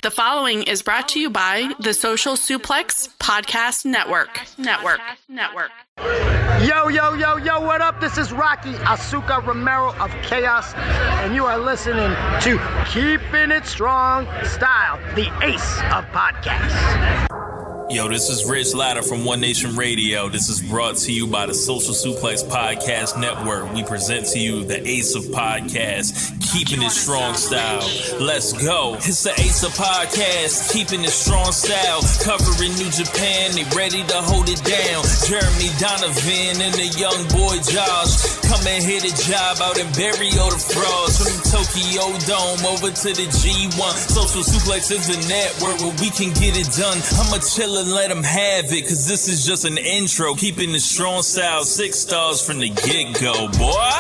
The following is brought to you by the Social Suplex Podcast Network. Yo, what up? This is Rocky Asuka Romero of Chaos, and you are listening to Keepin' It Strong Style, the ace of podcasts. Yo, this is Rich Latta from One Nation Radio. This is brought to you by the Social Suplex Podcast Network. We present to you the Ace of Podcasts, Keeping It Strong Style. Let's go. It's the Ace of Podcasts, Keeping It Strong Style. Covering New Japan, they ready to hold it down. Jeremy, Donovan, and the young boy Josh. Come and hit a job out and bury all the frauds. From the Tokyo Dome over to the G1. Social Suplex is the network where we can get it done. I'ma chill and let them have it, cause this is just an intro. Keeping the strong style, 6 stars from the get-go, boy.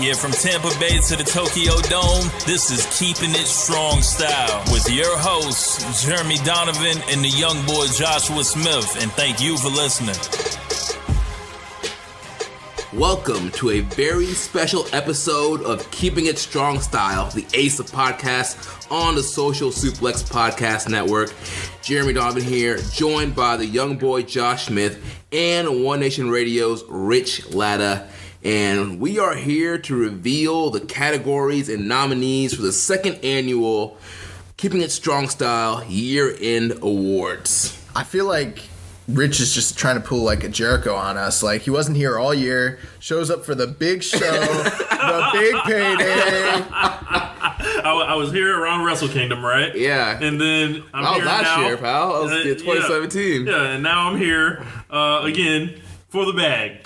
Yeah, from Tampa Bay to the Tokyo Dome, this is Keeping It Strong Style with your hosts, Jeremy Donovan and the young boy Joshua Smith. And thank you for listening. Welcome to a very special episode of Keeping It Strong Style, the Ace of Podcasts on the Social Suplex Podcast Network. Jeremy Donovan here, joined by the young boy Josh Smith and One Nation Radio's Rich Latta. And we are here to reveal the categories and nominees for the second annual Keeping It Strong Style Year-End Awards. I feel like Rich is just trying to pull like a Jericho on us. Like, he wasn't here all year, shows up for the big show, the big payday. I was here around Wrestle Kingdom, right? Yeah. And then I'm that was here last now. year, pal. That was 2017. Yeah, and now I'm here again for the bag.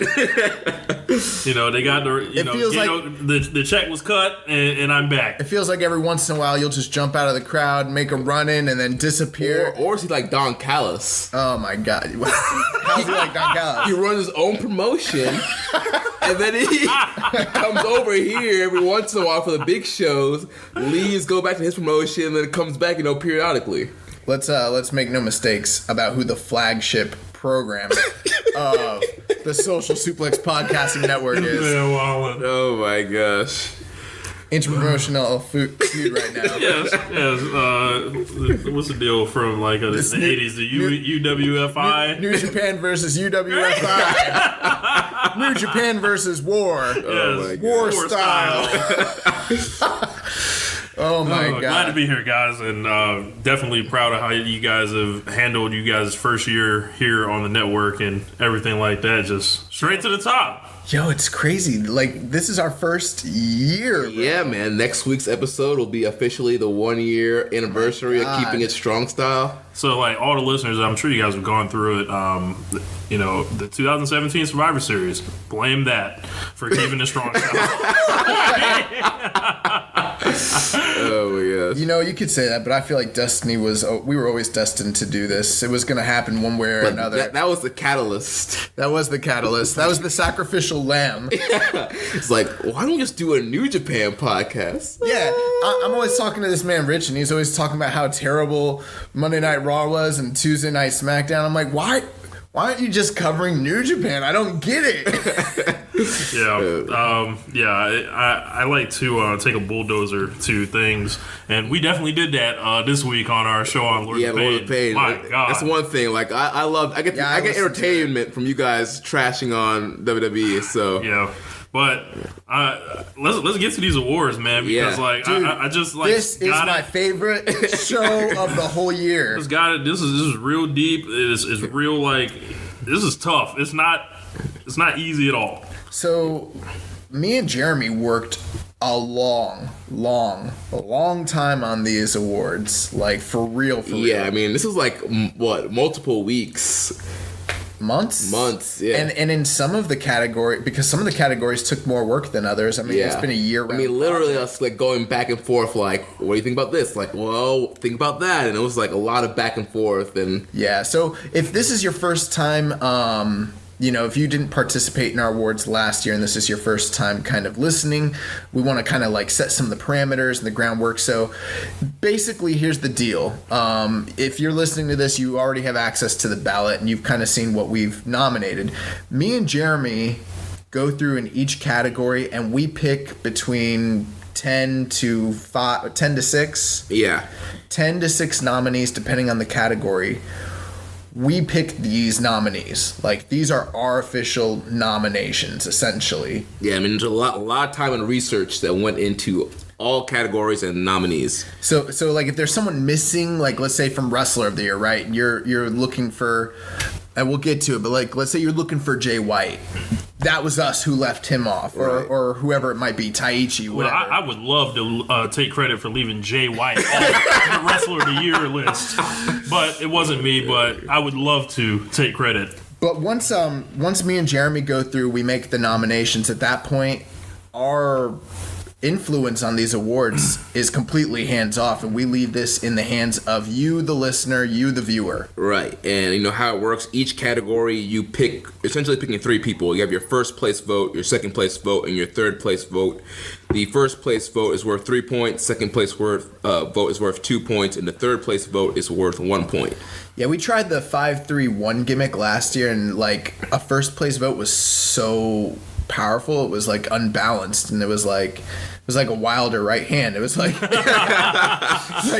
You know, they got the check was cut, and I'm back. It feels like every once in a while you'll just jump out of the crowd, make a run in, and then disappear. Or is he like Don Callis? Oh my God. How's he like Don Callis? He runs his own promotion, and then he comes over here every once in a while for the big shows, leaves, go back to his promotion, and then comes back, periodically. Let's make no mistakes about who the flagship program of the Social Suplex Podcasting Network is. Oh my gosh. Interpromotional feud right now. Yes. What's the deal from like the 80s? The UWFI? New Japan versus UWFI. New Japan versus War. Yes. War style. Oh my God. Glad to be here, guys, and definitely proud of how you guys have handled you guys' first year here on the network and everything like that. Just straight to the top. Yo, it's crazy. Like, this is our first year, bro. Yeah, man. Next week's episode will be officially the 1-year anniversary of Keeping It Strong Style. So, like, all the listeners, I'm sure you guys have gone through it. The 2017 Survivor Series. Blame that for keeping it strong style. Oh my gosh. You could say that, but I feel like we were always destined to do this. It was going to happen one way or another. That was the catalyst. That was the catalyst. That was the sacrificial lamb. Yeah. It's like, why don't we just do a New Japan podcast? Yeah. I'm always talking to this man, Rich, and he's always talking about how terrible Monday Night Raw was and Tuesday Night SmackDown. I'm like, why aren't you just covering New Japan? I don't get it. I like to take a bulldozer to things, and we definitely did that this week on our show on Lord of Pain. My God, that's one thing. Like I get entertainment from you guys trashing on WWE. So yeah. But let's get to these awards, man, because I just like this is my favorite show of the whole year. This is real deep. It's real, like, this is tough. It's not easy at all. So me and Jeremy worked a long time on these awards, like for real. Yeah, I mean, this is like multiple weeks. Months, yeah. And in some of the categories, because some of the categories took more work than others. I mean, It's been a year. I mean, literally us like going back and forth, like, what do you think about this? Like, well, think about that. And it was like a lot of back and forth. And yeah, so if this is your first time, if you didn't participate in our awards last year and this is your first time kind of listening, we want to kind of like set some of the parameters and the groundwork. So basically, here's the deal. If you're listening to this, you already have access to the ballot and you've kind of seen what we've nominated. Me and Jeremy go through in each category and we pick between 10 to 6. Yeah. 10 to 6 nominees depending on the category. We pick these nominees. Like, these are our official nominations, essentially. Yeah, I mean, there's a lot of time and research that went into all categories and nominees. So like, if there's someone missing, like, let's say from Wrestler of the Year, right? You're looking for, and we'll get to it, but like, let's say you're looking for Jay White. That was us who left him off, or whoever it might be, Taichi, whatever. Well, I would love to take credit for leaving Jay White off the Wrestler of the Year list, but it wasn't me. But I would love to take credit. But once me and Jeremy go through, we make the nominations. At that point, our influence on these awards is completely hands off, and we leave this in the hands of you, the listener, you, the viewer. Right. And you know how it works. Each category you pick, essentially picking 3 people. You have your first place vote, your second place vote, and your third place vote. The first place vote is worth 3 points, second place vote is worth 2 points, and the third place vote is worth 1 point. Yeah, we tried the 5-3-1 gimmick last year, and like, a first place vote was so powerful, it was like unbalanced, and it was like a Wilder right hand. It was like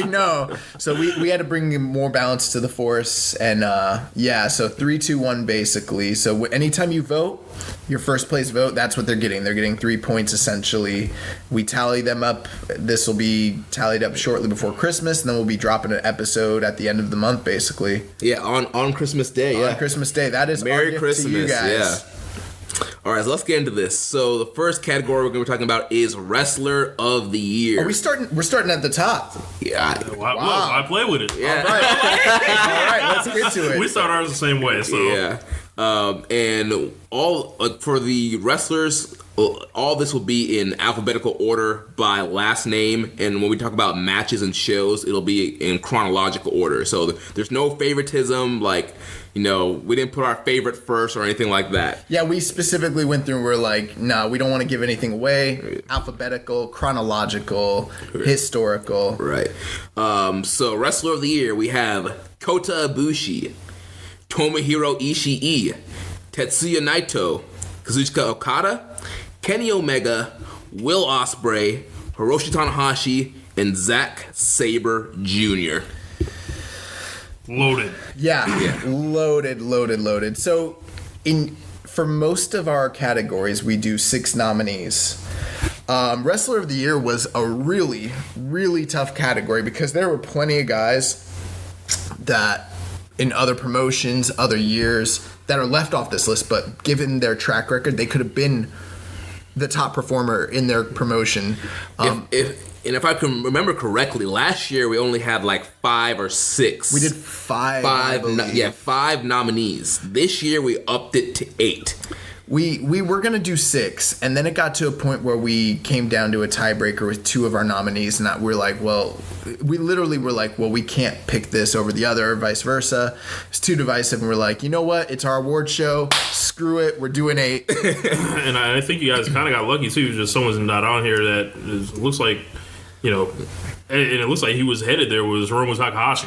no. So we had to bring more balance to the force, and so 3-2-1 basically. So anytime you vote, your first place vote, that's what they're getting. They're getting 3 points essentially. We tally them up. This will be tallied up shortly before Christmas, and then we'll be dropping an episode at the end of the month basically. Yeah, on Christmas Day. On Christmas Day. That is Merry our gift Christmas to you guys. Yeah. All right, so let's get into this. So the first category we're going to be talking about is Wrestler of the Year. We're starting at the top. Yeah. Wow. I play with it. Yeah. All right, let's get to it. We start ours the same way. So Yeah. And all for the wrestlers, all this will be in alphabetical order by last name. And when we talk about matches and shows, it'll be in chronological order. So there's no favoritism, like, you know, we didn't put our favorite first or anything like that. Yeah, we specifically went through and we're like, no, we don't want to give anything away. Alphabetical, chronological, historical. Right. So Wrestler of the Year, we have Kota Ibushi, Tomohiro Ishii, Tetsuya Naito, Kazuchika Okada, Kenny Omega, Will Ospreay, Hiroshi Tanahashi, and Zack Sabre Jr. Loaded. Yeah. Loaded. So for most of our categories, we do 6 nominees. Wrestler of the Year was a really, really tough category because there were plenty of guys that in other promotions, other years, that are left off this list, but given their track record, they could have been the top performer in their promotion. If I can remember correctly, last year we only had like 5 or 6. We did 5. 5 nominees. This year we upped it to 8. We were going to do 6, and then it got to a point where we came down to a tiebreaker with 2 of our nominees, and we literally were like, well, we can't pick this over the other, or vice versa. It's too divisive, and we're like, you know what? It's our award show. Screw it. We're doing 8. And I think you guys kind of got lucky, too. Just someone's not on here that looks like, you know, and it looks like he was headed there was Hiromu Takahashi.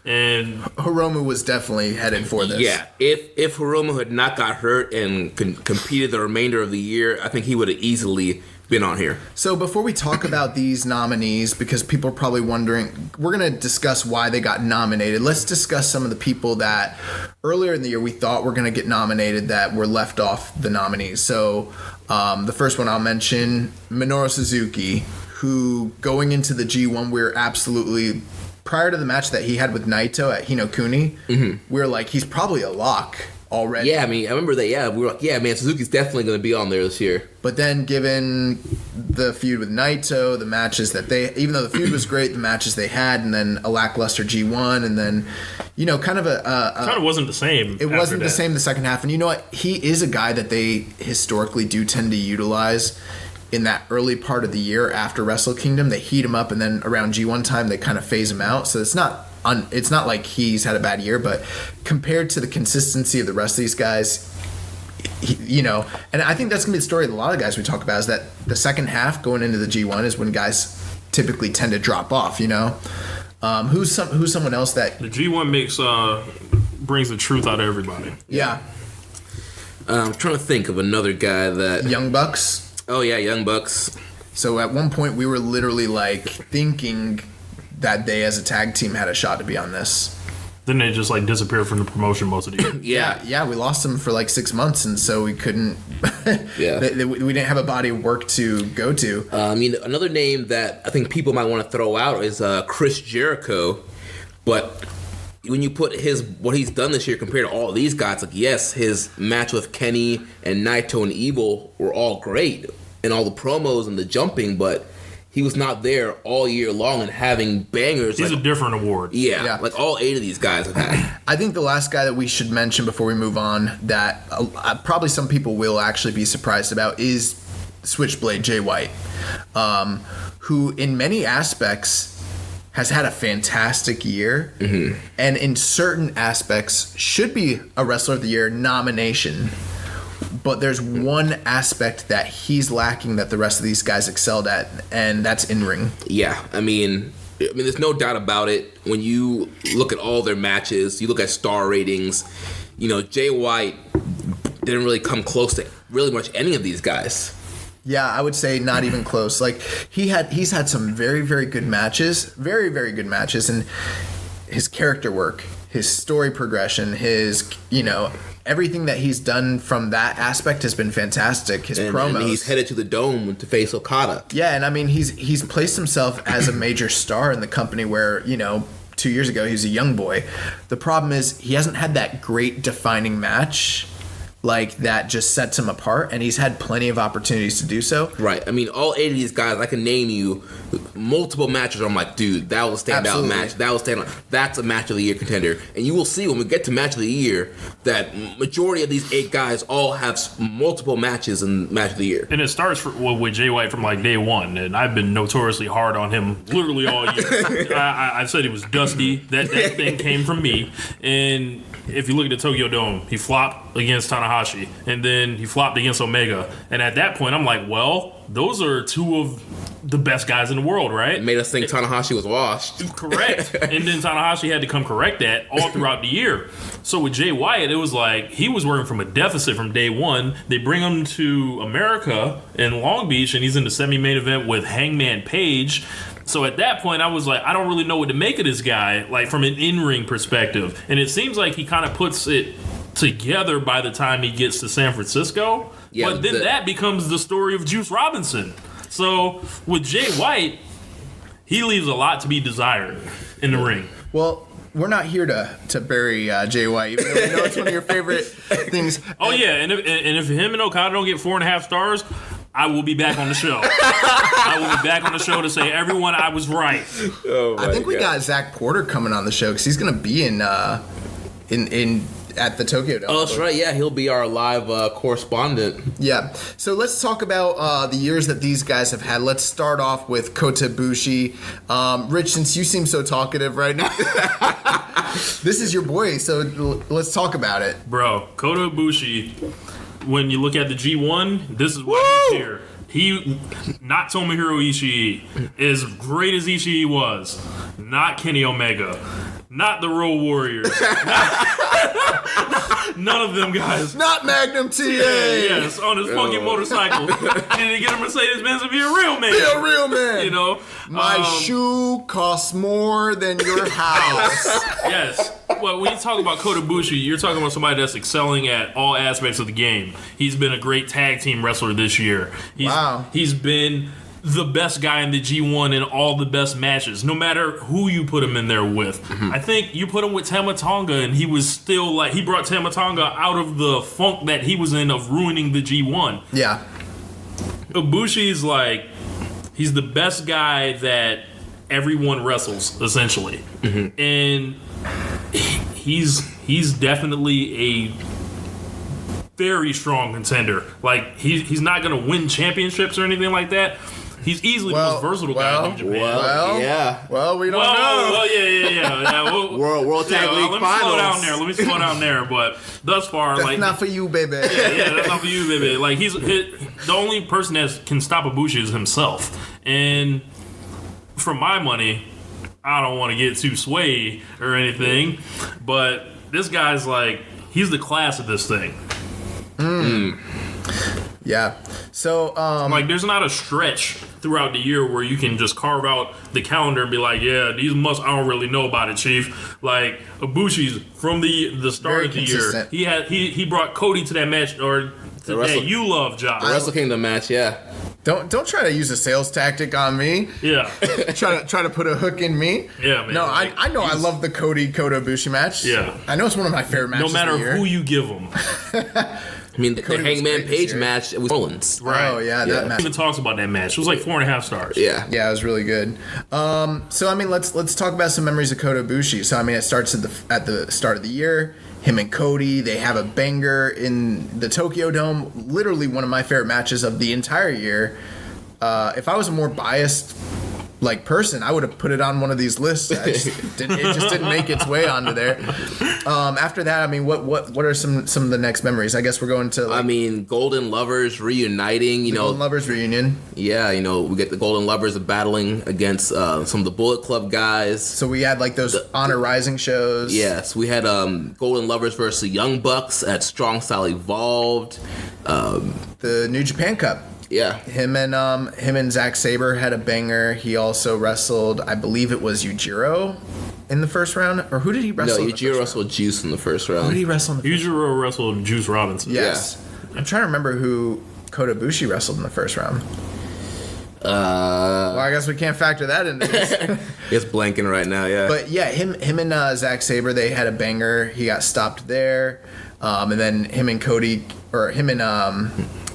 And Hiromu was definitely headed for this. Yeah, if Hiromu had not got hurt and competed the remainder of the year, I think he would have easily been on here. So before we talk about these nominees, because people are probably wondering, we're going to discuss why they got nominated. Let's discuss some of the people that earlier in the year we thought were going to get nominated that were left off the nominees. So the first one I'll mention, Minoru Suzuki, who going into the G1, we're absolutely, prior to the match that he had with Naito at Hinokuni, we were like, he's probably a lock already. Yeah, I mean, I remember that, yeah. We were like, yeah, man, Suzuki's definitely going to be on there this year. But then given the feud with Naito, the matches that even though the feud was great, the matches they had, and then a lackluster G1, and then, you know, kind of wasn't the same. It wasn't the same the second half. And you know what? He is a guy that they historically do tend to utilize in that early part of the year after Wrestle Kingdom. They heat him up, and then around G1 time they kind of phase him out. So it's not like he's had a bad year, but compared to the consistency of the rest of these guys, you know, and I think that's gonna be the story of a lot of guys we talk about, is that the second half going into the G1 is when guys typically tend to drop off. You know, who's someone else that the G1 brings the truth out of everybody. Yeah. I'm trying to think of another guy that Young Bucks. Oh yeah, Young Bucks. So at one point we were literally like thinking that they as a tag team had a shot to be on this. Then they just like disappeared from the promotion most of the year. Yeah, we lost them for like 6 months, and so we couldn't. We didn't have a body of work to go to. I mean, another name that I think people might want to throw out is Chris Jericho, but when you put what he's done this year compared to all of these guys, like yes, his match with Kenny and Naito and Evil were all great, and all the promos and the jumping, but he was not there all year long and having bangers. He's a different award. Yeah, like all 8 of these guys have had. I think the last guy that we should mention before we move on that probably some people will actually be surprised about is Switchblade Jay White, who in many aspects has had a fantastic year, and in certain aspects should be a Wrestler of the Year nomination. But there's one aspect that he's lacking that the rest of these guys excelled at, and that's in-ring. Yeah, I mean, there's no doubt about it. When you look at all their matches, you look at star ratings, Jay White didn't really come close to really much any of these guys. Yeah, I would say not even close. Like, he's had some very, very good matches, very, very good matches, and his character work, his story progression, his, everything that he's done from that aspect has been fantastic. His promos. And he's headed to the Dome to face Okada. Yeah, and I mean, he's placed himself as a major star in the company where, 2 years ago he was a young boy. The problem is he hasn't had that great defining match like that just sets him apart, and he's had plenty of opportunities to do so. Right. I mean, all 8 of these guys, I can name you multiple matches where I'm like, dude, that was a standout match. That was that's a match of the year contender. And you will see when we get to match of the year that majority of these 8 guys all have multiple matches in match of the year. And it starts with Jay White from like day one, and I've been notoriously hard on him literally all year. I said he was dusty. That thing came from me. And if you look at the Tokyo Dome, he flopped against Tanahashi, and then he flopped against Omega. And at that point, I'm like, well, those are 2 of the best guys in the world, right? It made us think Tanahashi was washed. Correct. And then Tanahashi had to come correct that all throughout the year. So with Jay White, it was like he was working from a deficit from day one. They bring him to America in Long Beach, and he's in the semi-main event with Hangman Page. So at that point, I was like, I don't really know what to make of this guy, like from an in-ring perspective. And it seems like he kind of puts it together by the time he gets to San Francisco. Yeah, but then that becomes the story of Juice Robinson. So with Jay White, he leaves a lot to be desired in the ring. Well, we're not here to bury Jay White, even though we know it's one of your favorite things. Oh, yeah, and if him and Okada don't get 4.5 stars, I will be back on the show. I will be back on the show to say, everyone, I was right. Oh, I think we got Zach Porter coming on the show because he's going to be in at the Tokyo Dome. Oh, that's right. Yeah, he'll be our live correspondent. Yeah. So let's talk about the years that these guys have had. Let's start off with Kota Ibushi. Rich, since you seem so talkative right now, this is your boy, so let's talk about it. Bro, Kota Ibushi, when you look at the G1, this is why he's here. He, not Tomohiro Ishii, as great as Ishii was, not Kenny Omega, not the Road Warriors, none of them guys. Not Magnum TA. Yes, on his funky motorcycle. Did he get a Mercedes-Benz to be a real man? Be a real man. You know? My shoe costs more than your house. Yes. Well, when you talk about Kota Ibushi, you're talking about somebody that's excelling at all aspects of the game. He's been a great tag team wrestler this year. He's been the best guy in the G1 in all the best matches, no matter who you put him in there with. Mm-hmm. I think you put him with Tama Tonga, and he was still like, he brought Tama Tonga out of the funk that he was in of ruining the G1. Yeah. Ibushi's like, he's the best guy that everyone wrestles, essentially. Mm-hmm. And he's definitely a very strong contender. Like, he's not going to win championships or anything like that. He's easily the most versatile guy in New Japan. Well, we don't know. Well, yeah. World Tag League Finals. Let me slow down there. But thus far, that's not for you, baby. Yeah, that's not for you, baby. Like, the only person that can stop Ibushi is himself. And for my money, I don't want to get too sway or anything, but this guy's like, he's the class of this thing. Yeah. So, Like, there's not a stretch throughout the year where you can just carve out the calendar and be like, yeah, these must, I don't really know about it, Chief. Like, Ibushi's from the start Very of the consistent. year. He brought Cody to that match, or to that You Love job. The Wrestle Kingdom match, yeah. don't try to use a sales tactic on me. Yeah. try to put a hook in me. Yeah, man. No, Like, I know I love the Cody Kota Ibushi match. Yeah. I know it's one of my favorite matches. No matter of the year. who you give them. I mean, the Cody was Hangman great this Page year. match was Rollins. Right. Oh yeah, Yeah. that match. Even talks about that match. It was like 4.5 stars. Yeah. Yeah, it was really good. So I mean, let's talk about some memories of Kota Ibushi. So I mean, it starts at the start of the year. Him and Cody, they have a banger in the Tokyo Dome. Literally one of my favorite matches of the entire year. If I was a more biased person, I would have put it on one of these lists. It just didn't make its way onto there. After that, I mean, what are some of the next memories? I guess we're going to. I mean, Golden Lovers reuniting. Golden Lovers reunion. Yeah, we get the Golden Lovers battling against some of the Bullet Club guys. So we had those Honor Rising shows. Yes, we had Golden Lovers versus the Young Bucks at Strong Style Evolved. The New Japan Cup. Yeah. Him and Zack Sabre had a banger. He also wrestled, I believe it was Yujiro in the first round, or who did he wrestle? No, in the Yujiro first wrestled Juice in the first round? Who round. did he wrestle in the first round? Yujiro wrestled Juice Robinson. Yes. I'm trying to remember who Kota Ibushi wrestled in the first round. Well, I guess we can't factor that into this. It's blanking right now, yeah. But yeah, him and Zack Sabre, they had a banger. He got stopped there. And then him and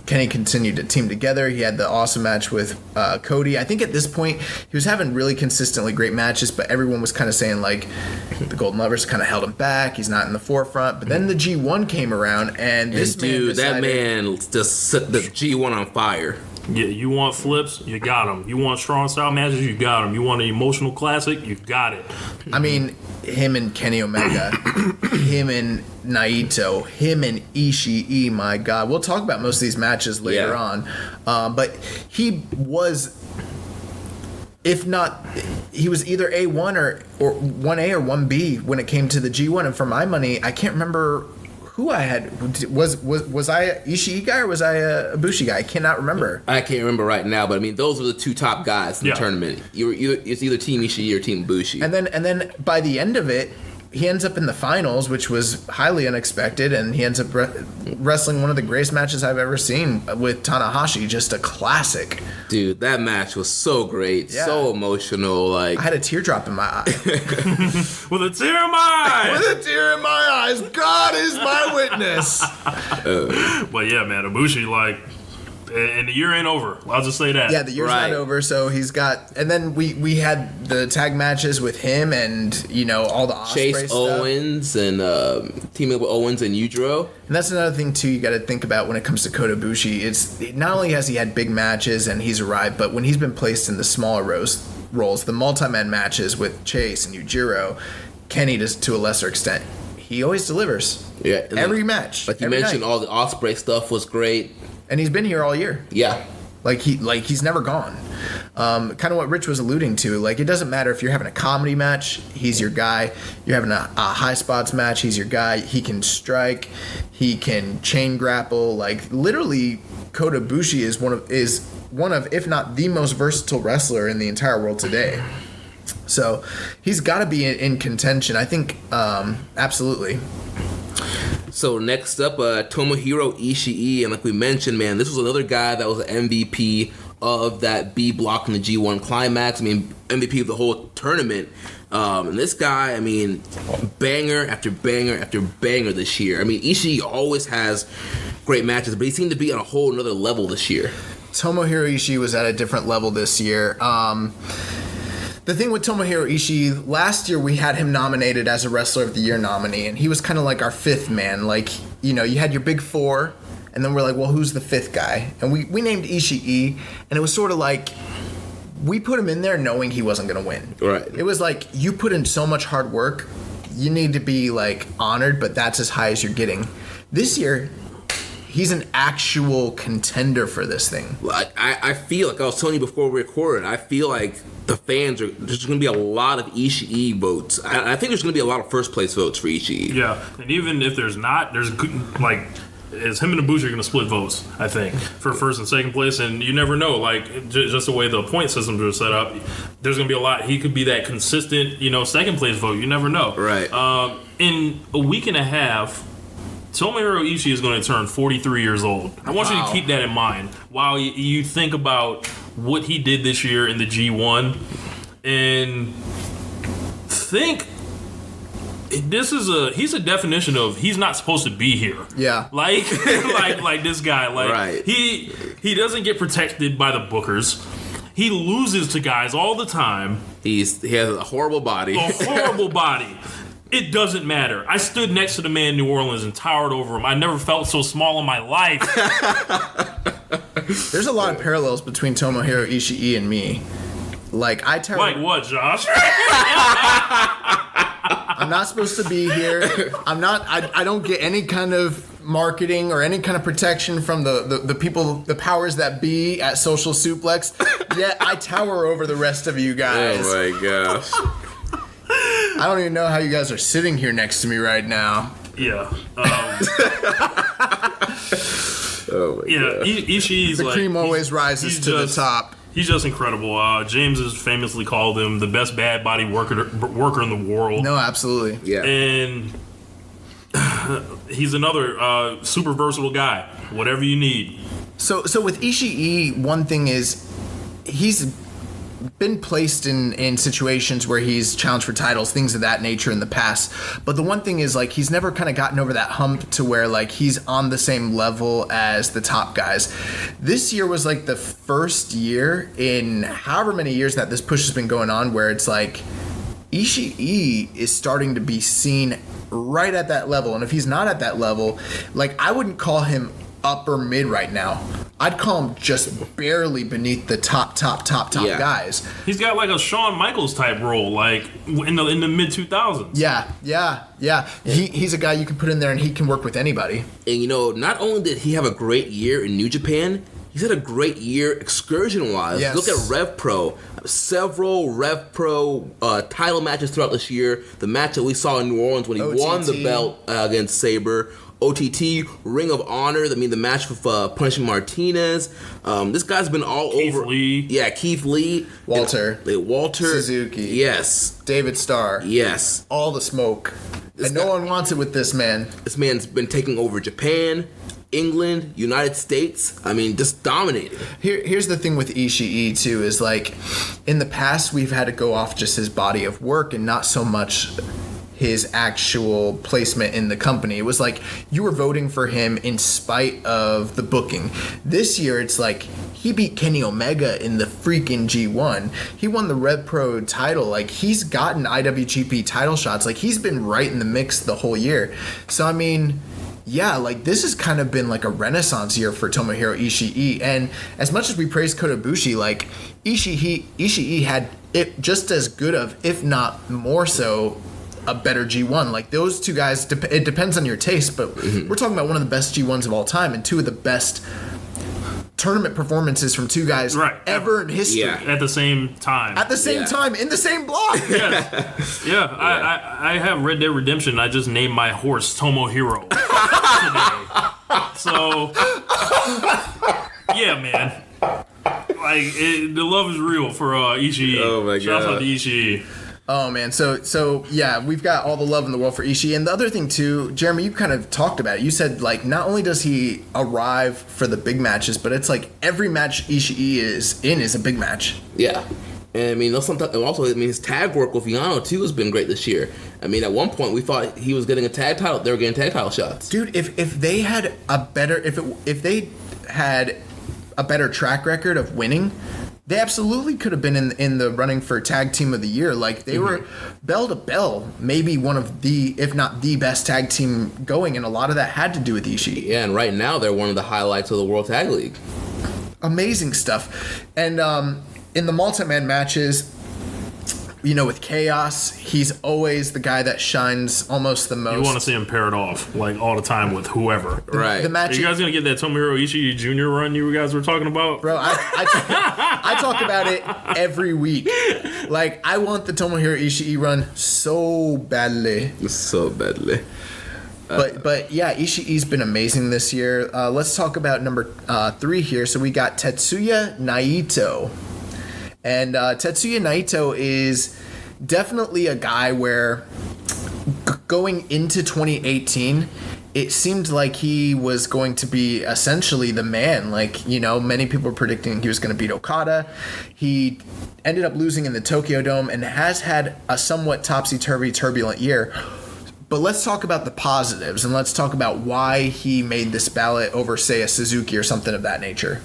Kenny continued to team together. He had the awesome match with Cody. I think at this point, he was having really consistently great matches, but everyone was kind of saying, the Golden Lovers kind of held him back. He's not in the forefront. But then the G1 came around, and this that man just set the G1 on fire. Yeah, you want flips, you got them. You want strong style matches, you got them. You want an emotional classic, you got it. I mean, him and Kenny Omega, him and Naito, him and Ishii, my God. We'll talk about most of these matches later on. But he was, if not, he was either A1 or 1A or 1B when it came to the G1. And for my money, I can't remember who I had. Was I a Ishii guy or was I a Ibushi guy? I cannot remember. I can't remember right now, but I mean, those were the two top guys in the tournament. It's either Team Ishii or Team Ibushi. And then by the end of it, he ends up in the finals, which was highly unexpected, and he ends up wrestling one of the greatest matches I've ever seen with Tanahashi. Just a classic. Dude, that match was so great, so emotional. I had a teardrop in my eye. With a tear in my eye. With a tear in my eyes. God is my witness. But yeah, man, Ibushi, and the year ain't over. I'll just say that. Yeah, the year's not over, so he's got. And then we had the tag matches with him and all the Ospreay Chase stuff. Owens and teaming up with Owens and Yujiro. And that's another thing too you got to think about when it comes to Kota Ibushi. It's not only has he had big matches and he's arrived, but when he's been placed in the smaller roles, the multi-man matches with Chase and Yujiro, Kenny to a lesser extent, he always delivers. Yeah, every match. Like you every mentioned, night. all the Ospreay stuff was great. And he's been here all year. Yeah. He's never gone. Kind of what Rich was alluding to. It doesn't matter if you're having a comedy match, he's your guy. You're having a high spots match, he's your guy. He can strike, he can chain grapple. Literally, Kota Ibushi is one of, if not the most versatile wrestler in the entire world today. So he's got to be in contention. I think absolutely. So next up, Tomohiro Ishii, and like we mentioned, man, this was another guy that was an MVP of that B block in the G1 Climax. I mean, MVP of the whole tournament. And this guy, I mean, banger after banger after banger this year. I mean, Ishii always has great matches, but he seemed to be on a whole another level this year. Tomohiro Ishii was at a different level this year. The thing with Tomohiro Ishii, last year we had him nominated as a Wrestler of the Year nominee, and he was kind of like our fifth man. You had your big four, and then we're like, well, who's the fifth guy? And we named Ishii, and it was sort of like, we put him in there knowing he wasn't going to win. Right. It was like, you put in so much hard work, you need to be, honored, but that's as high as you're getting. This year, he's an actual contender for this thing. I feel like I was telling you before we recorded, I feel like the fans there's going to be a lot of Ishii votes. I think there's going to be a lot of first place votes for Ishii. Yeah, and even if there's not, there's is him and Ibushi are going to split votes, I think, for first and second place. And you never know, like, just the way the point systems are set up, there's going to be a lot. He could be that consistent, second place vote. You never know. Right. In a week and a half, Tomohiro Ishii is going to turn 43 years old. I want you to keep that in mind while you think about what he did this year in the G1, and think he's a definition of he's not supposed to be here. Yeah. Like this guy. Like, right. He doesn't get protected by the bookers. He loses to guys all the time. He has a horrible body. A horrible body. It doesn't matter. I stood next to the man in New Orleans and towered over him. I never felt so small in my life. There's a lot of parallels between Tomohiro Ishii and me. Like, I tower. Like what, Josh? I'm not supposed to be here. I'm not. I don't get any kind of marketing or any kind of protection from the people, the powers that be at Social Suplex. Yet I tower over the rest of you guys. Oh my gosh. I don't even know how you guys are sitting here next to me right now. Yeah. Oh my god. Ishii's the cream always rises to the top. He's just incredible. James has famously called him the best bad body worker in the world. No, absolutely. Yeah. And he's another super versatile guy. Whatever you need. So with Ishii, one thing is he's been placed in situations where he's challenged for titles, things of that nature in the past. But the one thing is, like, he's never kind of gotten over that hump to where, like, he's on the same level as the top guys. This year was, like, the first year in however many years that this push has been going on where it's like Ishii is starting to be seen right at that level. And if he's not at that level, like, I wouldn't call him upper mid right now. I'd call him just barely beneath the top guys. He's got like a Shawn Michaels type role, like in the mid 2000s. Yeah. He's a guy you can put in there and he can work with anybody. And not only did he have a great year in New Japan, he's had a great year excursion-wise. Yes. Look at Rev Pro. Several Rev Pro title matches throughout this year. The match that we saw in New Orleans when he won the belt against Sabre. OTT, Ring of Honor. I mean, the match with Punishing Martinez. This guy's been all Keith over. Lee. Yeah, Keith Lee. Walter Suzuki. Yes. David Starr. Yes. All the smoke. No one wants it with this man. This man's been taking over Japan, England, United States. I mean, just dominating. Here's the thing with Ishii, too, is like, in the past, we've had to go off just his body of work and not so much his actual placement in the company. It was like you were voting for him in spite of the booking. This year, it's like he beat Kenny Omega in the freaking G1. He won the Rev Pro title. Like, he's gotten IWGP title shots. Like, he's been right in the mix the whole year. So, I mean, yeah, like, this has kind of been like a renaissance year for Tomohiro Ishii. And as much as we praise Kota Ibushi, like, Ishii had it just as good of, if not more so, a better G1. Like, those two guys, it depends on your taste, but we're talking about one of the best G1s of all time and two of the best tournament performances from two guys ever in history. Yeah. At the same time. At the same time, in the same block. Yes. Yeah. I have Red Dead Redemption. I just named my horse Tomohiro today. So, yeah, man. Like, the love is real for Ishii. Oh, my God. Shout out to Ishii. Oh, man. So yeah, we've got all the love in the world for Ishii. And the other thing, too, Jeremy, you kind of talked about it. You said, like, not only does he arrive for the big matches, but it's like every match Ishii is in is a big match. Yeah. And I mean, also, his tag work with Yano, too, has been great this year. I mean, at one point, we thought he was getting a tag title. They were getting tag title shots. Dude, if they had a better, if they had a better track record of winning, they absolutely could have been in the running for tag team of the year. Like, they were bell to bell, maybe one of the, if not the best tag team going, and a lot of that had to do with Ishii. Yeah, and right now they're one of the highlights of the World Tag League. Amazing stuff. And in the multi-man matches, with Chaos, he's always the guy that shines almost the most. You want to see him paired off, like, all the time with whoever. Right. The match. Are you guys going to get that Tomohiro Ishii Jr. run you guys were talking about? Bro, I talk about it every week. Like, I want the Tomohiro Ishii run so badly. So badly. But yeah, Ishii's been amazing this year. Let's talk about number 3 here. So we got Tetsuya Naito. And Tetsuya Naito is definitely a guy where going into 2018, it seemed like he was going to be essentially the man. Like, you know, many people were predicting he was going to beat Okada. He ended up losing in the Tokyo Dome and has had a somewhat topsy-turvy, turbulent year. But let's talk about the positives, and let's talk about why he made this ballot over, say, a Suzuki or something of that nature.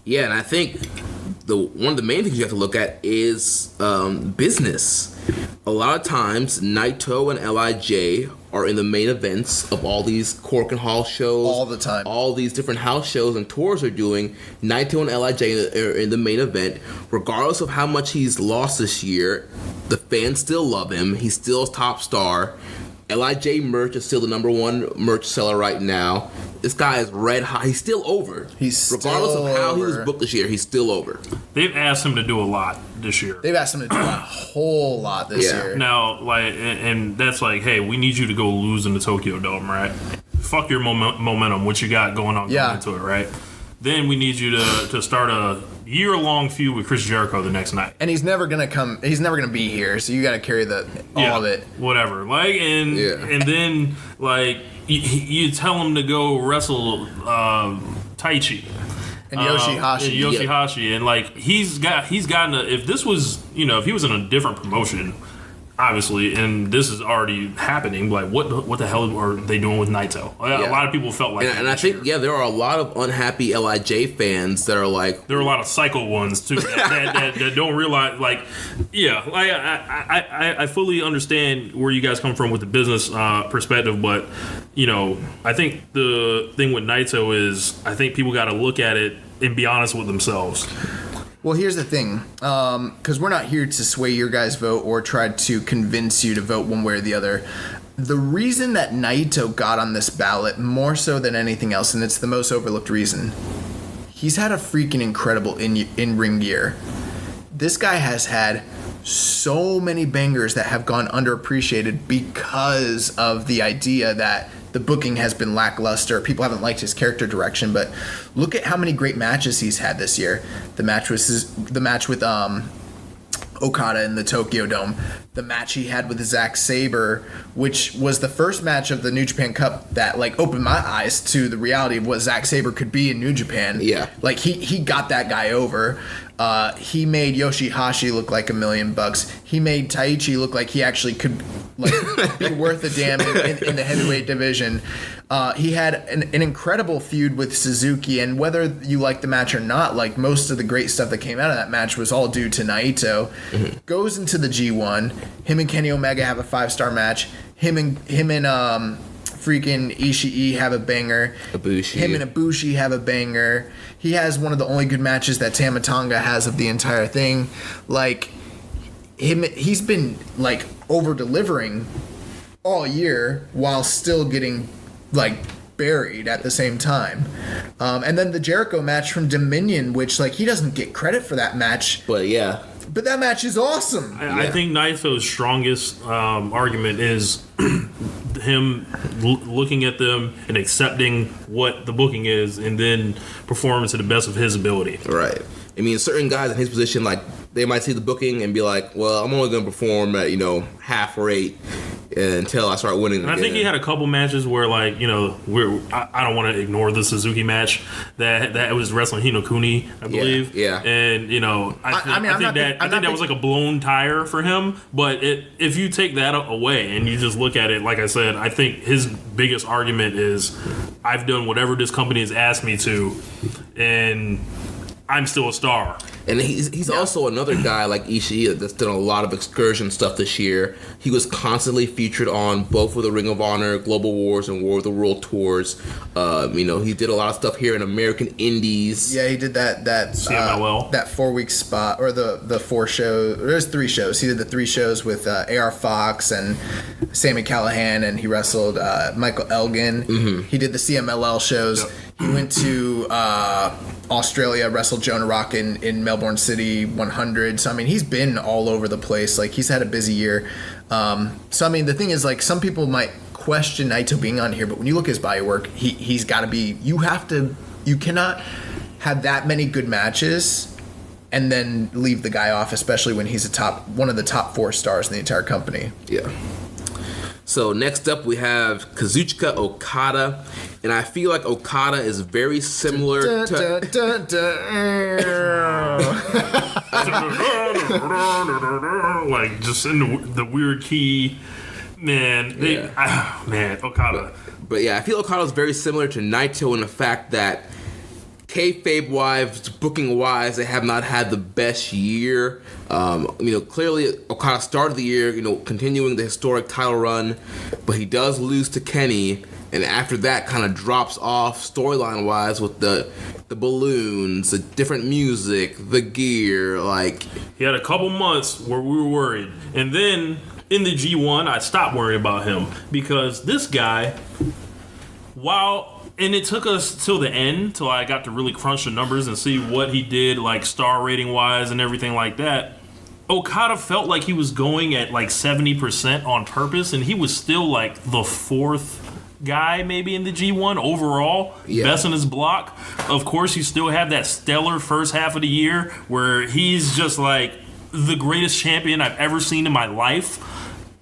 Yeah, and I think one of the main things you have to look at is business. A lot of times, Naito and LIJ are in the main events of all these Cork and Hall shows. All the time. All these different house shows and tours are doing. Naito and LIJ are in the main event. Regardless of how much he's lost this year, the fans still love him. He's still a top star. LIJ merch is still the number 1 merch seller right now. This guy is red hot. He's still over. Regardless of how he was booked this year, he's still over. They've asked him to do a lot this year. They've asked him to do a whole lot this year. Now, like, and that's like, hey, we need you to go lose in the Tokyo Dome, right? Fuck your momentum, what you got going on going into it, right? Then we need you to start a year-long feud with Chris Jericho the next night. And he's never gonna be here, so you gotta carry all of it. Whatever. Like, and then, like, you tell him to go wrestle Taichi. And Yoshihashi. And like he's gotten if this was, you know, if he was in a different promotion, obviously, and this is already happening, like what the hell are they doing with Naito? A lot of people felt like and I think there are a lot of unhappy LIJ fans that are like, there are a lot of psycho ones too that don't realize, like, I fully understand where you guys come from with the business perspective, but you know, I think the thing with Naito is I think people got to look at it and be honest with themselves. Well, here's the thing, because we're not here to sway your guys' vote or try to convince you to vote one way or the other. The reason that Naito got on this ballot, more so than anything else, and it's the most overlooked reason, he's had a freaking incredible in-ring year. This guy has had so many bangers that have gone underappreciated because of the idea that the booking has been lackluster. People haven't liked his character direction, but look at how many great matches he's had this year. The match with Okada in the Tokyo Dome. The match he had with Zack Sabre, which was the first match of the New Japan Cup that like opened my eyes to the reality of what Zack Sabre could be in New Japan. Yeah. Like he got that guy over. He made Yoshihashi look like $1 million. He made Taichi look like he actually could like be worth a damn in the heavyweight division. He had an incredible feud with Suzuki, and whether you like the match or not, like most of the great stuff that came out of that match was all due to Naito. Mm-hmm. Goes into the G1. Him and Kenny Omega have a 5-star match. Him and freaking Ishii have a banger. Him and Ibushi have a banger. He has one of the only good matches that Tama Tonga has of the entire thing. Like he's been like over delivering all year while still getting like buried at the same time. And then the Jericho match from Dominion, which like he doesn't get credit for that match. But that match is awesome. I think Naito's strongest argument is him looking at them and accepting what the booking is and then performing to the best of his ability. Right. I mean, certain guys in his position, like, they might see the booking and be like, well, I'm only going to perform at, half rate until I start winning. And I think he had a couple matches where, like, I don't want to ignore the Suzuki match that was wrestling Hinokuni, I believe. Yeah. And, I think that was like a blown tire for him. But if you take that away and you just look at it, like I said, I think his biggest argument is I've done whatever this company has asked me to, and I'm still a star. And he's also another guy like Ishii that's done a lot of Excursion stuff this year. He was constantly featured on both of the Ring of Honor, Global Wars, and War of the World tours. He did a lot of stuff here in American Indies. Yeah, he did that CMLL. That 4-week spot, or the 4 shows. There's 3 shows. He did the 3 shows with AR Fox and Sami Callihan, and he wrestled Michael Elgin. Mm-hmm. He did the CMLL shows. Yep. He went to Australia, wrestled Jonah Rock in Melbourne City 100. So, I mean, he's been all over the place. Like, he's had a busy year. So, I mean, the thing is, like, some people might question Naito being on here, but when you look at his body work, he's got to be. You cannot have that many good matches and then leave the guy off, especially when he's one of the top 4 stars in the entire company. Yeah. So next up we have Kazuchika Okada, and I feel like Okada is very similar to... Like, just in the weird key. Man, Okada. But yeah, I feel Okada is very similar to Naito in the fact that kayfabe-wise, booking-wise, they have not had the best year. Clearly Okada started the year, continuing the historic title run, but he does lose to Kenny, and after that kind of drops off storyline-wise with the balloons, the different music, the gear, like... He had a couple months where we were worried, and then in the G1, I stopped worrying about him, because this guy, and it took us till the end, till I got to really crunch the numbers and see what he did, like star rating wise and everything like that. Okada felt like he was going at like 70% on purpose, and he was still like the 4th guy maybe in the G1 overall, best in his block. Of course, you still have that stellar first half of the year where he's just like the greatest champion I've ever seen in my life.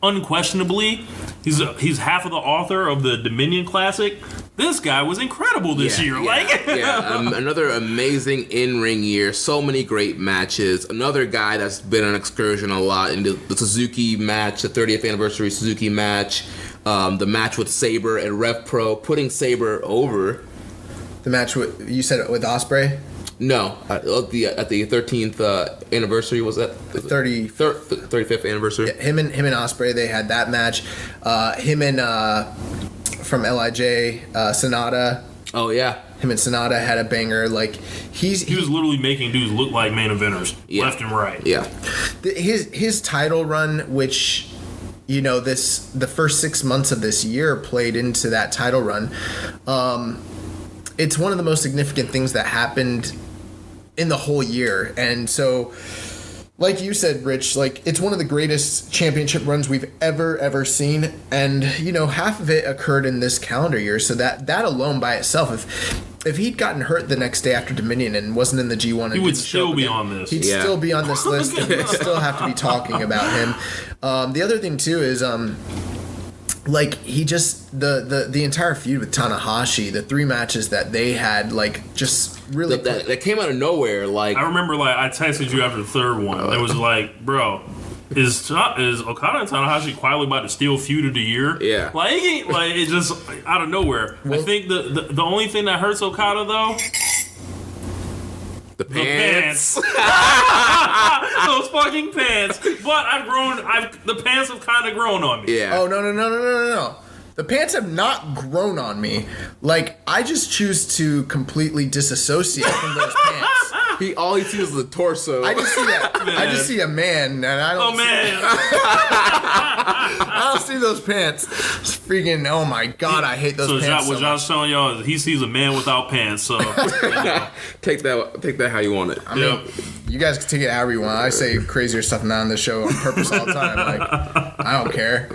Unquestionably, he's half of the author of the Dominion Classic. This guy was incredible this year. Another amazing in-ring year. So many great matches. Another guy that's been on Excursion a lot in the Suzuki match, the 30th anniversary Suzuki match, the match with Sabre and Rev Pro, putting Sabre over. The match you said with Ospreay? No, at the 13th anniversary, was that? 35th anniversary. Yeah, him and Ospreay, they had that match. Him and from LIJ, Sonata. Oh yeah. Him and Sonata had a banger. Like he was literally making dudes look like main eventers, left and right. Yeah. His title run, which the first 6 months of this year played into that title run. It's one of the most significant things that happened in the whole year. And so, like you said, Rich, like it's one of the greatest championship runs we've ever seen. And, half of it occurred in this calendar year. So that alone by itself, if he'd gotten hurt the next day after Dominion and wasn't in the G1, and he would still be on this. He'd still be on this list, and we'd still have to be talking about him. The other thing too is, like he just the entire feud with Tanahashi, the 3 matches that they had, like just really that came out of nowhere. Like I remember, like I texted you after the 3rd one. It was like, bro, is Okada and Tanahashi quietly about to steal feud of the year? Yeah, like it just out of nowhere. Well, I think the only thing that hurts Okada though. The pants. Those fucking pants. But the pants have kind of grown on me. Yeah. Oh, no. The pants have not grown on me. Like, I just choose to completely disassociate from those pants. All he sees is the torso. I just see a man, and I don't. Oh man! I don't see those pants. It's freaking! Oh my god, I hate those pants. What John's showing y'all is he sees a man without pants. So take that how you want it. I mean, you guys can take it however you want. I say crazier stuff now on the show on purpose all the time. Like, I don't care.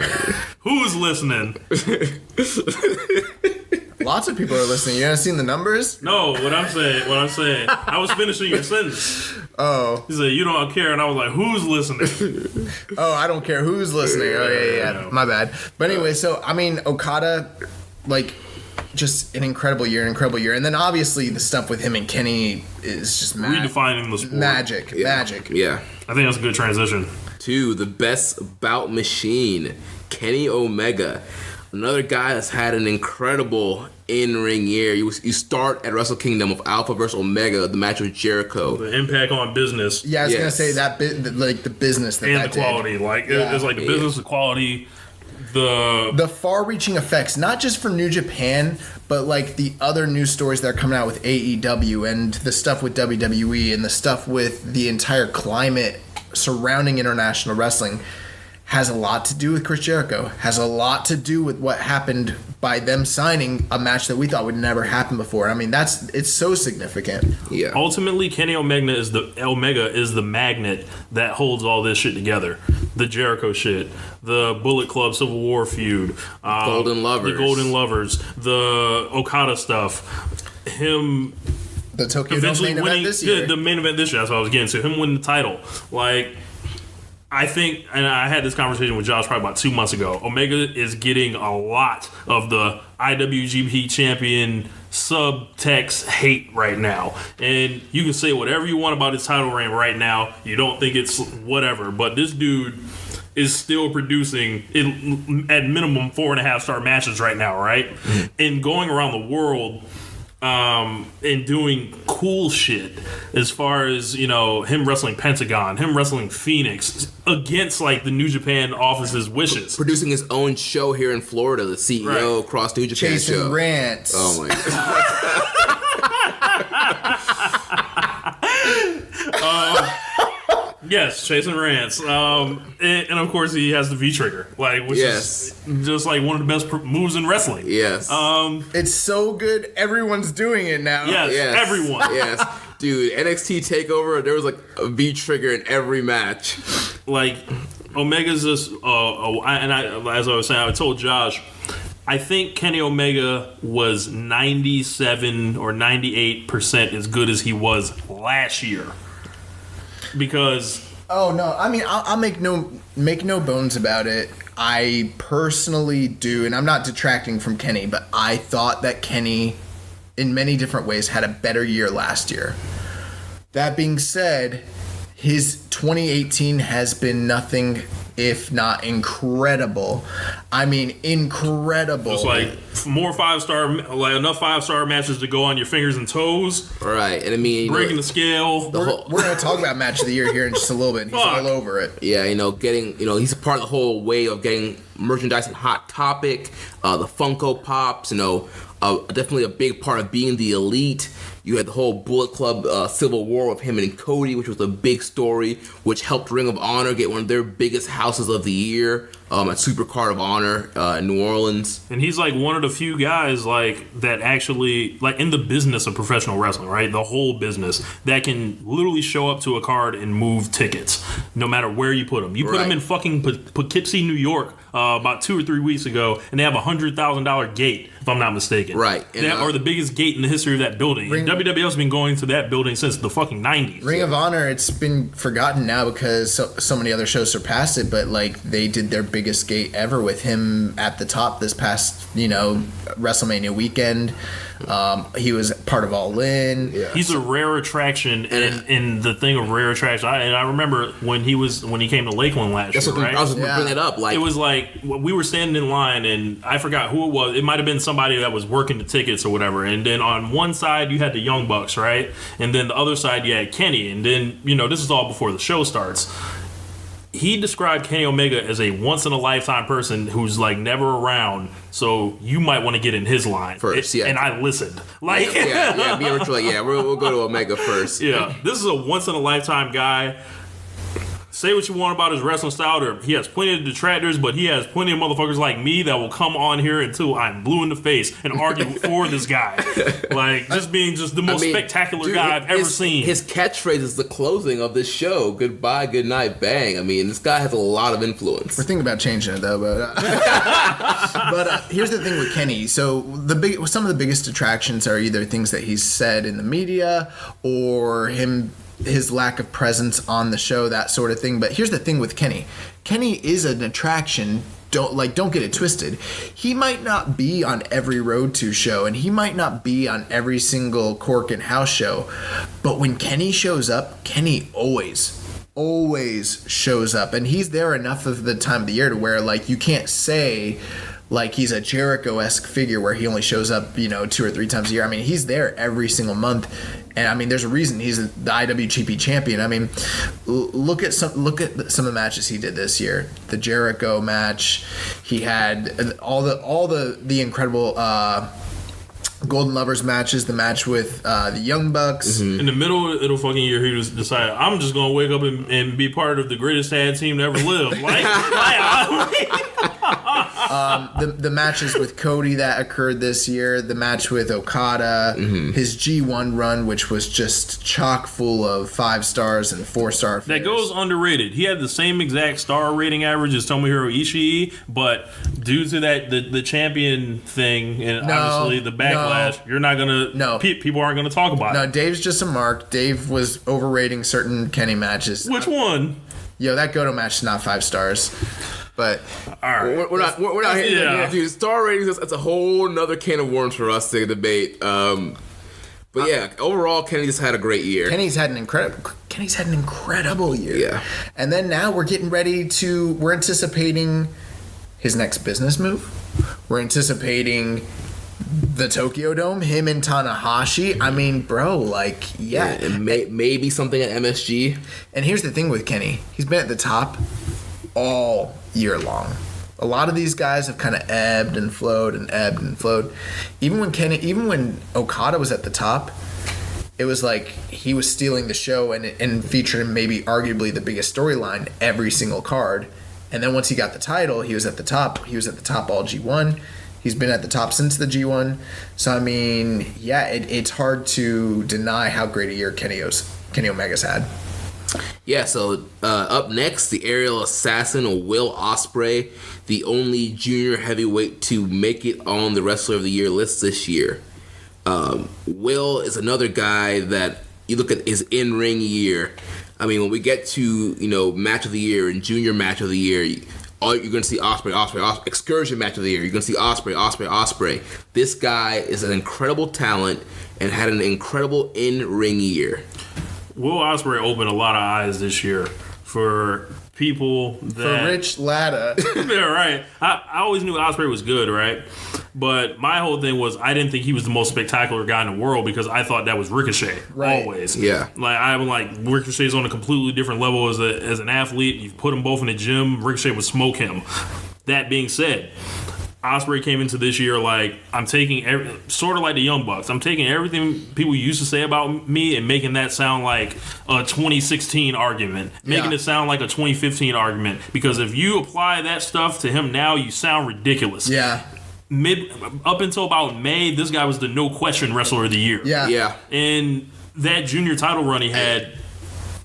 Who's listening? Lots of people are listening. You haven't seen the numbers? No, what I'm saying. I was finishing your sentence. Oh. He said, you don't care, and I was like, who's listening? Oh, I don't care who's listening. Oh, yeah. My bad. But anyway, so, I mean, Okada, like, just an incredible year. And then, obviously, the stuff with him and Kenny is just redefining the sport. Magic. Yeah. I think that's a good transition. To the best bout machine, Kenny Omega. Another guy that's had an incredible in-ring year. You start at Wrestle Kingdom with Alpha vs. Omega, the match with Jericho. The impact on business. Yeah, I was going to say that like the business and the quality. Did. Like it's like the business, the quality, the far-reaching effects, not just for New Japan, but like the other news stories that are coming out with AEW and the stuff with WWE and the stuff with the entire climate surrounding international wrestling has a lot to do with Chris Jericho, has a lot to do with what happened by them signing a match that we thought would never happen before. I mean, it's so significant. Yeah. Ultimately, Kenny Omega is the magnet that holds all this shit together. The Jericho shit, the Bullet Club Civil War feud, Golden Lovers, the Okada stuff, him. The Tokyo eventually main winning event this year. The main event this year. That's what I was getting to. Him winning the title, like. I think, and I had this conversation with Josh probably about 2 months ago, Omega is getting a lot of the IWGP champion subtext hate right now. And you can say whatever you want about his title reign right now. You don't think it's whatever. But this dude is still producing, at minimum, 4.5-star matches right now, right? And going around the world... and doing cool shit as far as, you know, him wrestling Pentagon, him wrestling Phoenix against like the New Japan office's wishes. Producing his own show here in Florida, the CEO across New Japan Chasing show. Rants. Oh my god. Yes, chasing rants. And of course he has the V-trigger, like, which is just like one of the best moves in wrestling. Yes. It's so good. Everyone's doing it now. Yes. Everyone. Yes. Dude, NXT TakeOver, there was like a V-trigger in every match. Like, Omega's just, as I was saying, I told Josh, I think Kenny Omega was 97 or 98% as good as he was last year. Because oh no, I mean I'll make no bones about it. I personally do, and I'm not detracting from Kenny, but I thought that Kenny, in many different ways, had a better year last year. That being said, his 2018 has been nothing if not incredible. I mean, incredible. It's like more 5-star, like enough 5-star matches to go on your fingers and toes. Right, and I mean, breaking the scale. We're going to talk about match of the year here in just a little bit. He's all over it. Yeah, you know, he's a part of the whole way of getting merchandise and Hot Topic, the Funko Pops. You know, definitely a big part of being the elite. You had the whole Bullet Club Civil War with him and Cody, which was a big story, which helped Ring of Honor get one of their biggest houses of the year at Supercard of Honor in New Orleans. And he's like one of the few guys like that actually, like in the business of professional wrestling, right? The whole business that can literally show up to a card and move tickets, no matter where you put them. You put them in fucking Poughkeepsie, New York, about 2 or 3 weeks ago, and they have a $100,000 gate, if I'm not mistaken. Right. They are the biggest gate in the history of that building. WWF's been going to that building since the fucking 90s. Ring of Honor, it's been forgotten now because so many other shows surpassed it, but like they did their biggest gate ever with him at the top this past, WrestleMania weekend. He was part of All In. Yeah. He's a rare attraction, and the thing of rare attraction. I remember when he came to Lakeland last year. Right? I was going to bring it up. Like, it was like we were standing in line, and I forgot who it was. It might have been somebody that was working the tickets or whatever. And then on one side you had the Young Bucks, right? And then the other side you had Kenny. And then this is all before the show starts. He described Kenny Omega as a once-in-a-lifetime person who's, like, never around, so you might want to get in his line. First, yeah. And I listened. Like, me and Rich were like, we'll go to Omega first. Yeah, this is a once-in-a-lifetime guy. Say what you want about his wrestling style. He has plenty of detractors, but he has plenty of motherfuckers like me that will come on here until I'm blue in the face and argue for this guy. Like, just being the most spectacular guy I've ever seen. His catchphrase is the closing of this show. Goodbye, good night, bang. I mean, this guy has a lot of influence. We're thinking about changing it, though. But here's the thing with Kenny. So some of the biggest attractions are either things that he's said in the media or his lack of presence on the show, that sort of thing. But here's the thing with Kenny. Kenny is an attraction. Don't get it twisted. He might not be on every Road to show, and he might not be on every single Cork and House show. But when Kenny shows up, Kenny always shows up. And he's there enough of the time of the year to where, like, you can't say like he's a Jericho-esque figure where he only shows up, 2 or 3 times a year. I mean, he's there every single month. And I mean, there's a reason he's the IWGP champion. I mean, look at some of the matches he did this year. The Jericho match, he had all the incredible Golden Lovers matches, the match with the Young Bucks. In the middle of the fucking year, he was decided, I'm just going to wake up and be part of the greatest tag team to ever live. The matches with Cody that occurred this year, the match with Okada, his G1 run, which was just chock full of 5 stars and 4-star That goes underrated. He had the same exact star rating average as Tomohiro Ishii, but due to that the champion thing and obviously the backlash, you're not gonna. People aren't gonna talk about it. No, Dave's just a mark. Dave was overrating certain Kenny matches. Which one? Yo, that Goto match is not 5 stars. But all right, we're not hitting yeah. Dude, star ratings. That's a whole nother can of worms for us to debate. But yeah, overall, Kenny just had a great year. Kenny's had an incredible year. Yeah, and then now we're getting ready to. We're anticipating his next business move. We're anticipating the Tokyo Dome. Him and Tanahashi. I mean, bro, like, yeah, and maybe something at MSG. And here's the thing with Kenny: he's been at the top all year long. A lot of these guys have kind of ebbed and flowed. Even when Okada was at the top, it was like he was stealing the show and featuring maybe arguably the biggest storyline every single card. And then once he got the title, he was at the top. He was at the top all G1. He's been at the top since the G1. So I mean, yeah, it's hard to deny how great a year Kenny Omega's had. Yeah, so up next, the aerial assassin Will Ospreay, the only junior heavyweight to make it on the Wrestler of the Year list this year. Will is another guy that you look at his in-ring year. I mean, when we get to, match of the year and junior match of the year, you're going to see Ospreay, excursion match of the year. You're going to see Ospreay. This guy is an incredible talent and had an incredible in-ring year. Will Ospreay opened a lot of eyes this year for people that... For Rich Latta. Yeah, right. I always knew Ospreay was good, right? But my whole thing was I didn't think he was the most spectacular guy in the world because I thought that was Ricochet, right. Always. Yeah. I'm like, Ricochet's on a completely different level as an athlete. You put them both in the gym, Ricochet would smoke him. That being said, Ospreay came into this year like, I'm taking sort of like the Young Bucks. I'm taking everything people used to say about me and making that sound like a 2016 argument, making it sound like a 2015 argument. Because if you apply that stuff to him now, you sound ridiculous. Yeah. Up until about May, this guy was the no question Wrestler of the Year. Yeah. And that junior title run he had,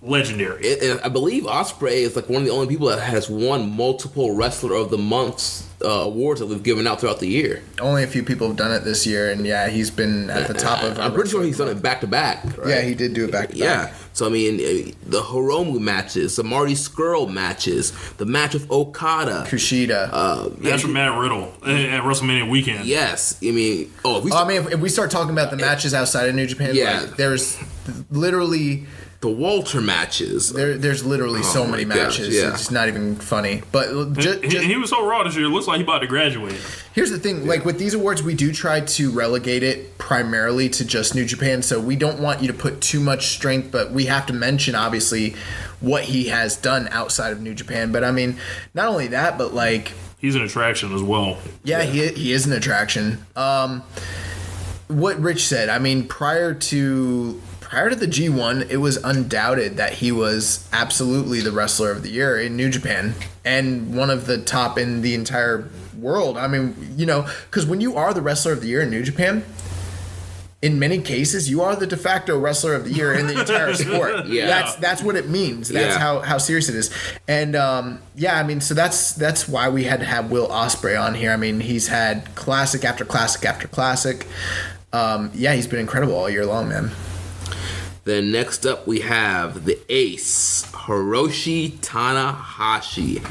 legendary. I believe Ospreay is like one of the only people that has won multiple Wrestler of the Months awards that we've given out throughout the year. Only a few people have done it this year, and yeah, he's been at the top of. I'm pretty sure he's done it back to back. Yeah, he did do it back to back. Yeah, so I mean, the Hiromu matches, the Marty Scurll matches, the match with Okada, Kushida, match with Matt Riddle at WrestleMania weekend. Yes, I mean, if we start talking about the matches outside of New Japan, like, there's literally. The Walter matches. There's literally so many matches. Yeah. It's just not even funny. But he was so raw this year. It looks like he about to graduate. Here's the thing. Like with these awards, we do try to relegate it primarily to just New Japan. So we don't want you to put too much strength, but we have to mention, obviously, what he has done outside of New Japan. But I mean, not only that, but like... He's an attraction as well. Yeah. He is an attraction. What Rich said, I mean, prior to the G1, it was undoubted that he was absolutely the Wrestler of the Year in New Japan and one of the top in the entire world. I mean, because when you are the Wrestler of the Year in New Japan, in many cases, you are the de facto Wrestler of the Year in the entire sport. Yeah. That's what it means. That's how serious it is. And I mean, so that's why we had to have Will Ospreay on here. I mean, he's had classic after classic after classic. He's been incredible all year long, man. Then next up we have the ace, Hiroshi Tanahashi.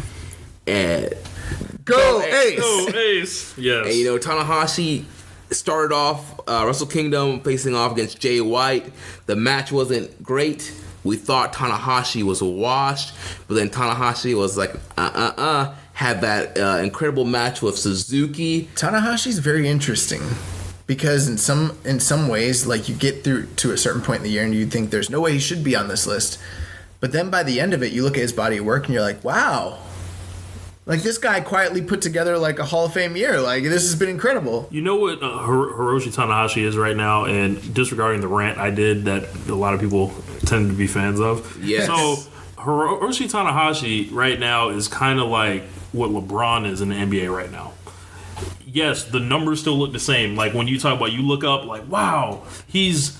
Go Ace! Go Ace! Yes. And Tanahashi started off Wrestle Kingdom facing off against Jay White. The match wasn't great. We thought Tanahashi was washed, but then Tanahashi was like, had that incredible match with Suzuki. Tanahashi's very interesting. Because in some ways, like, you get through to a certain point in the year and you think there's no way he should be on this list. But then by the end of it, you look at his body of work and you're like, wow, Like, this guy quietly put together, like, a Hall of Fame year. Like, this has been incredible. You know what Hiroshi Tanahashi is right now, and disregarding the rant I did that a lot of people tend to be fans of. Yes. So, Hiroshi Tanahashi right now is kind of like what LeBron is in the NBA right now. Yes, the numbers still look the same. Like, when you talk about, you look up, like, wow, he's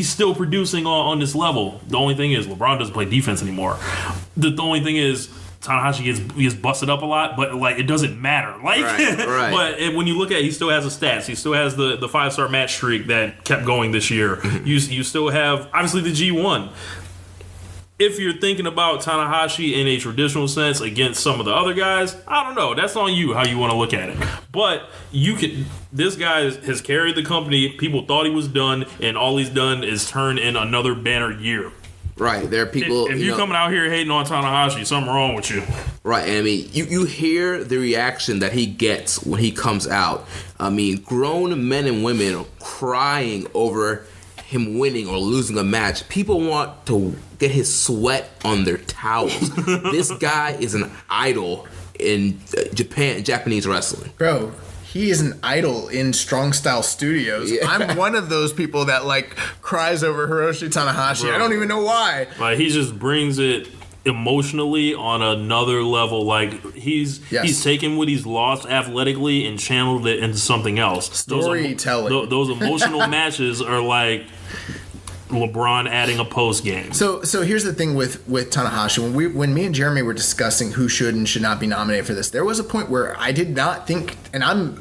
still producing on this level. The only thing is, LeBron doesn't play defense anymore. The only thing is, Tanahashi gets busted up a lot, but like, it doesn't matter. Like, right. But when you look at it, he still has the stats. He still has the 5-star match streak that kept going this year. You still have, obviously, the G1. If you're thinking about Tanahashi in a traditional sense against some of the other guys, I don't know. That's on you how you want to look at it. But this guy has carried the company. People thought he was done, and all he's done is turn in another banner year. Right, there are people. If you're coming out here hating on Tanahashi, something wrong with you. Right, and I mean, you hear the reaction that he gets when he comes out. I mean, grown men and women are crying over him winning or losing a match. People want to get his sweat on their towels. This guy is an idol in Japanese wrestling. Bro, he is an idol in Strong Style Studios. Yeah. I'm one of those people that, like, cries over Hiroshi Tanahashi. Bro, I don't even know why. Like, he just brings it emotionally on another level. Like, he's taken what he's lost athletically and channeled it into something else. Storytelling. Those emotional matches are like LeBron adding a post game. So here's the thing with Tanahashi. When me and Jeremy were discussing who should and should not be nominated for this, there was a point where I did not think, and I'm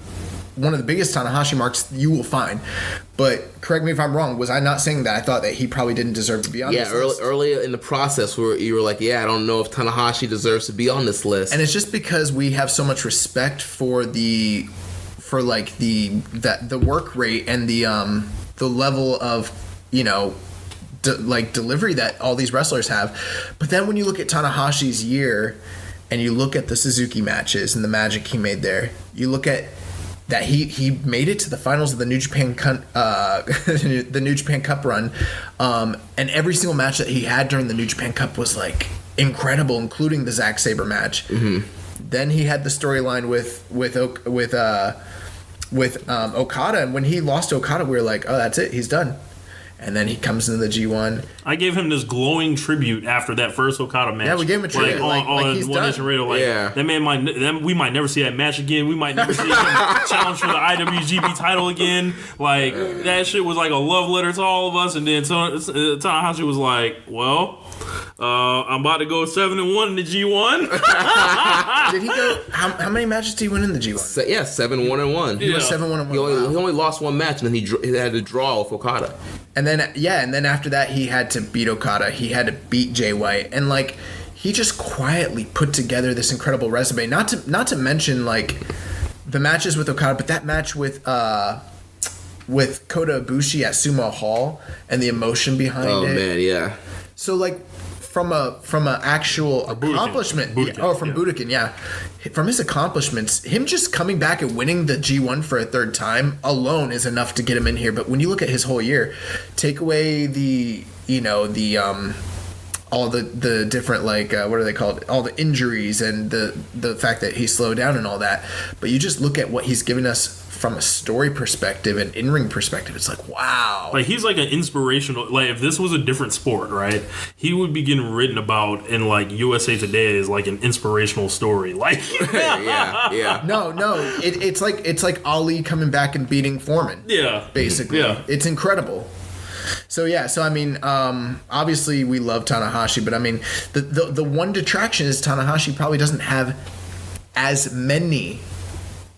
one of the biggest Tanahashi marks you will find, but correct me if I'm wrong, was I not saying that I thought that he probably didn't deserve to be on this list? Yeah, earlier in the process where you were like, I don't know if Tanahashi deserves to be on this list. And it's just because we have so much respect for the work rate and the level of, delivery that all these wrestlers have. But then when you look at Tanahashi's year and you look at the Suzuki matches and the magic he made there, you look at that he made it to the finals of the New Japan the New Japan Cup run, and every single match that he had during the New Japan Cup was like incredible, including the Zack Sabre match. Mm-hmm. Then he had the storyline with Okada, and when he lost to Okada, we were like, oh, that's it, he's done. And then he comes into the G1. I gave him this glowing tribute after that first Okada match. Yeah, we gave him a tribute. On he's One done. Nation Radio. That man we might never see that match again. We might never see him challenge for the IWGP title again. Like, that shit was like a love letter to all of us. And then Tanahashi was like, well, I'm about to go 7-1 in the G1. Did he go? How many matches did he win in the G1? 7-1-1. He was 7-1-1. He only lost one match, and then he had to draw with Okada. And then after that, he had to beat Okada. He had to beat Jay White, and like, he just quietly put together this incredible resume. Not to mention like the matches with Okada, but that match with Kota Ibushi at Sumo Hall and the emotion behind it. Oh man, yeah. So like, from a actual accomplishment, Budokan, from his accomplishments, him just coming back and winning the G1 for a third time alone is enough to get him in here. But when you look at his whole year, take away all the different, like, what are they called? All the injuries and the fact that he slowed down and all that. But you just look at what he's given us from a story perspective and in-ring perspective. It's like, wow. Like, he's like an inspirational, like, if this was a different sport, right, he would be getting written about in like USA Today as like an inspirational story. Like, yeah. No, it's like Ali coming back and beating Foreman. Yeah. Basically. Yeah. It's incredible. So I mean, obviously we love Tanahashi, but I mean, the one detraction is Tanahashi probably doesn't have as many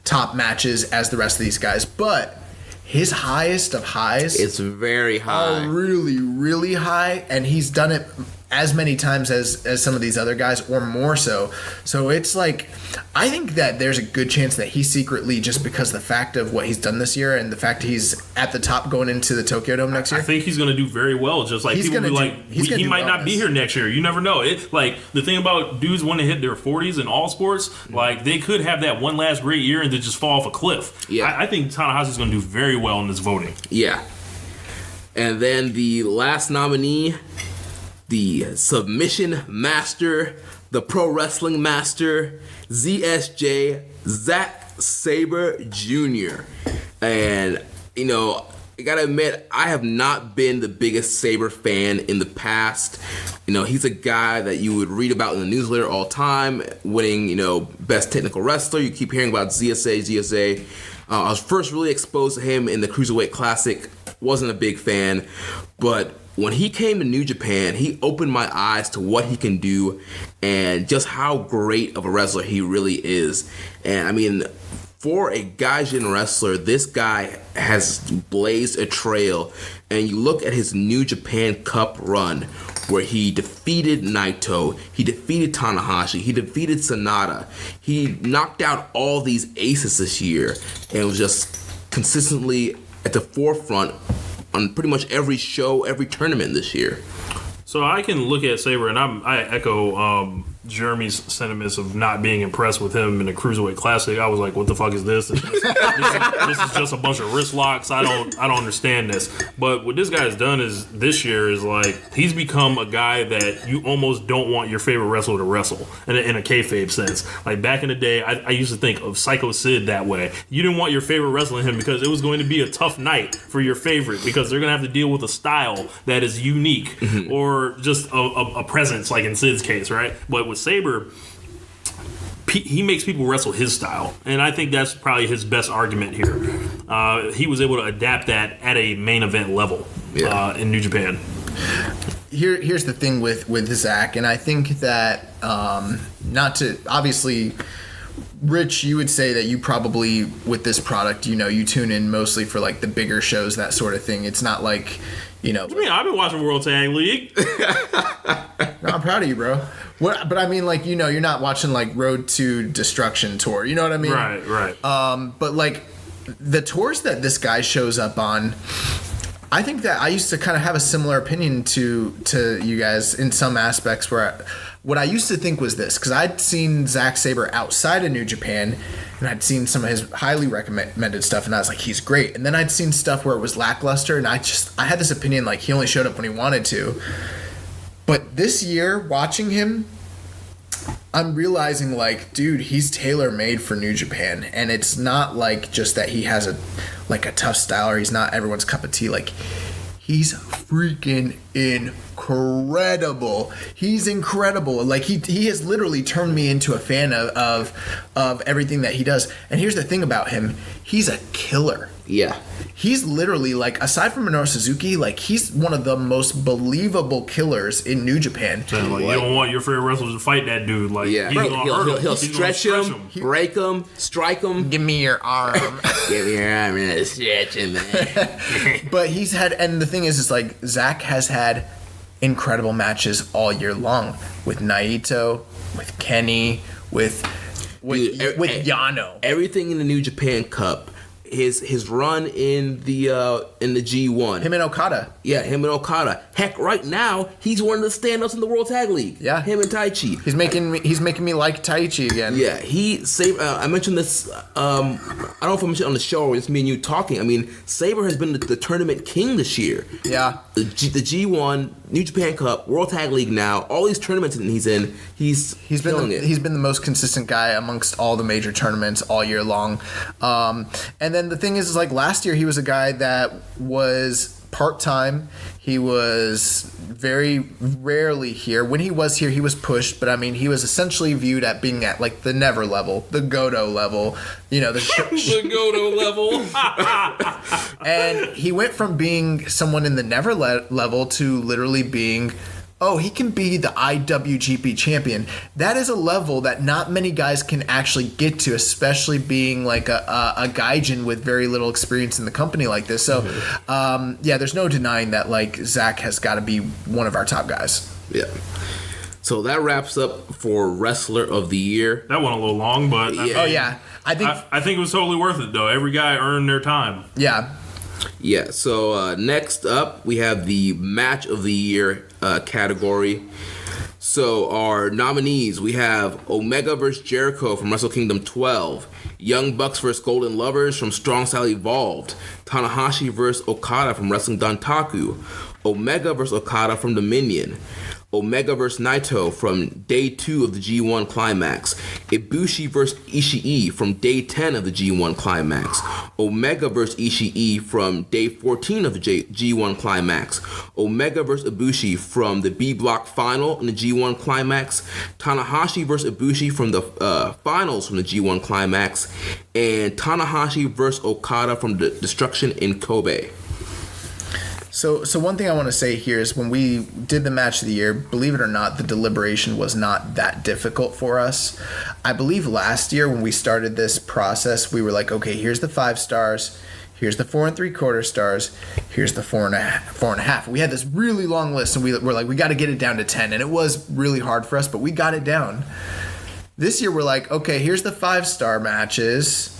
top matches as the rest of these guys, but his highest of highs, it's very high, are really, really high, and he's done it as many times as some of these other guys, or more so. So it's like, I think that there's a good chance that he secretly, just because the fact of what he's done this year and the fact he's at the top going into the Tokyo Dome next year, I think he's going to do very well. Just like, people be like, he might not be here next year. You never know. It, like, the thing about dudes when they hit their 40s in all sports, like, they could have that one last great year and then just fall off a cliff. Yeah. I think Tanahashi's going to do very well in this voting. Yeah. And then the last nominee, the submission master, the pro wrestling master, ZSJ, Zack Sabre Jr. And, you know, I gotta admit, I have not been the biggest Sabre fan in the past. You know, he's a guy that you would read about in the newsletter all the time, winning, you know, best technical wrestler. You keep hearing about ZSA. I was first really exposed to him in the Cruiserweight Classic. Wasn't a big fan, but when he came to New Japan, he opened my eyes to what he can do and just how great of a wrestler he really is. And I mean, for a Gaijin wrestler, this guy has blazed a trail. And you look at his New Japan Cup run, where he defeated Naito, he defeated Tanahashi, he defeated Sonata. He knocked out all these aces this year and was just consistently at the forefront on pretty much every show, every tournament this year. So I can look at Sabre, and I echo Jeremy's sentiments of not being impressed with him in the Cruiserweight Classic. I was like, what the fuck is this? This is just a bunch of wrist locks. I don't understand this. But what this guy has done is this year is like he's become a guy that you almost don't want your favorite wrestler to wrestle in a kayfabe sense. Like back in the day, I used to think of Psycho Sid that way. You didn't want your favorite wrestler in him because it was going to be a tough night for your favorite because they're going to have to deal with a style that is unique or just a presence like in Sid's case, right? But with Sabre, he makes people wrestle his style, and I think that's probably his best argument here. He was able to adapt that at a main event level in New Japan. Here's the thing with Zach, and I think that not to obviously, Rich, you would say that you probably with this product, you know, you tune in mostly for like the bigger shows, that sort of thing. It's not like, you know. What do you mean? I've been watching World Tag League. No, I'm proud of you, bro. But I mean, like, you know, you're not watching like Road to Destruction tour. You know what I mean? Right. But like the tours that this guy shows up on, I think that I used to kind of have a similar opinion to you guys in some aspects where what I used to think was this, because I'd seen Zack Sabre outside of New Japan and I'd seen some of his highly recommended stuff and I was like, he's great. And then I'd seen stuff where it was lackluster and I had this opinion like he only showed up when he wanted to. But this year, watching him, I'm realizing like, dude, he's tailor-made for New Japan. And it's not like just that he has a tough style or he's not everyone's cup of tea. Like, he's freaking incredible. He's incredible. Like, he has literally turned me into a fan of everything that he does. And here's the thing about him. He's a killer. Yeah. He's literally, like, aside from Minoru Suzuki, like, he's one of the most believable killers in New Japan. So, like, you don't want your favorite wrestler to fight that dude. Like, yeah. He'll stretch him, break him, strike him. Give me your arm. Give me your arm and stretch him, man. But he's had, and the thing is like, Zach has had incredible matches all year long with Naito, with Kenny, with Yano. Everything in the New Japan Cup. His run in the G1. Him and Okada. Yeah, him and Okada. Heck, right now he's one of the stand-ups in the World Tag League. Yeah, him and Taichi. He's making me like Taichi again. Yeah, I mentioned this. I don't know if I mentioned it on the show or it's me and you talking. I mean, Sabre has been the tournament king this year. Yeah, the G1, New Japan Cup, World Tag League now. All these tournaments that he's in, he's killing it. He's been the most consistent guy amongst all the major tournaments all year long. And then the thing is like last year he was a guy that was part-time. He was very rarely here. When he was here, he was pushed, but I mean, he was essentially viewed at being at like the Never level, the Goto level, you know, the Goto level. And he went from being someone in the Never level to literally being, oh, he can be the IWGP champion. That is a level that not many guys can actually get to, especially being like a Gaijin with very little experience in the company like this. So, yeah, there's no denying that like Zach has got to be one of our top guys. Yeah. So that wraps up for Wrestler of the Year. That went a little long, but yeah. Oh yeah, I think it was totally worth it though. Every guy earned their time. Yeah. Yeah, so next up, we have the Match of the Year category. So our nominees, we have Omega vs. Jericho from Wrestle Kingdom 12, Young Bucks vs. Golden Lovers from Strong Style Evolved, Tanahashi vs. Okada from Wrestling Dantaku, Omega vs. Okada from Dominion, Omega vs. Naito from day 2 of the G1 Climax. Ibushi vs. Ishii from day 10 of the G1 Climax. Omega vs. Ishii from day 14 of the G1 Climax. Omega vs. Ibushi from the B Block final in the G1 Climax. Tanahashi vs. Ibushi from the finals from the G1 Climax. And Tanahashi vs. Okada from the Destruction in Kobe. So one thing I want to say here is when we did the match of the year, believe it or not, the deliberation was not that difficult for us. I believe last year when we started this process, we were like, okay, here's the 5 stars, here's the 4 3/4 stars, here's the 4.5. We had this really long list, and we were like, we got to get it down to 10, and it was really hard for us, but we got it down. This year we're like, okay, here's the 5-star matches.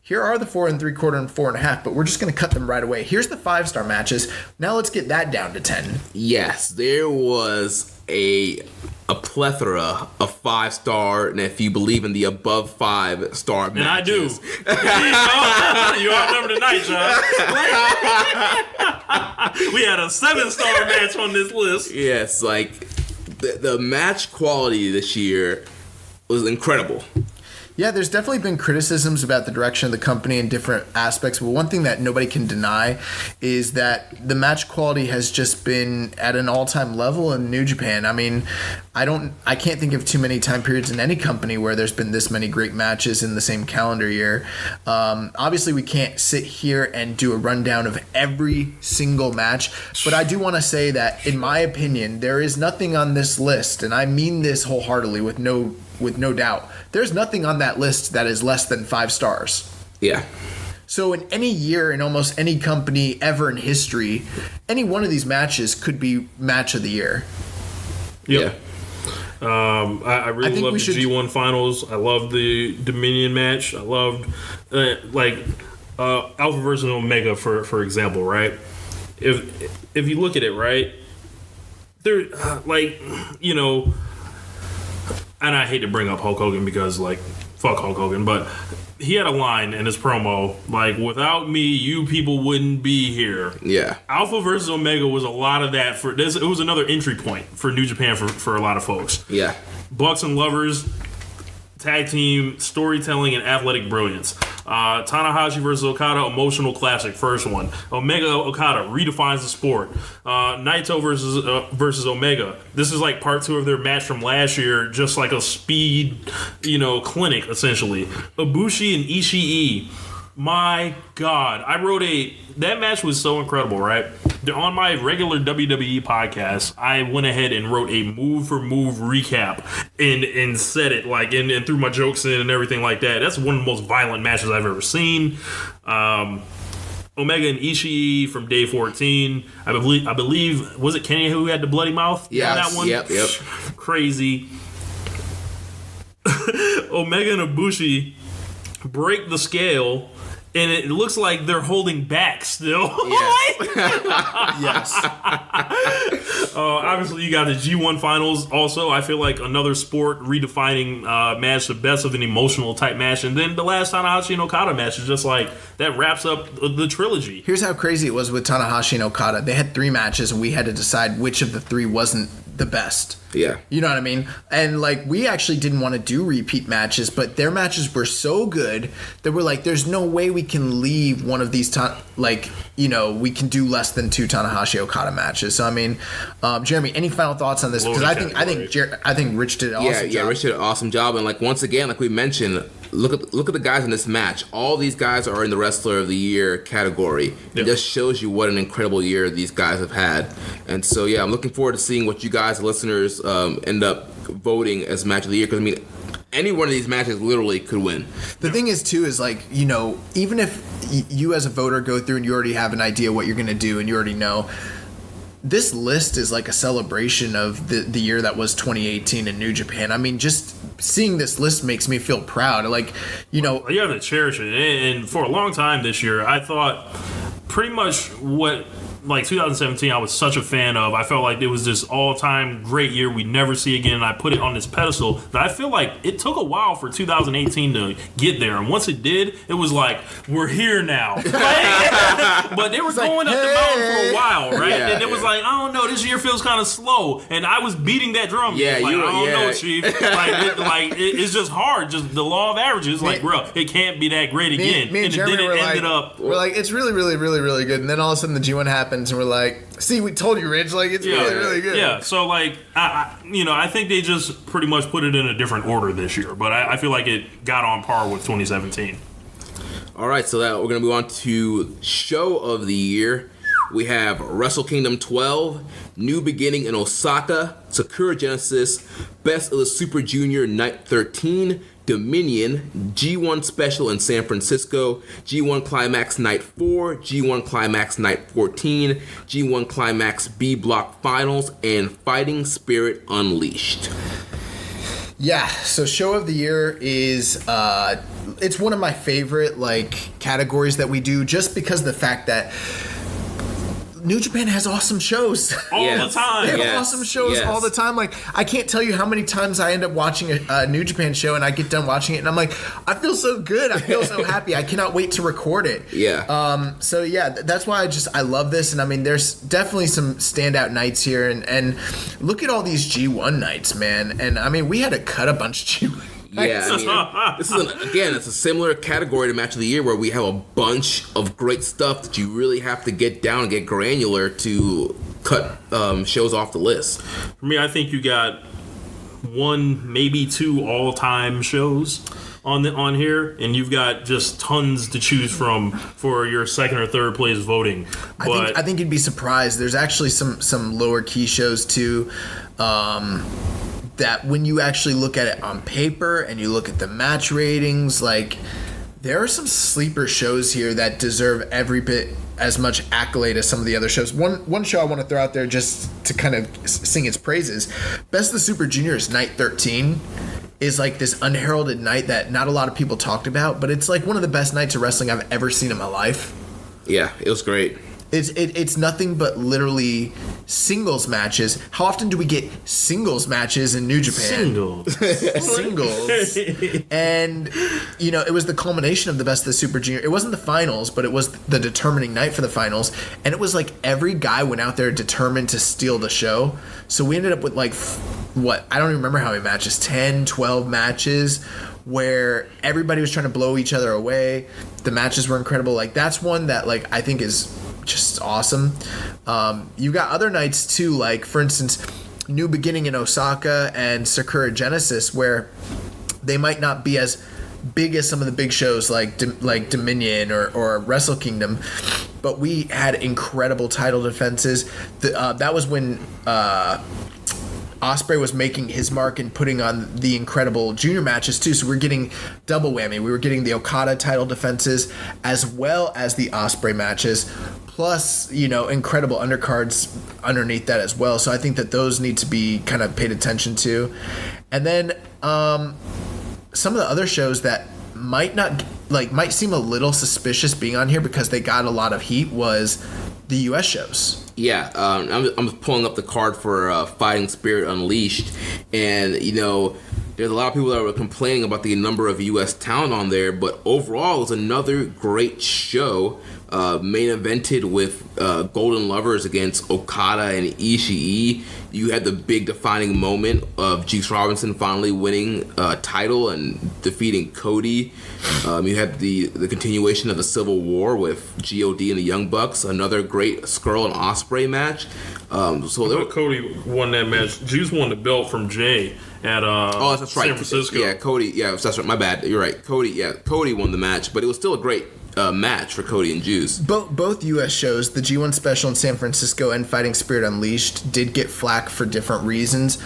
Here are the 4 3/4 and 4.5, but we're just going to cut them right away. Here's the 5-star matches. Now let's get that down to 10. Yes, there was a plethora of 5-star, and if you believe in the above 5-star matches. And I do. You outnumbered tonight, John. We had a 7-star match on this list. Yes, like the match quality this year was incredible. Yeah, there's definitely been criticisms about the direction of the company in different aspects, but one thing that nobody can deny is that the match quality has just been at an all-time level in New Japan. I mean, I can't think of too many time periods in any company where there's been this many great matches in the same calendar year. Obviously, we can't sit here and do a rundown of every single match, but I do want to say that, in my opinion, there is nothing on this list, and I mean this wholeheartedly with no doubt. There's nothing on that list that is less than 5 stars. Yeah. So in any year, in almost any company ever in history, any one of these matches could be match of the year. Yep. Yeah. I really loved the G1 finals. I loved the Dominion match. I loved Alpha versus Omega for example, right? If you look at it, right, there and I hate to bring up Hulk Hogan because, fuck Hulk Hogan, but he had a line in his promo, without me, you people wouldn't be here. Yeah. Alpha versus Omega was a lot of that. It was another entry point for New Japan for a lot of folks. Yeah. Bucks and Lovers, tag team, storytelling, and athletic brilliance. Tanahashi versus Okada, emotional classic, first one. Omega Okada redefines the sport. Naito versus Omega. This is like part 2 of their match from last year, just like a speed, clinic essentially. Ibushi and Ishii. My God, that match was so incredible, right? On my regular WWE podcast, I went ahead and wrote a move for move recap and said it and threw my jokes in and everything like that. That's one of the most violent matches I've ever seen. Omega and Ishii from day 14. I believe was it Kenny who had the bloody mouth? Yeah, that one. Yep. Crazy. Omega and Ibushi break the scale. And it looks like they're holding back still. Yes. Obviously, you got the G1 finals. Also, I feel like another sport redefining match, the best of an emotional type match. And then the last Tanahashi and Okada match is just that wraps up the trilogy. Here's how crazy it was with Tanahashi and Okada. They had 3 matches, and we had to decide which of the 3 wasn't the best. Yeah. You know what I mean? And we actually didn't want to do repeat matches, but their matches were so good that we're like, there's no way we can leave one of these we can do less than 2 Tanahashi Okada matches. So I mean, Jeremy, any final thoughts on this? Because I think Rich did an awesome job. Yeah, Rich did an awesome job, and once again, like we mentioned, look at the guys in this match. All these guys are in the Wrestler of the Year category. Yep. It just shows you what an incredible year these guys have had. And so yeah, I'm looking forward to seeing what you guys, listeners, end up voting as match of the year, because I mean, any one of these matches literally could win. The thing is too is even if you as a voter go through and you already have an idea what you're going to do and you already know, this list is like a celebration of the year that was 2018 in New Japan. I mean, just seeing this list makes me feel proud. You have to cherish it. And for a long time this year, I thought pretty much what like 2017, I was such a fan of. I felt like it was this all-time great year we never see again, and I put it on this pedestal. But I feel like it took a while for 2018 to get there, and once it did, it was like, we're here now. But they were going up the mountain for a while, right? Yeah, and it was like, I don't know, this year feels kind of slow, and I was beating that drum. Yeah, like, you were, I don't know, Chief. It's just hard. Just the law of averages. Like, bro, it can't be that great again. Me and Jeremy We're like, it's really, really, really, really good. And then all of a sudden the G1 happens, and we're like, see, we told you, Rich. Like, it's really, really good. Yeah. So like, I think they just pretty much put it in a different order this year, but I feel like it got on par with 2017. All right, so that we're gonna move on to show of the year. We have Wrestle Kingdom 12, New Beginning in Osaka, Sakura Genesis, Best of the Super Junior Night 13, Dominion, G1 Special in San Francisco, G1 Climax Night 4, G1 Climax Night 14, G1 Climax B Block Finals, and Fighting Spirit Unleashed. Yeah, so show of the year is it's one of my favorite categories that we do, just because of the fact that New Japan has awesome shows all the time. They have awesome shows all the time. Like, I can't tell you how many times I end up watching a New Japan show and I get done watching it and I'm like, I feel so good. I feel so happy. I cannot wait to record it. Yeah. So yeah, that's why I love this. And I mean, there's definitely some standout nights here. And look at all these G1 nights, man. And I mean, we had to cut a bunch of G1. Yeah, I mean, this is it's a similar category to Match of the Year, where we have a bunch of great stuff that you really have to get down and get granular to cut shows off the list. For me, I think you got one, maybe two all-time shows on here, and you've got just tons to choose from for your second or third place voting. But I think you'd be surprised. There's actually some lower key shows too. That when you actually look at it on paper and you look at the match ratings, like, there are some sleeper shows here that deserve every bit as much accolade as some of the other shows. One show I want to throw out there just to kind of sing its praises, Best of the Super Juniors Night 13 is like this unheralded night that not a lot of people talked about, but it's like one of the best nights of wrestling I've ever seen in my life. Yeah, it was great. It's nothing but literally singles matches. How often do we get singles matches in New Japan? Singles. And, it was the culmination of the Best of the Super Junior. It wasn't the finals, but it was the determining night for the finals. And it was like every guy went out there determined to steal the show. So we ended up with I don't even remember how many matches, 10, 12 matches, where everybody was trying to blow each other away. The matches were incredible. Like, that's one that, I think is just awesome. You got other nights too, like, for instance, New Beginning in Osaka and Sakura Genesis, where they might not be as big as some of the big shows like Dominion or Wrestle Kingdom, but we had incredible title defenses. That was when Ospreay was making his mark and putting on the incredible junior matches too. So we're getting double whammy. We were getting the Okada title defenses as well as the Ospreay matches, plus, incredible undercards underneath that as well. So I think that those need to be kind of paid attention to. And then some of the other shows that might seem a little suspicious being on here because they got a lot of heat was the US shows. Yeah, I'm pulling up the card for Fighting Spirit Unleashed, and there's a lot of people that were complaining about the number of U.S. talent on there, but overall it was another great show. Main evented with Golden Lovers against Okada and Ishii. You had the big defining moment of Juice Robinson finally winning a title and defeating Cody. You had the continuation of the Civil War with G.O.D. and the Young Bucks. Another great Skrull and Ospreay match. Cody won that match. Juice won the belt from Jay at that's right. San Francisco. Yeah, Cody. Yeah, that's right. My bad. You're right. Cody won the match, but it was still a great match for Cody and Juice. Both U.S. shows, the G1 Special in San Francisco and Fighting Spirit Unleashed, did get flack for different reasons.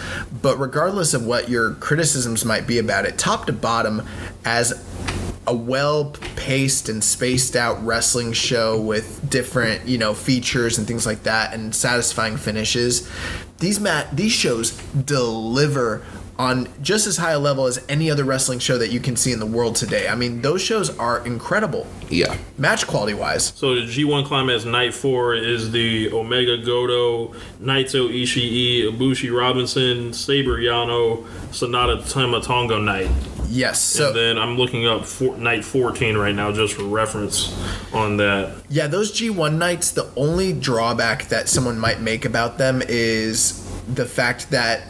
But regardless of what your criticisms might be about it, top to bottom, as a well-paced and spaced-out wrestling show with different, features and things like that, and satisfying finishes, these shows deliver on just as high a level as any other wrestling show that you can see in the world today. I mean, those shows are incredible. Yeah. Match quality wise. So the G1 Climax Night 4 is the Omega Goto, Naito Ishii, Ibushi Robinson, Saber Yano, Sonata Tamatonga night. Yes. So, and then I'm looking up night 14 right now just for reference on that. Yeah, those G1 nights, the only drawback that someone might make about them is the fact that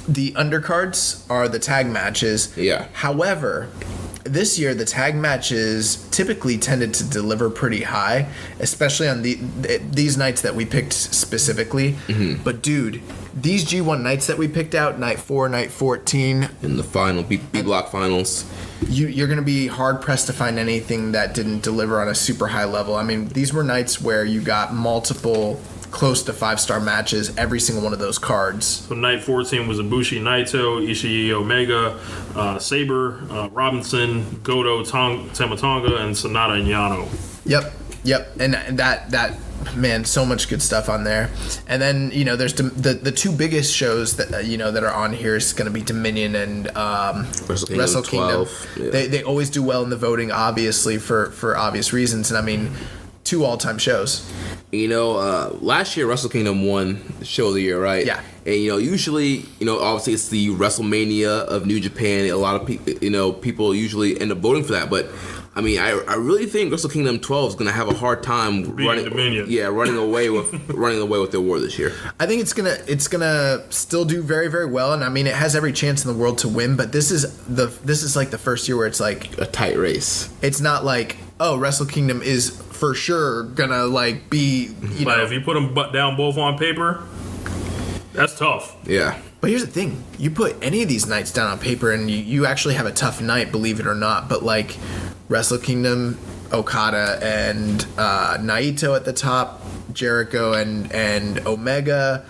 the undercards are the tag matches. Yeah. However, this year the tag matches typically tended to deliver pretty high, especially on these nights that we picked specifically. Mm-hmm. But dude, these G1 nights that we picked out, night 4, night 14, in the final B block finals, you're going to be hard pressed to find anything that didn't deliver on a super high level. I mean, these were nights where you got multiple close to 5-star matches every single one of those cards. So night 14 was Ibushi Naito, Ishii Omega, Saber, Robinson, Goto, Tamatonga, and Sonata and Yano. Yep. And that man, so much good stuff on there. And then, you know, there's the two biggest shows that that are on here is going to be Dominion and Wrestle Kingdom. Yeah. They always do well in the voting, obviously, for obvious reasons. And I mean, 2 all-time shows. You know, last year Wrestle Kingdom won the show of the year, right? Yeah. And usually, obviously it's the WrestleMania of New Japan. A lot of people, people usually end up voting for that. But I mean, I really think Wrestle Kingdom 12 is going to have a hard time running away with the award this year. I think it's gonna still do very, very well, and I mean, it has every chance in the world to win. But this is like the first year where it's like a tight race. It's not like, oh, Wrestle Kingdom is for sure gonna like be. But if you put them down both on paper, that's tough. Yeah. But here's the thing: you put any of these nights down on paper, and you actually have a tough night, believe it or not. But like Wrestle Kingdom, Okada and Naito at the top, Jericho and Omega,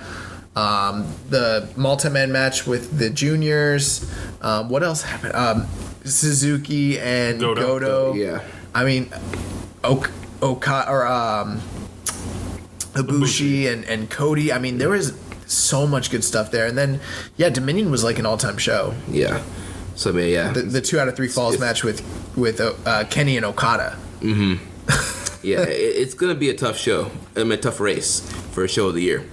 the multi-man match with the juniors. What else happened? Suzuki and Goto. Yeah. I mean, Okada or Ibushi and Cody. I mean, there was so much good stuff there. And then, yeah, Dominion was like an all-time show. Yeah. So, I mean, yeah. The 2 out of 3 falls match with Kenny and Okada. Mm-hmm. Yeah, it's going to be a tough show. I mean, a tough race for a show of the year.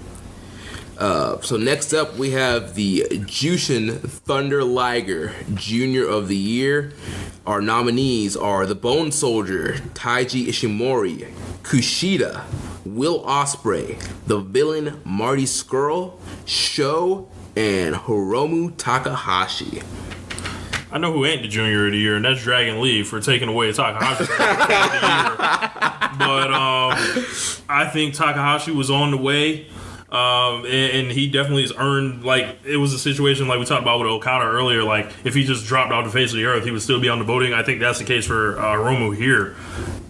So next up, we have the Jushin Thunder Liger Junior of the Year. Our nominees are the Bone Soldier, Taiji Ishimori, Kushida, Will Ospreay, the Villain Marty Scurll, Sho, and Hiromu Takahashi. I know who ain't the Junior of the Year, and that's Dragon Lee for taking away Takahashi from the year. But I think Takahashi was on the way. And he definitely has earned, like, it was a situation like we talked about with Okada earlier, like, if he just dropped off the face of the earth, he would still be on the voting. I think that's the case for Hiromu here.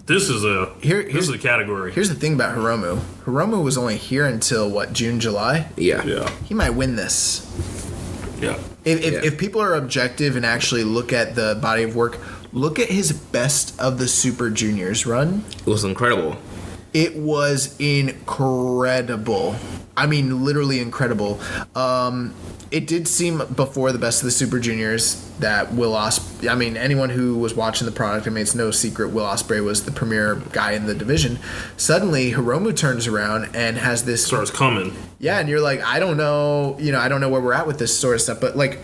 This is a category. Here's the thing about Hiromu. Hiromu was only here until, June, July? Yeah. He might win this. Yeah. If people are objective and actually look at the body of work, look at his Best of the Super Juniors run. It was incredible. It was incredible. I mean, literally incredible. It did seem before the Best of the Super Juniors that Will Ospreay, I mean, anyone who was watching the product, I mean, it's no secret Will Ospreay was the premier guy in the division. Suddenly, Hiromu turns around and has this... Starts coming. Yeah, and you're like, I don't know where we're at with this sort of stuff, but like...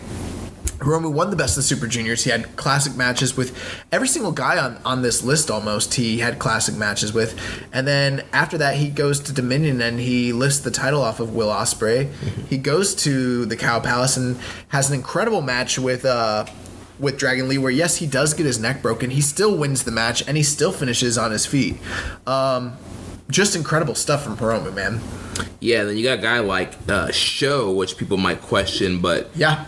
Hiromu won the Best of the Super Juniors. He had classic matches with every single guy on this list almost. He had classic matches with. And then after that, he goes to Dominion and he lifts the title off of Will Ospreay. Mm-hmm. He goes to the Cow Palace and has an incredible match with Dragon Lee where, yes, he does get his neck broken. He still wins the match and he still finishes on his feet. Just incredible stuff from Hiromu, man. Yeah, then you got a guy like Sho, which people might question, but... Yeah.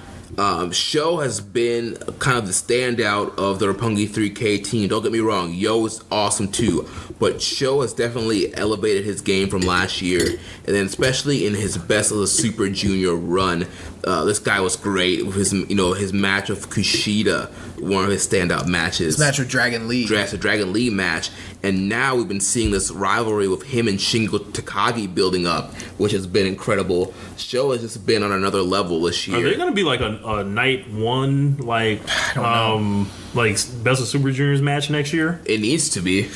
Sho has been kind of the standout of the Roppongi 3K team. Don't get me wrong, Yo is awesome too, but Sho has definitely elevated his game from last year, and then especially in his Best of the Super Junior run, this guy was great with his match with Kushida one of his standout matches. His match with Dragon Lee. The Dragon Lee match. And now we've been seeing this rivalry with him and Shingo Takagi building up, which has been incredible. Show has just been on another level this year. Are they going to be like a night one, like Best of Super Juniors match next year? It needs to be.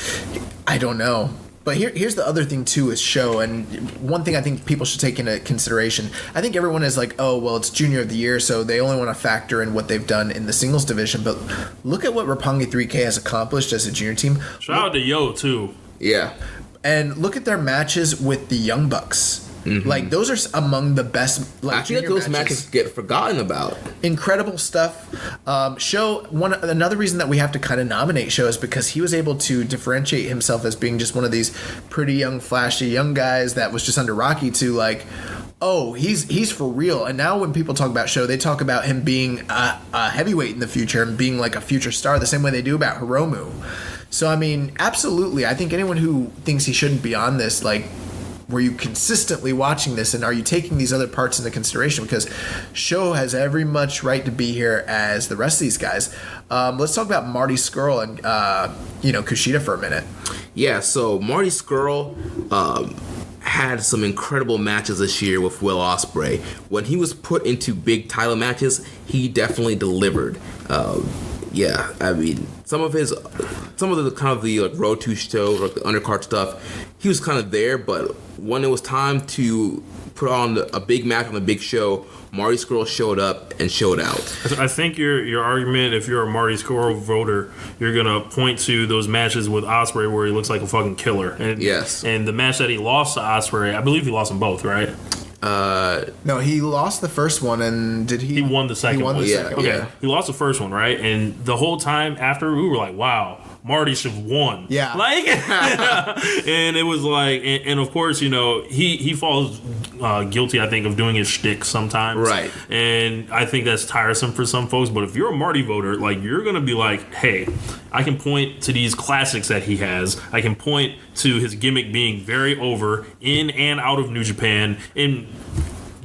I don't know. But here's the other thing, too, is show. And one thing I think people should take into consideration, I think everyone is like, oh, well, it's Junior of the Year, so they only want to factor in what they've done in the singles division. But look at what Roppongi 3K has accomplished as a junior team. Shout out to Yo, too. Yeah. And look at their matches with the Young Bucks. Mm-hmm. Like, those are among the best. I feel like those matches get forgotten about. Incredible stuff. Another reason that we have to kind of nominate Show is because he was able to differentiate himself as being just one of these pretty young, flashy young guys that was just under Rocky to like, oh, he's for real. And now when people talk about Show, they talk about him being a heavyweight in the future and being like a future star the same way they do about Hiromu. So, I mean, absolutely. I think anyone who thinks he shouldn't be on this, like, were you consistently watching this, and are you taking these other parts into consideration? Because Show has every much right to be here as the rest of these guys. Let's talk about Marty Scurll and Kushida for a minute. Yeah, so Marty Scurll had some incredible matches this year with Will Ospreay. When he was put into big title matches, he definitely delivered. Yeah, I mean, some of the kind of the road to show, like the undercard stuff, he was kind of there. But when it was time to put on a big match on a big show, Marty Scurll showed up and showed out. I think your argument, if you're a Marty Scurll voter, you're gonna point to those matches with Ospreay where he looks like a fucking killer. And, yes. And the match that he lost to Ospreay, I believe he lost them both, right? No, he lost the first one, and did he? He won the second one. Second. Okay, yeah. He lost the first one, right? And the whole time after, we were like, wow, Marty should have won. Yeah. Like, and it was like, and of course, he falls guilty, I think, of doing his shtick sometimes. Right. And I think that's tiresome for some folks. But if you're a Marty voter, like, you're going to be like, hey, I can point to these classics that he has. I can point to his gimmick being very over in and out of New Japan, and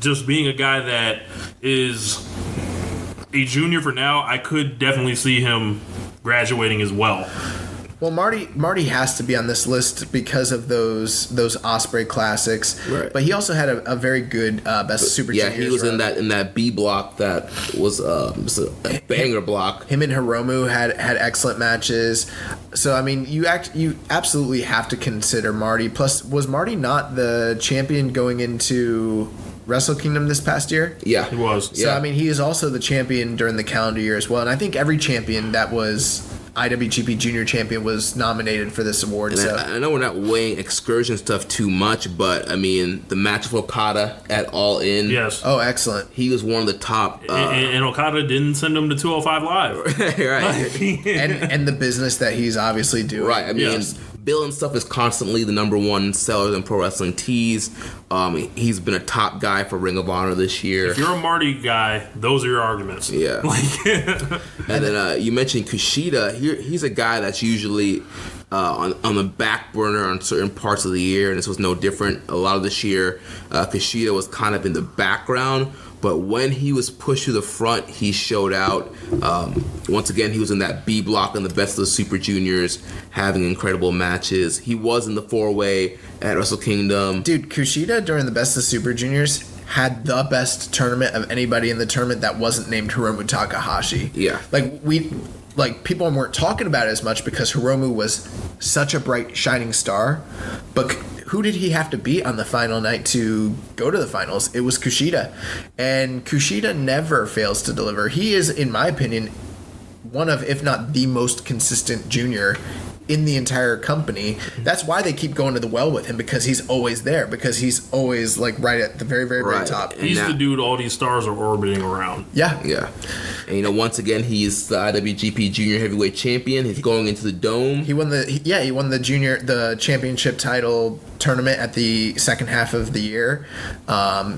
just being a guy that is a junior for now. I could definitely see him graduating as well. Well, Marty has to be on this list because of those Ospreay classics. Right. But he also had a very good Best of Super Juniors. Yeah, he was run. in that B block that was a banger block. Him and Hiromu had excellent matches. So I mean, you absolutely have to consider Marty. Plus, was Marty not the champion going into Wrestle Kingdom this past year? Yeah, He was. So Yeah. I mean, he is also the champion during the calendar year as well. And I think every champion that was IWGP Junior Champion was nominated for this award. And So I know we're not weighing Excursion stuff too much, but I mean, the match with Okada at All In. Yes. oh, excellent. He was one of the top. And Okada didn't send him to 205 Live. Right. And the business that he's obviously doing. Right. I mean, Yes. Bill and stuff is constantly the number one seller in pro wrestling tees. He's been a top guy for Ring of Honor this year. If you're a Marty guy, those are your arguments. Yeah. And then you mentioned Kushida. He's a guy that's usually on the back burner on certain parts of the year, and this was no different. A lot of this year, Kushida was kind of in the background, but when he was pushed to the front, he showed out. Once again, he was in that B block in the Best of the Super Juniors, having incredible matches. He was in the 4-way at Wrestle Kingdom. Dude, Kushida during the Best of Super Juniors had the best tournament of anybody in the tournament that wasn't named Hiromu Takahashi. Yeah. People weren't talking about it as much because Hiromu was such a bright, shining star. But who did he have to beat on the final night to go to the finals? It was Kushida. And Kushida never fails to deliver. He is, in my opinion, one of, if not the most consistent junior in the entire company. That's why they keep going to the well with him, because he's always there, because he's always like right at the very, very, very Right. top. And He's now- the dude all these stars are orbiting around. Yeah. Yeah. And once again, he's the IWGP Junior Heavyweight Champion. He's going into the Dome. He won the championship title tournament at the second half of the year.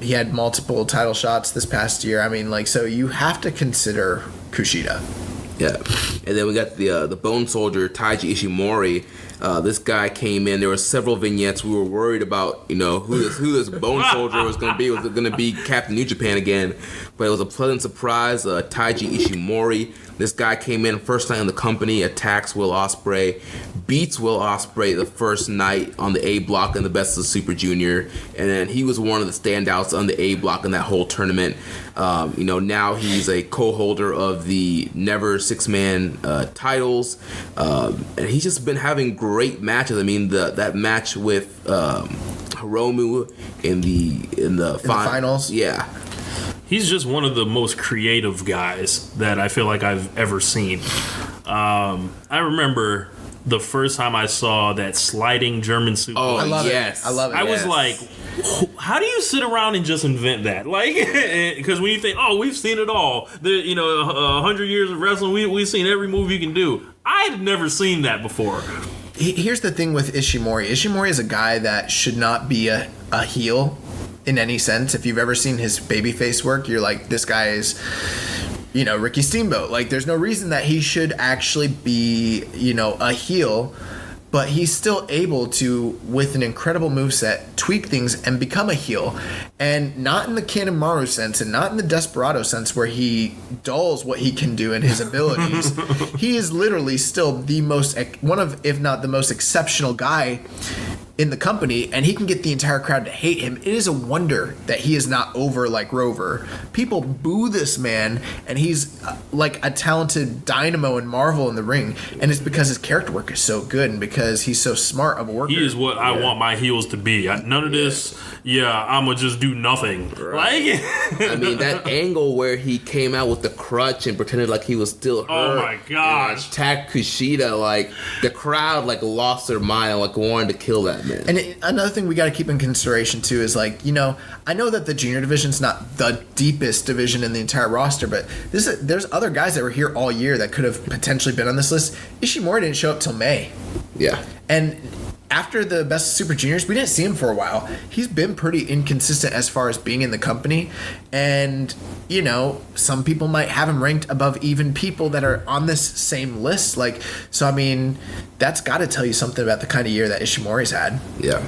He had multiple title shots this past year. I mean, so you have to consider Kushida. Yeah, and then we got the Bone Soldier Taiji Ishimori. This guy came in. There were several vignettes. We were worried about, who this Bone Soldier was going to be. Was it going to be Captain New Japan again? But it was a pleasant surprise. Taiji Ishimori. This guy came in first night in the company, attacks Will Ospreay, beats Will Ospreay the first night on the A block in the Best of the Super Junior, and then he was one of the standouts on the A block in that whole tournament. Now he's a co-holder of the Never Six-Man titles, and he's just been having great matches. I mean, that match with Hiromu in the finals, yeah. He's just one of the most creative guys that I feel like I've ever seen. I remember the first time I saw that sliding German suplex. Oh, I love yes. it. I love it. I was like, how do you sit around and just invent that? Like, because when you think, we've seen it all. 100 years of wrestling, we've seen every move you can do. I had never seen that before. Here's the thing with Ishimori. Ishimori is a guy that should not be a heel in any sense. If you've ever seen his babyface work, you're like, this guy is, Ricky Steamboat. Like, there's no reason that he should actually be, a heel, but he's still able to, with an incredible moveset, tweak things and become a heel. And not in the Kanemaru sense and not in the Desperado sense where he dulls what he can do and his abilities. He is literally still one of, if not the most exceptional guy in the company, and he can get the entire crowd to hate him. It is a wonder that he is not over like Rover. People boo this man, and he's like a talented dynamo and marvel in the ring, and it's because his character work is so good and because he's so smart of a worker. He is what I want my heels to be. None of this, I'm going to just do nothing. Right. I mean, that angle where he came out with the crutch and pretended like he was still hurt. Oh, my gosh. And attacked Kushida. Like, the crowd, lost their mind and, wanted to kill that man. And another thing we got to keep in consideration, too, is, I know that the junior division's not the deepest division in the entire roster, but there's other guys that were here all year that could have potentially been on this list. Ishimori didn't show up till May. Yeah. And after the Best of Super Juniors, we didn't see him for a while. He's been pretty inconsistent as far as being in the company. And, some people might have him ranked above even people that are on this same list. That's got to tell you something about the kind of year that Ishimori's had. Yeah.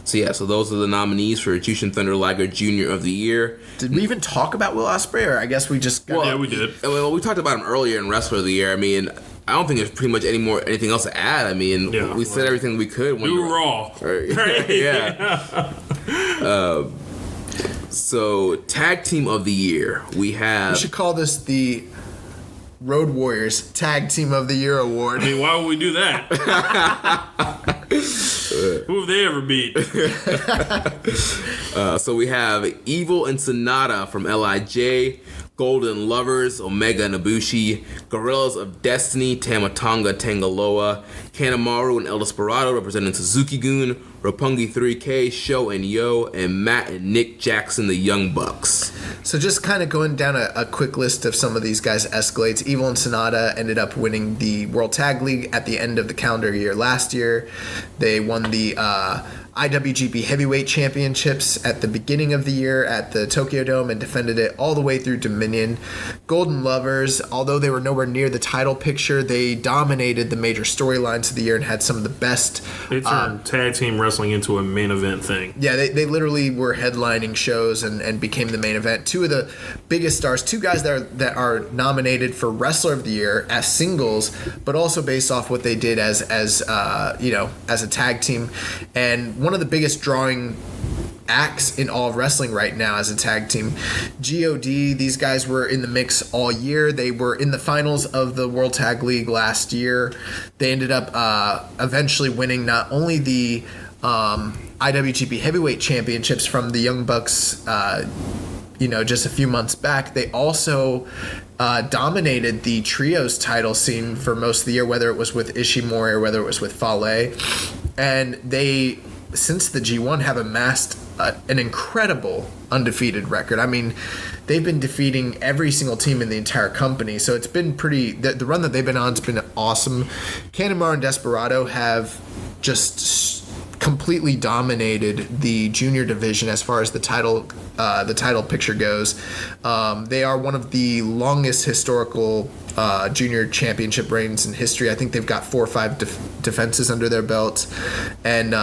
So those are the nominees for Jushin Thunder Liger Jr. of the Year. Did we even talk about Will Ospreay, or I guess we just... Yeah, we did. Well, we talked about him earlier in Wrestler of the Year. I mean, I don't think there's pretty much anything else to add. I mean, we said everything we could. Do Raw. Right? Yeah. So, Tag Team of the Year, we have... We should call this the Road Warriors Tag Team of the Year Award. I mean, why would we do that? Who have they ever beat? So we have Evil and Sonata from LIJ, Golden Lovers, Omega and Ibushi, Gorillas of Destiny, Tamatonga, Tangaloa, Kanemaru and El Desperado representing Suzuki-gun, Roppongi 3K, Sho and Yo, and Matt and Nick Jackson, the Young Bucks. So just kind of going down a quick list of some of these guys' escalates. Evil and Sonata ended up winning the World Tag League at the end of the calendar year last year. They won the IWGP Heavyweight Championships at the beginning of the year at the Tokyo Dome and defended it all the way through Dominion. Golden Lovers, although they were nowhere near the title picture, they dominated the major storylines of the year and had some of the best. They turned tag team wrestling into a main event thing. Yeah, they literally were headlining shows and became the main event. Two of the biggest stars, two guys that are nominated for Wrestler of the Year as singles, but also based off what they did as a tag team. And one of the biggest drawing acts in all of wrestling right now as a tag team. G.O.D., these guys were in the mix all year. They were in the finals of the World Tag League last year. They ended up eventually winning not only the IWGP Heavyweight Championships from the Young Bucks just a few months back. They also dominated the trios title scene for most of the year, whether it was with Ishimori or whether it was with Fale. And they, since the G1, have amassed an incredible undefeated record. I mean, they've been defeating every single team in the entire company, so it's been the run that they've been on has been awesome. Kanemaru and Desperado have just completely dominated the junior division as far as the title picture goes. They are one of the longest historical junior championship reigns in history. I think they've got 4 or 5 defenses under their belt. And,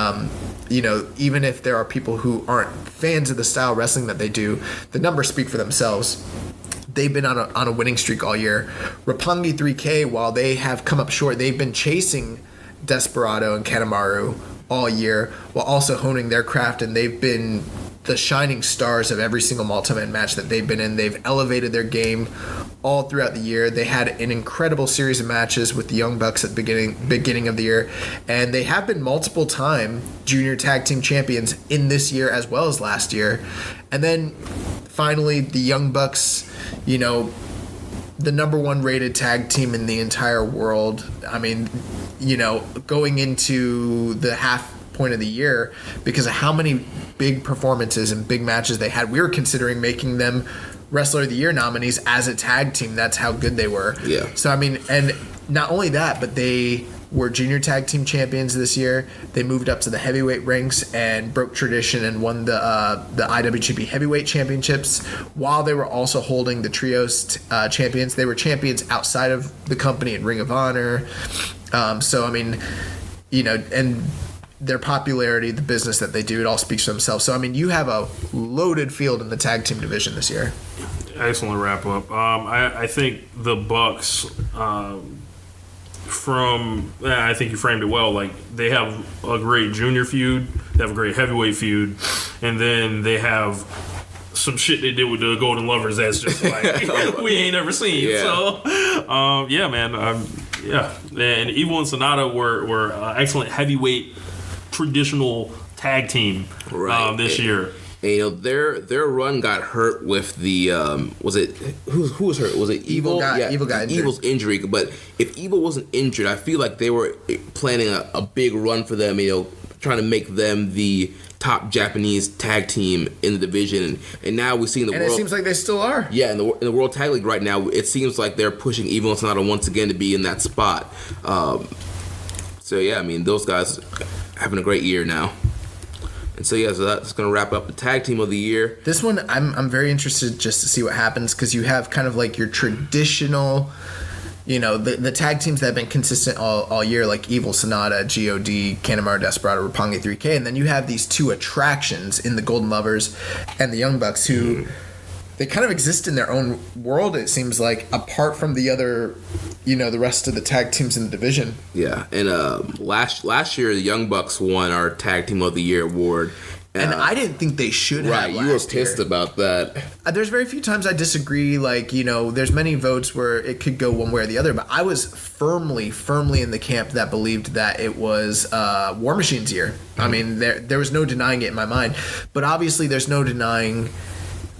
even if there are people who aren't fans of the style of wrestling that they do, the numbers speak for themselves. They've been on a winning streak all year. Roppongi 3K, while they have come up short, they've been chasing Desperado and Kanemaru all year while also honing their craft, and they've been the shining stars of every single multi-man match that they've been in. They've elevated their game all throughout the year. They had an incredible series of matches with the Young Bucks at the beginning of the year, and they have been multiple-time junior tag team champions in this year as well as last year. And then finally, the Young Bucks, the number 1 rated tag team in the entire world. I mean, going into the half point of the year, because of how many big performances and big matches they had, we were considering making them Wrestler of the Year nominees as a tag team. That's how good they were. Yeah. So, I mean, and not only that, but they were junior tag team champions this year. They moved up to the heavyweight ranks and broke tradition and won the IWGP heavyweight championships while they were also holding the trios champions. They were champions outside of the company in Ring of Honor. So, I mean, and their popularity, the business that they do, it all speaks for themselves. So, I mean, you have a loaded field in the tag team division this year. Excellent wrap up. I think the Bucks, I think you framed it well. Like, they have a great junior feud, they have a great heavyweight feud, and then they have some shit they did with the Golden Lovers that's just like we ain't ever seen. Yeah. So, man. And Evil and Sonata were excellent heavyweight traditional tag team this year. And, their run got hurt with the who was hurt? Was it Evil? Evil got injured. Evil's injury. But if Evil wasn't injured, I feel like they were planning a big run for them. Trying to make them the top Japanese tag team in the division, and now we see in the world. And it seems like they still are. Yeah, in the World Tag League right now, it seems like they're pushing Evil and Sonata once again to be in that spot. So yeah, I mean, those guys having a great year now. And so that's going to wrap up the tag team of the year. This one, I'm very interested just to see what happens, because you have kind of like your traditional, the tag teams that have been consistent all year, like Evil, Sonata, GOD, Kanemaru, Desperado, Roppongi 3K, and then you have these 2 attractions in the Golden Lovers and the Young Bucks who they kind of exist in their own world, it seems like, apart from the other, the rest of the tag teams in the division. Yeah, and last year the Young Bucks won our Tag Team of the Year award. And I didn't think they should have. Right, you were pissed about that. There's very few times I disagree. Like, there's many votes where it could go one way or the other. But I was firmly in the camp that believed that it was War Machine's year. I mean, there was no denying it in my mind. But obviously, there's no denying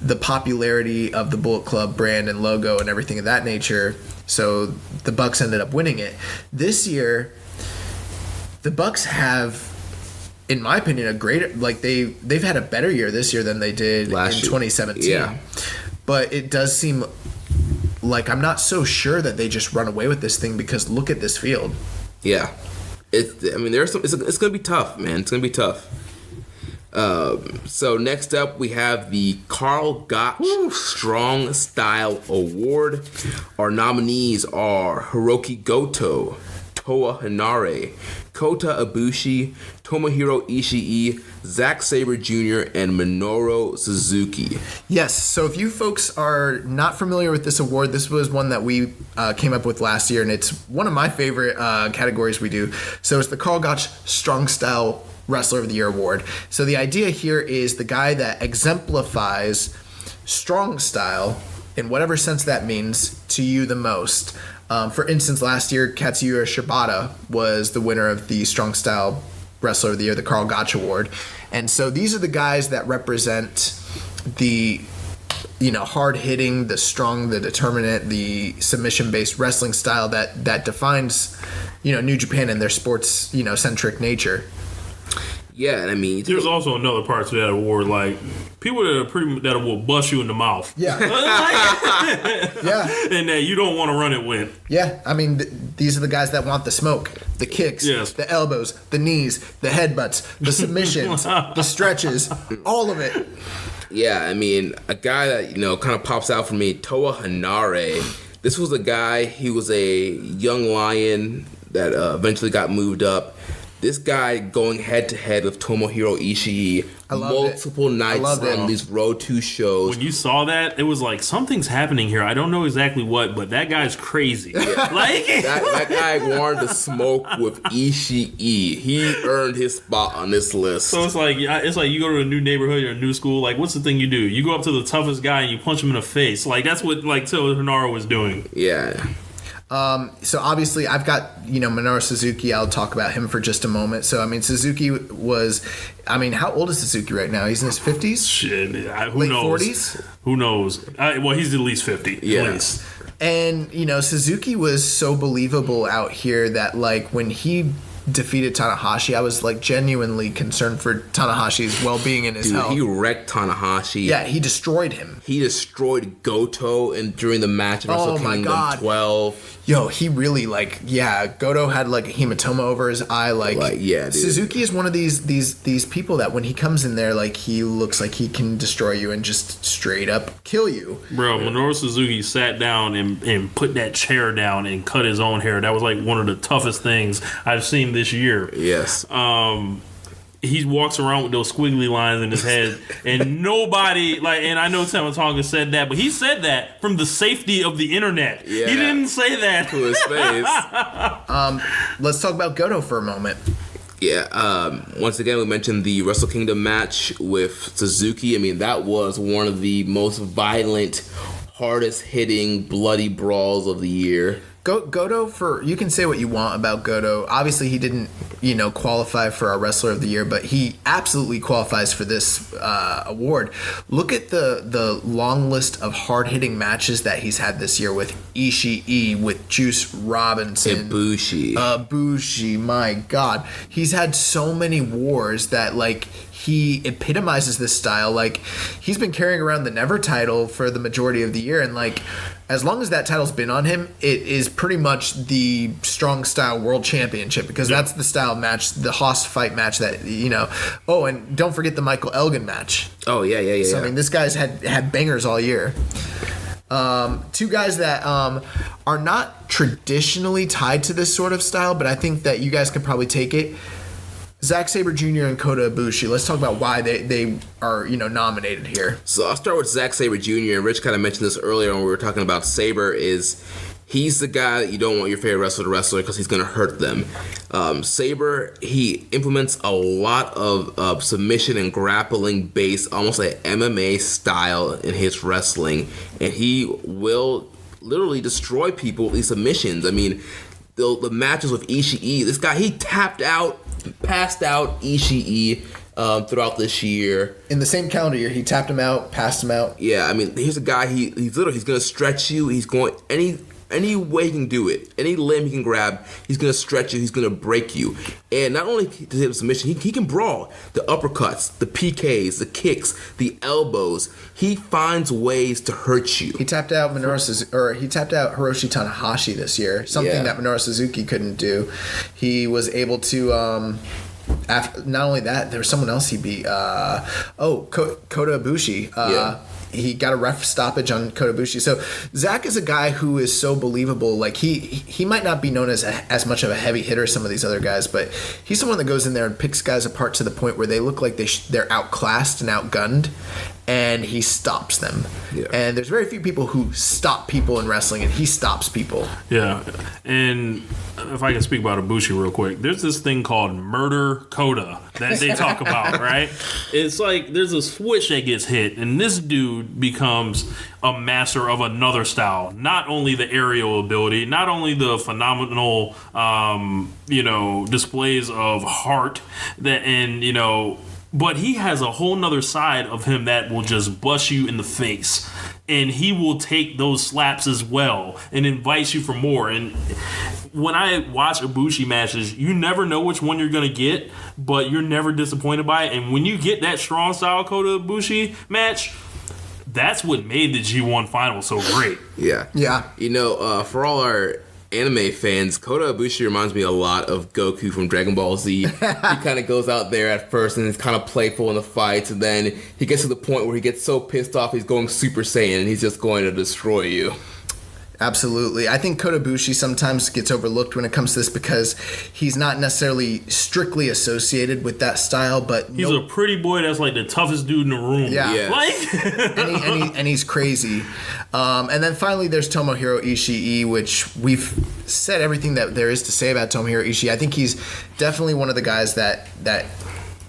the popularity of the Bullet Club brand and logo and everything of that nature. So the Bucks ended up winning it. This year, the Bucks have, in my opinion, a greater, like they've had a better year this year than they did in 2017. Yeah. But it does seem like I'm not so sure that they just run away with this thing, because look at this field. Yeah. It's going to be tough, man. It's going to be tough. So next up we have the Karl Gotch Strong Style Award. Our nominees are Hiroki Goto, Toa Hanare, Kota Ibushi, Tomohiro Ishii, Zack Sabre Jr., and Minoru Suzuki. Yes, so if you folks are not familiar with this award, this was one that we came up with last year, and it's one of my favorite categories we do. So it's the Karl Gotch Strong Style Wrestler of the Year Award. So the idea here is the guy that exemplifies strong style, in whatever sense that means, to you the most. For instance, last year, Katsuya Shibata was the winner of the Strong Style Wrestler of the Year, the Karl Gotch Award. And so these are the guys that represent the, hard-hitting, the strong, the determinate, the submission-based wrestling style that defines, New Japan and their sports, centric nature. Yeah, and I mean, there's also another part to that award, like people that will bust you in the mouth. Yeah, yeah, and that you don't want to run it with. Yeah, I mean, these are the guys that want the smoke, the kicks, the elbows, the knees, the headbutts, the submissions, the stretches, all of it. Yeah, I mean, a guy that kind of pops out for me, Toa Hanare. This was a guy, he was a young lion that eventually got moved up. This guy going head-to-head with Tomohiro Ishii multiple nights on these Road 2 shows. When you saw that, it was like, something's happening here. I don't know exactly what, but that guy's crazy. Yeah. Like that guy wanted to smoke with Ishii. He earned his spot on this list. So it's like you go to a new neighborhood or a new school. Like, what's the thing you do? You go up to the toughest guy and you punch him in the face. Like, that's what like Toa Hinaro was doing. Yeah. So obviously I've got, Minoru Suzuki. I'll talk about him for just a moment. So, Suzuki was, how old is Suzuki right now? He's in his 50s? Shit. Who Late knows? 40s? Who knows? Well, he's at least 50. Yeah. At least. And, Suzuki was so believable out here that, like, when he defeated Tanahashi, I was like genuinely concerned for Tanahashi's well-being and his health. He wrecked Tanahashi. Yeah, he destroyed him. He destroyed Goto during the match of Wrestle Kingdom 12. Yo, he really Goto had like a hematoma over his eye. Dude. Suzuki is one of these people that when he comes in there, like, he looks like he can destroy you and just straight up kill you. Bro, Minoru Suzuki sat down and put that chair down and cut his own hair. That was like one of the toughest things I've seen this year. Yes. He walks around with those squiggly lines in his head, and nobody, and I know Tama Tonga said that, but he said that from the safety of the internet. Yeah. He didn't say that to his face. Let's talk about Goto for a moment. Yeah, once again, we mentioned the Wrestle Kingdom match with Suzuki. That was one of the most violent, hardest hitting, bloody brawls of the year. Goto, you can say what you want about Goto. Obviously, he didn't, qualify for our Wrestler of the Year, but he absolutely qualifies for this award. Look at the long list of hard-hitting matches that he's had this year with Ishii, with Juice Robinson. Ibushi, my God. He's had so many wars that, he epitomizes this style. He's been carrying around the Never title for the majority of the year, and as long as that title's been on him, it is pretty much the Strong Style World Championship, because that's the style match, the Haas fight match that, Oh, and don't forget the Michael Elgin match. Oh, yeah. So, this guy's had bangers all year. Two guys that are not traditionally tied to this sort of style, but I think that you guys could probably take it. Zack Sabre Jr. and Kota Ibushi. Let's talk about why they are, nominated here. So I'll start with Zack Sabre Jr. And Rich kind of mentioned this earlier when we were talking about Sabre. He's the guy that you don't want your favorite wrestler to wrestle because he's going to hurt them. Sabre, he implements a lot of submission and grappling based, almost like MMA style in his wrestling, and he will literally destroy people with these submissions. The matches with Ishii, this guy, he passed out Ishii throughout this year. In the same calendar year, he tapped him out, passed him out. Yeah, here's a guy, he's going to stretch you. He's going any way he can do it, any limb he can grab, he's going to stretch you, he's going to break you. And not only does he have submission, he can brawl. The uppercuts, the PKs, the kicks, the elbows. He finds ways to hurt you. He tapped out Hiroshi Tanahashi this year, something that Minoru Suzuki couldn't do. He was able to not only that, there was someone else he beat. Kota Ibushi. He got a ref stoppage on Kota Ibushi. So Zach is a guy who is so believable. He might not be known as much of a heavy hitter as some of these other guys, but he's someone that goes in there and picks guys apart to the point where they look like they're outclassed and outgunned, and he stops them. Yeah. And there's very few people who stop people in wrestling, and he stops people. Yeah. And if I can speak about Ibushi real quick, there's this thing called Murder Coda that they talk about, right? It's like there's a switch that gets hit, and this dude becomes a master of another style. Not only the aerial ability, not only the phenomenal, displays of heart but he has a whole nother side of him that will just bust you in the face. And he will take those slaps as well and invites you for more. And when I watch Ibushi matches, you never know which one you're going to get, but you're never disappointed by it. And when you get that strong style Kota Ibushi match, that's what made the G1 final so great. Yeah. For all our anime fans, Kota Ibushi reminds me a lot of Goku from Dragon Ball Z. He kind of goes out there at first and is kind of playful in the fights, and then he gets to the point where he gets so pissed off he's going Super Saiyan and he's just going to destroy you. Absolutely. I think Kota Ibushi sometimes gets overlooked when it comes to this because he's not necessarily strictly associated with that style, but he's a pretty boy that's like the toughest dude in the room. Yeah. Like and he's crazy. And then finally there's Tomohiro Ishii, which we've said everything that there is to say about Tomohiro Ishii. I think he's definitely one of the guys that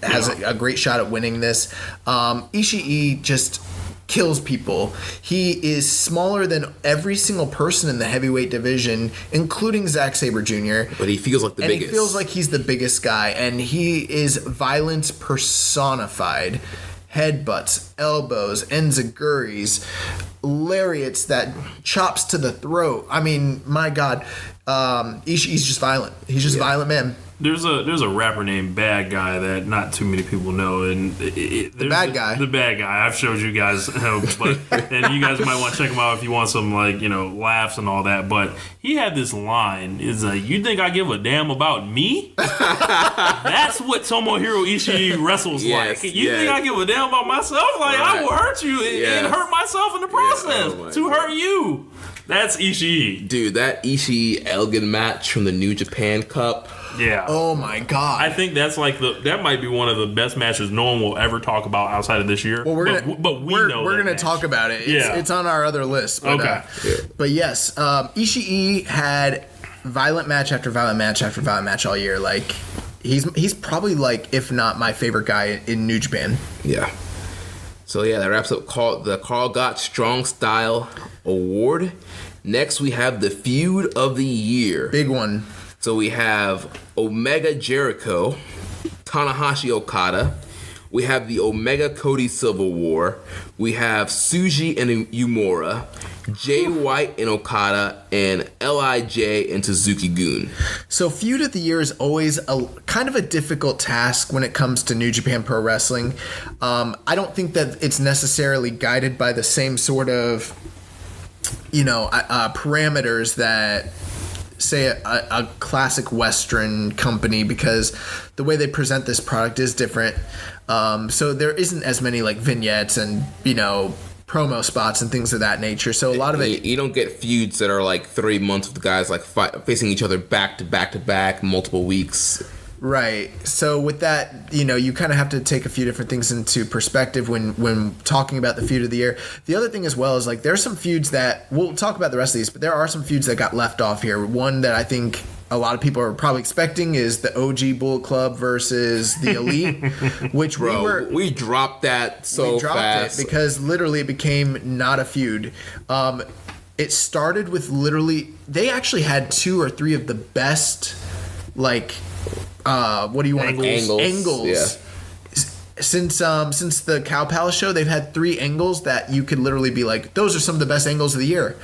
has a great shot at winning this. Ishii just kills people. He is smaller than every single person in the heavyweight division, including Zack Sabre Jr. But he feels like the biggest. He feels like he's the biggest guy, and he is violence personified. Headbutts, elbows, enziguris, lariats that chops to the throat. I mean, my God, Ishii's just violent. He's just a violent man. There's a rapper named Bad Guy that not too many people know, and the bad guy. I've showed you guys, but and you guys might want to check him out if you want some laughs and all that. But he had this line: "Is you think I give a damn about me?" That's what Tomohiro Ishii wrestles like. You think I give a damn about myself? Like I will hurt you and hurt myself in the process to hurt you. That's Ishii, dude. That Ishii Elgin match from the New Japan Cup. Yeah. Oh my God. I think that's that might be one of the best matches no one will ever talk about outside of this year. Well, we're gonna talk about it. It's on our other list. But, okay. But yes, Ishii had violent match after violent match after violent match all year. Like he's probably if not my favorite guy in New Japan. Yeah. So that wraps up the Karl Gotch Strong Style Award. Next we have the Feud of the Year. Big one. So we have Omega Jericho, Tanahashi Okada. We have the Omega Cody Civil War. We have Tsuji and Uemura, Jay White and Okada, and LIJ and Suzuki-gun. So Feud of the Year is always a kind of a difficult task when it comes to New Japan Pro Wrestling. I don't think that it's necessarily guided by the same sort of, parameters that say a classic Western company, because the way they present this product is different. So there isn't as many vignettes and promo spots and things of that nature. So a lot of it, you don't get feuds that are 3 months with the guys facing each other back to back to back multiple weeks. Right. So with that, you kind of have to take a few different things into perspective when talking about the Feud of the Year. The other thing as well is there's some feuds that we'll talk about the rest of these, but there are some feuds that got left off here. One that I think a lot of people are probably expecting is the OG Bullet Club versus the Elite, which we dropped that so fast. We dropped it because literally it became not a feud. It started with they actually had 2 or 3 of the best what do you want to call angles? Yeah. Since the Cow Palace show, they've had 3 angles that you could literally be those are some of the best angles of the year.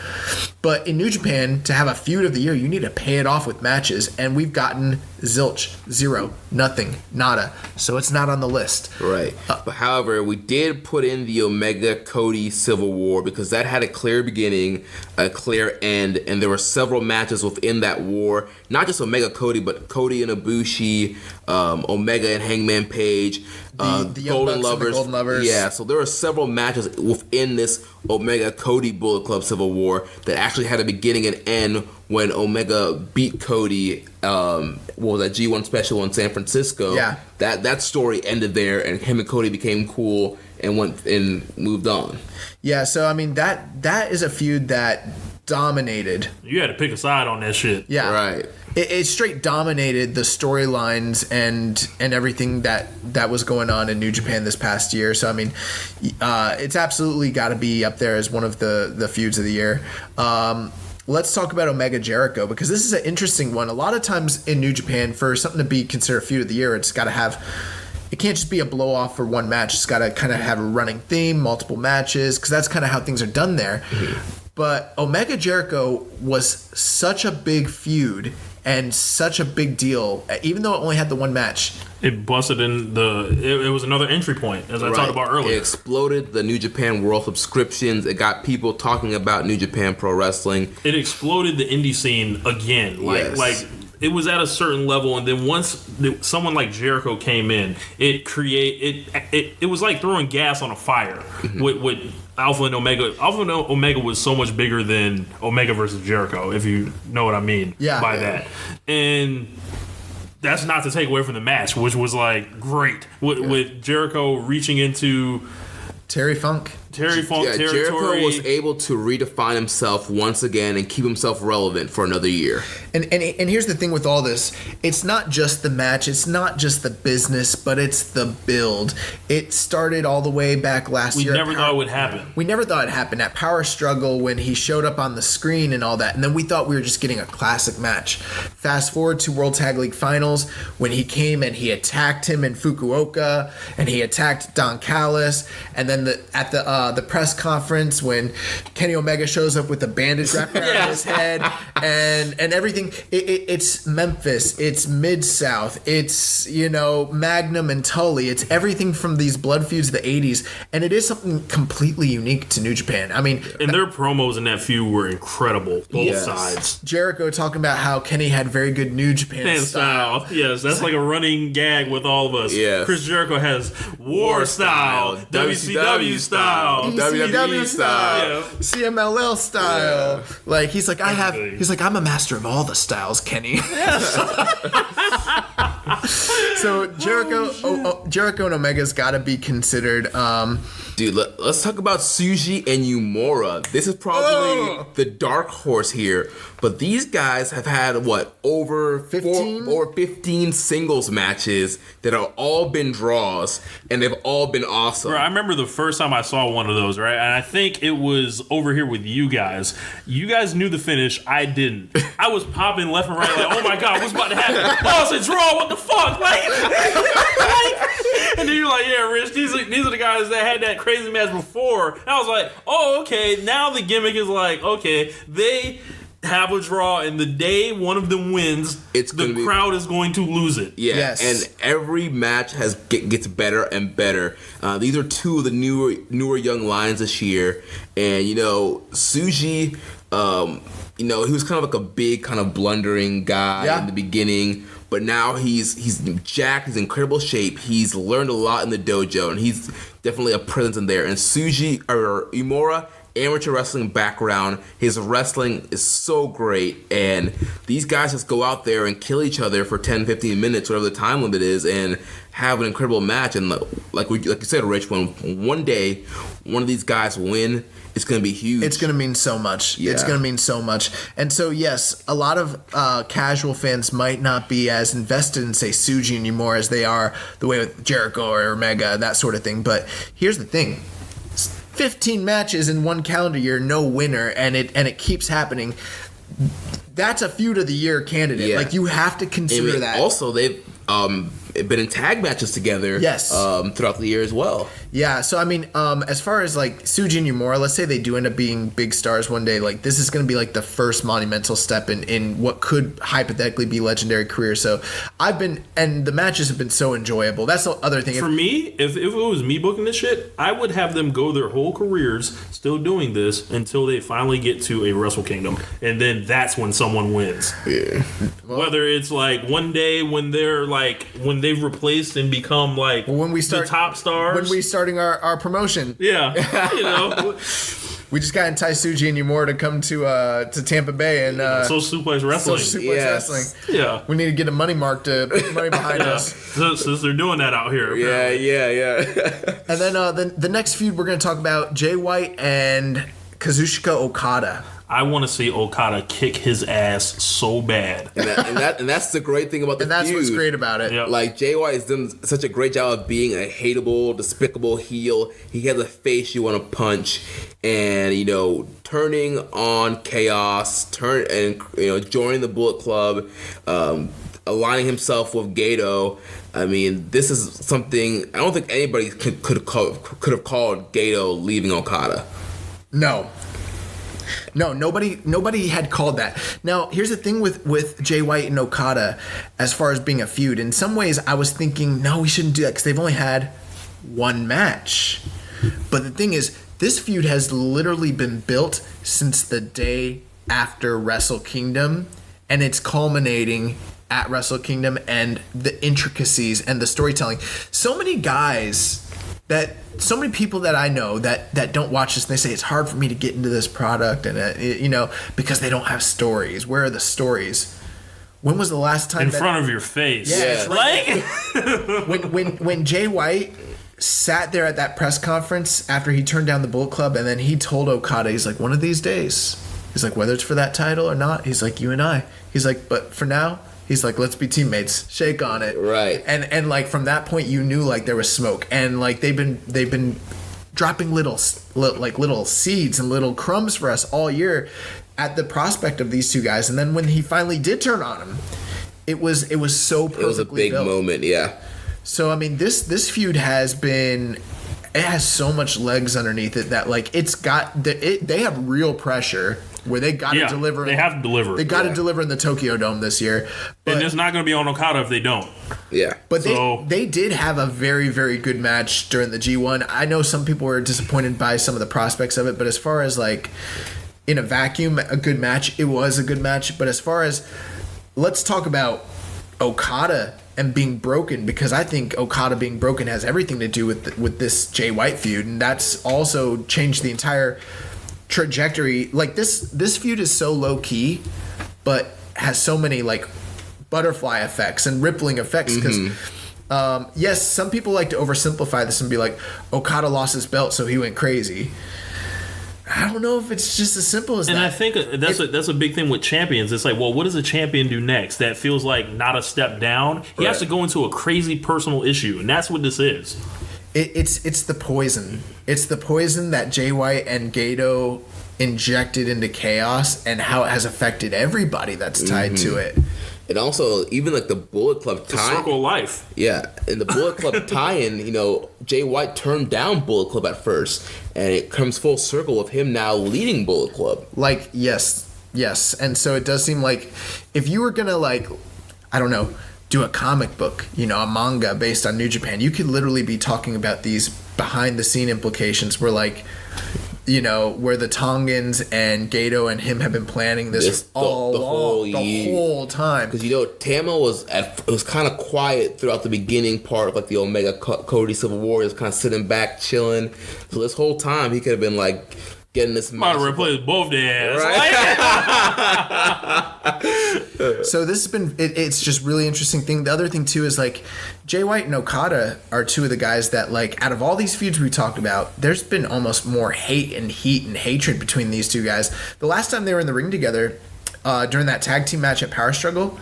But in New Japan, to have a Feud of the Year, you need to pay it off with matches, and we've gotten zilch, 0, nothing, nada. So it's not on the list. Right. But however, we did put in the Omega Cody Civil War because that had a clear beginning, a clear end, and there were several matches within that war. Not just Omega Cody, but Cody and Ibushi, Omega and Hangman Page, the Golden Lovers. Yeah, so there were several matches within this Omega Cody Bullet Club Civil War that actually had a beginning and end when Omega beat Cody. What was that, G1 special in San Francisco? Yeah. That story ended there, and him and Cody became cool and went and moved on. Yeah, so I mean that is a feud that dominated. You had to pick a side on that shit. Yeah. Right. It straight dominated the storylines and everything that was going on in New Japan this past year. So I mean, it's absolutely got to be up there as one of the feuds of the year. Let's talk about Omega Jericho, because this is an interesting one. A lot of times in New Japan, for something to be considered feud of the year, it's got to have. It can't just be a blow off for one match. It's got to kind of have a running theme, multiple matches, because that's kind of how things are done there. Mm-hmm. But Omega Jericho was such a big feud and such a big deal, even though it only had the one match. It busted in it was another entry point, as I talked about earlier. It exploded the New Japan World subscriptions. It got people talking about New Japan Pro Wrestling. It exploded the indie scene again. it was at a certain level, and then once someone like Jericho came in, it was like throwing gas on a fire with Alpha and Omega. Alpha and Omega was so much bigger than Omega versus Jericho, if you know what I mean by that. And that's not to take away from the match, which was like great with Jericho reaching into Terry Funk territory. Jericho was able to redefine himself once again and keep himself relevant for another year. And here's the thing with all this. It's not just the match. It's not just the business, but it's the build. It started all the way back last year. We never thought it would happen. We never thought it happened at Power Struggle when he showed up on the screen and all that. And then we thought we were just getting a classic match. Fast forward to World Tag League Finals when he came and he attacked him in Fukuoka and he attacked Don Callis. And then at the press conference when Kenny Omega shows up with a bandage wrapped around his head and everything. It's Memphis, it's Mid-South, it's, Magnum and Tully. It's everything from these blood feuds of the 80s, and it is something completely unique to New Japan. I mean, and their promos in that feud were incredible, both sides. Jericho talking about how Kenny had very good New Japan style. Yes, that's like a running gag with all of us. Yes. Chris Jericho has war style, WCW style, WWE style, CMLL style. Yeah. Like he's like I'm a master of all the styles, Kenny. So Jericho and Omega's got to be considered. Dude, let's talk about Tsuji and Yumura. This is probably the dark horse here, but these guys have had over 15 singles matches that have all been draws, and they've all been awesome. Bro, I remember the first time I saw one of those, right? And I think it was over here with you guys. You guys knew the finish. I didn't. I was popping left and right like, oh my God, what's about to happen? Oh, it's a draw. What the fuck? And then you're like, yeah, Rich, these are the guys that had that crazy match before. And I was like, oh, okay. Now the gimmick is like, okay, they have a draw, and the day one of them wins, the crowd is going to lose it. Yeah, yes. And every match gets better and better. These are two of the newer young lions this year, and Tsuji, he was kind of like a big kind of blundering guy in the beginning. But now he's jacked, he's in incredible shape, he's learned a lot in the dojo, and he's definitely a presence in there. And Yumura, amateur wrestling background, his wrestling is so great, and these guys just go out there and kill each other for 10, 15 minutes, whatever the time limit is, and have an incredible match. And like you said, Rich, when one day one of these guys win, it's going to be huge. It's going to mean so much. Yeah. It's going to mean so much. And so, yes, a lot of casual fans might not be as invested in, say, Tsuji anymore as they are the way with Jericho or Omega, that sort of thing. But here's the thing. 15 matches in one calendar year, no winner, and it keeps happening. That's a feud of the year candidate. Yeah. Like, you have to consider that. Also, they've been in tag matches together throughout the year as well. Yeah, so I mean, as far as like Tsuji and Yumura, let's say they do end up being big stars one day, like this is going to be like the first monumental step in what could hypothetically be legendary career. So and the matches have been so enjoyable. That's the other thing. For me, if it was me booking this shit, I would have them go their whole careers still doing this until they finally get to a Wrestle Kingdom. And then that's when someone wins. Yeah. Whether it's like one day when they've replaced and become like the top stars. When we starting our promotion. Yeah. We just got to entice Tsuji and Yumura to come to Tampa Bay and Social Suplex Wrestling. Wrestling. Yeah. We need to get a money mark to put money behind us. Since they're doing that out here. Apparently. Yeah. And then the next feud we're going to talk about Jay White and Kazuchika Okada. I want to see Okada kick his ass so bad. And that's the great thing about the feud. And that's what's great about it. Yep. Like, Jay White has done such a great job of being a hateable, despicable heel. He has a face you want to punch. And, turning on Chaos, joining the Bullet Club, aligning himself with Gato. I mean, this is something I don't think anybody could have called Gato leaving Okada. No, nobody had called that. Now, here's the thing with Jay White and Okada as far as being a feud. In some ways, I was thinking, no, we shouldn't do that because they've only had one match. But the thing is, this feud has literally been built since the day after Wrestle Kingdom, and it's culminating at Wrestle Kingdom, and the intricacies and the storytelling. So many people that I know that don't watch this, and they say it's hard for me to get into this product, and because they don't have stories. Where are the stories? When was the last time in front of your face? Yeah. Like when Jay White sat there at that press conference after he turned down the Bullet Club, and then he told Okada, he's like, one of these days, he's like, whether it's for that title or not, he's like, you and I, he's like, but for now, he's like, let's be teammates, shake on it, right? And like from that point, you knew like there was smoke, and like they've been dropping little seeds and little crumbs for us all year at the prospect of these two guys, and then when he finally did turn on him, it was so perfectly built. It was a big moment, yeah. So I mean, this feud has so much legs underneath it that like they have real pressure where they got to deliver. They have to deliver. They got to deliver in the Tokyo Dome this year, and it's not going to be on Okada if they don't. Yeah, but they did have a very, very good match during the G1. I know some people were disappointed by some of the prospects of it, but as far as like in a vacuum, a good match, it was a good match. But as far as, let's talk about Okada and being broken, because I think Okada being broken has everything to do with this Jay White feud, and that's also changed the entire trajectory. Like this feud is so low key, but has so many like butterfly effects and rippling effects, because yes, some people like to oversimplify this and be like, Okada lost his belt so he went crazy. I don't know if it's just as simple as that. And I think that's a big thing with champions. It's like, well, what does a champion do next? That feels like not a step down. He has to go into a crazy personal issue, and that's what this is. It's the poison. It's the poison that Jay White and Gato injected into Chaos, and how it has affected everybody that's tied to it. And also, even like the Bullet Club tie-in. Circle of life. Yeah. In the Bullet Club tie-in, Jay White turned down Bullet Club at first. And it comes full circle of him now leading Bullet Club. Like, yes. And so it does seem like if you were going to, like, I don't know, do a comic book, a manga based on New Japan, you could literally be talking about these behind-the-scene implications where, like, where the Tongans and Gato and him have been planning this the whole time. Because Tama was kind of quiet throughout the beginning part of like the Omega Cody Civil War. He was kind of sitting back, chilling. So this whole time he could have been like getting this. Might have replaced both their ass. Right? So this has been. It's just really interesting thing. The other thing too is like Jay White and Okada are two of the guys that, like, out of all these feuds we talked about, there's been almost more hate and heat and hatred between these two guys. The last time they were in the ring together, during that tag team match at Power Struggle,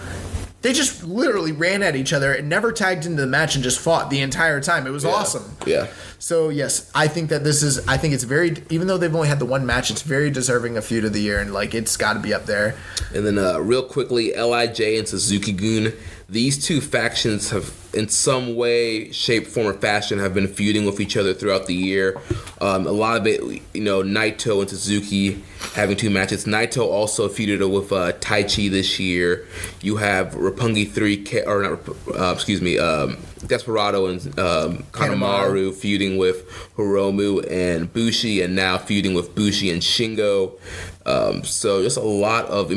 they just literally ran at each other and never tagged into the match and just fought the entire time. It was awesome. Yeah. So yes, I think that it's very, even though they've only had the one match, it's very deserving of feud of the year, and like it's got to be up there. And then real quickly, LIJ and Suzuki-gun. These two factions have, in some way, shape, form, or fashion, have been feuding with each other throughout the year. A lot of it, Naito and Suzuki having two matches. Naito also feuded with Taichi this year. You have Roppongi 3, Desperado and Kanemaru feuding with Hiromu and Bushi, and now feuding with Bushi and Shingo. So just a lot of,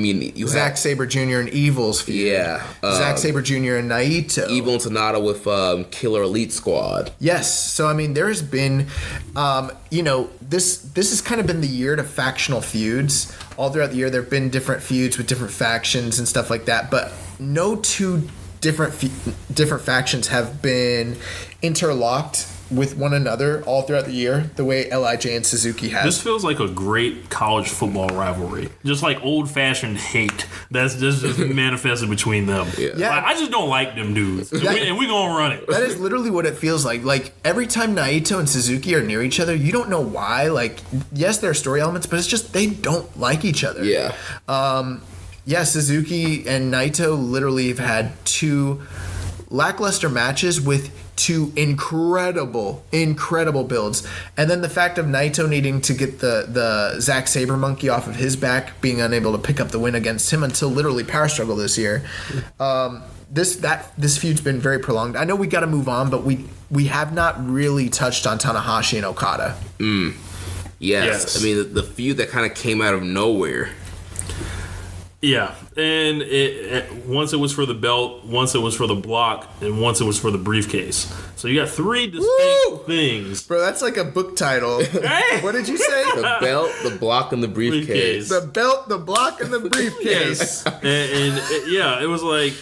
Zack Sabre Jr. and Evil's feud. Yeah. Zack Sabre Jr. and Naito. Evil and Sonata with Killer Elite Squad. Yes. So, there's been, this has kind of been the year to factional feuds. All throughout the year, there have been different feuds with different factions and stuff like that, but no two different factions have been interlocked with one another all throughout the year the way LIJ and Suzuki have. This feels like a great college football rivalry. Just like old-fashioned hate that's just manifested between them. Yeah. Like, I just don't like them dudes. And we're going to run it. That is literally what it feels like. Like, every time Naito and Suzuki are near each other, you don't know why. Like, yes, there are story elements, but it's just they don't like each other. Yeah. Suzuki and Naito literally have had two lackluster matches with two incredible builds. And then the fact of Naito needing to get the Zack Sabre monkey off of his back, being unable to pick up the win against him until literally Power Struggle this year. This feud's been very prolonged. I know we got to move on, but we have not really touched on Tanahashi and Okada. Yes. The feud that kind of came out of nowhere. Yeah, and once it was for the belt, once it was for the block, and once it was for the briefcase. So you got 3 distinct things. Bro, that's like a book title. What did you say? The belt, the block, and the briefcase. The belt, the block, and the briefcase. It was like...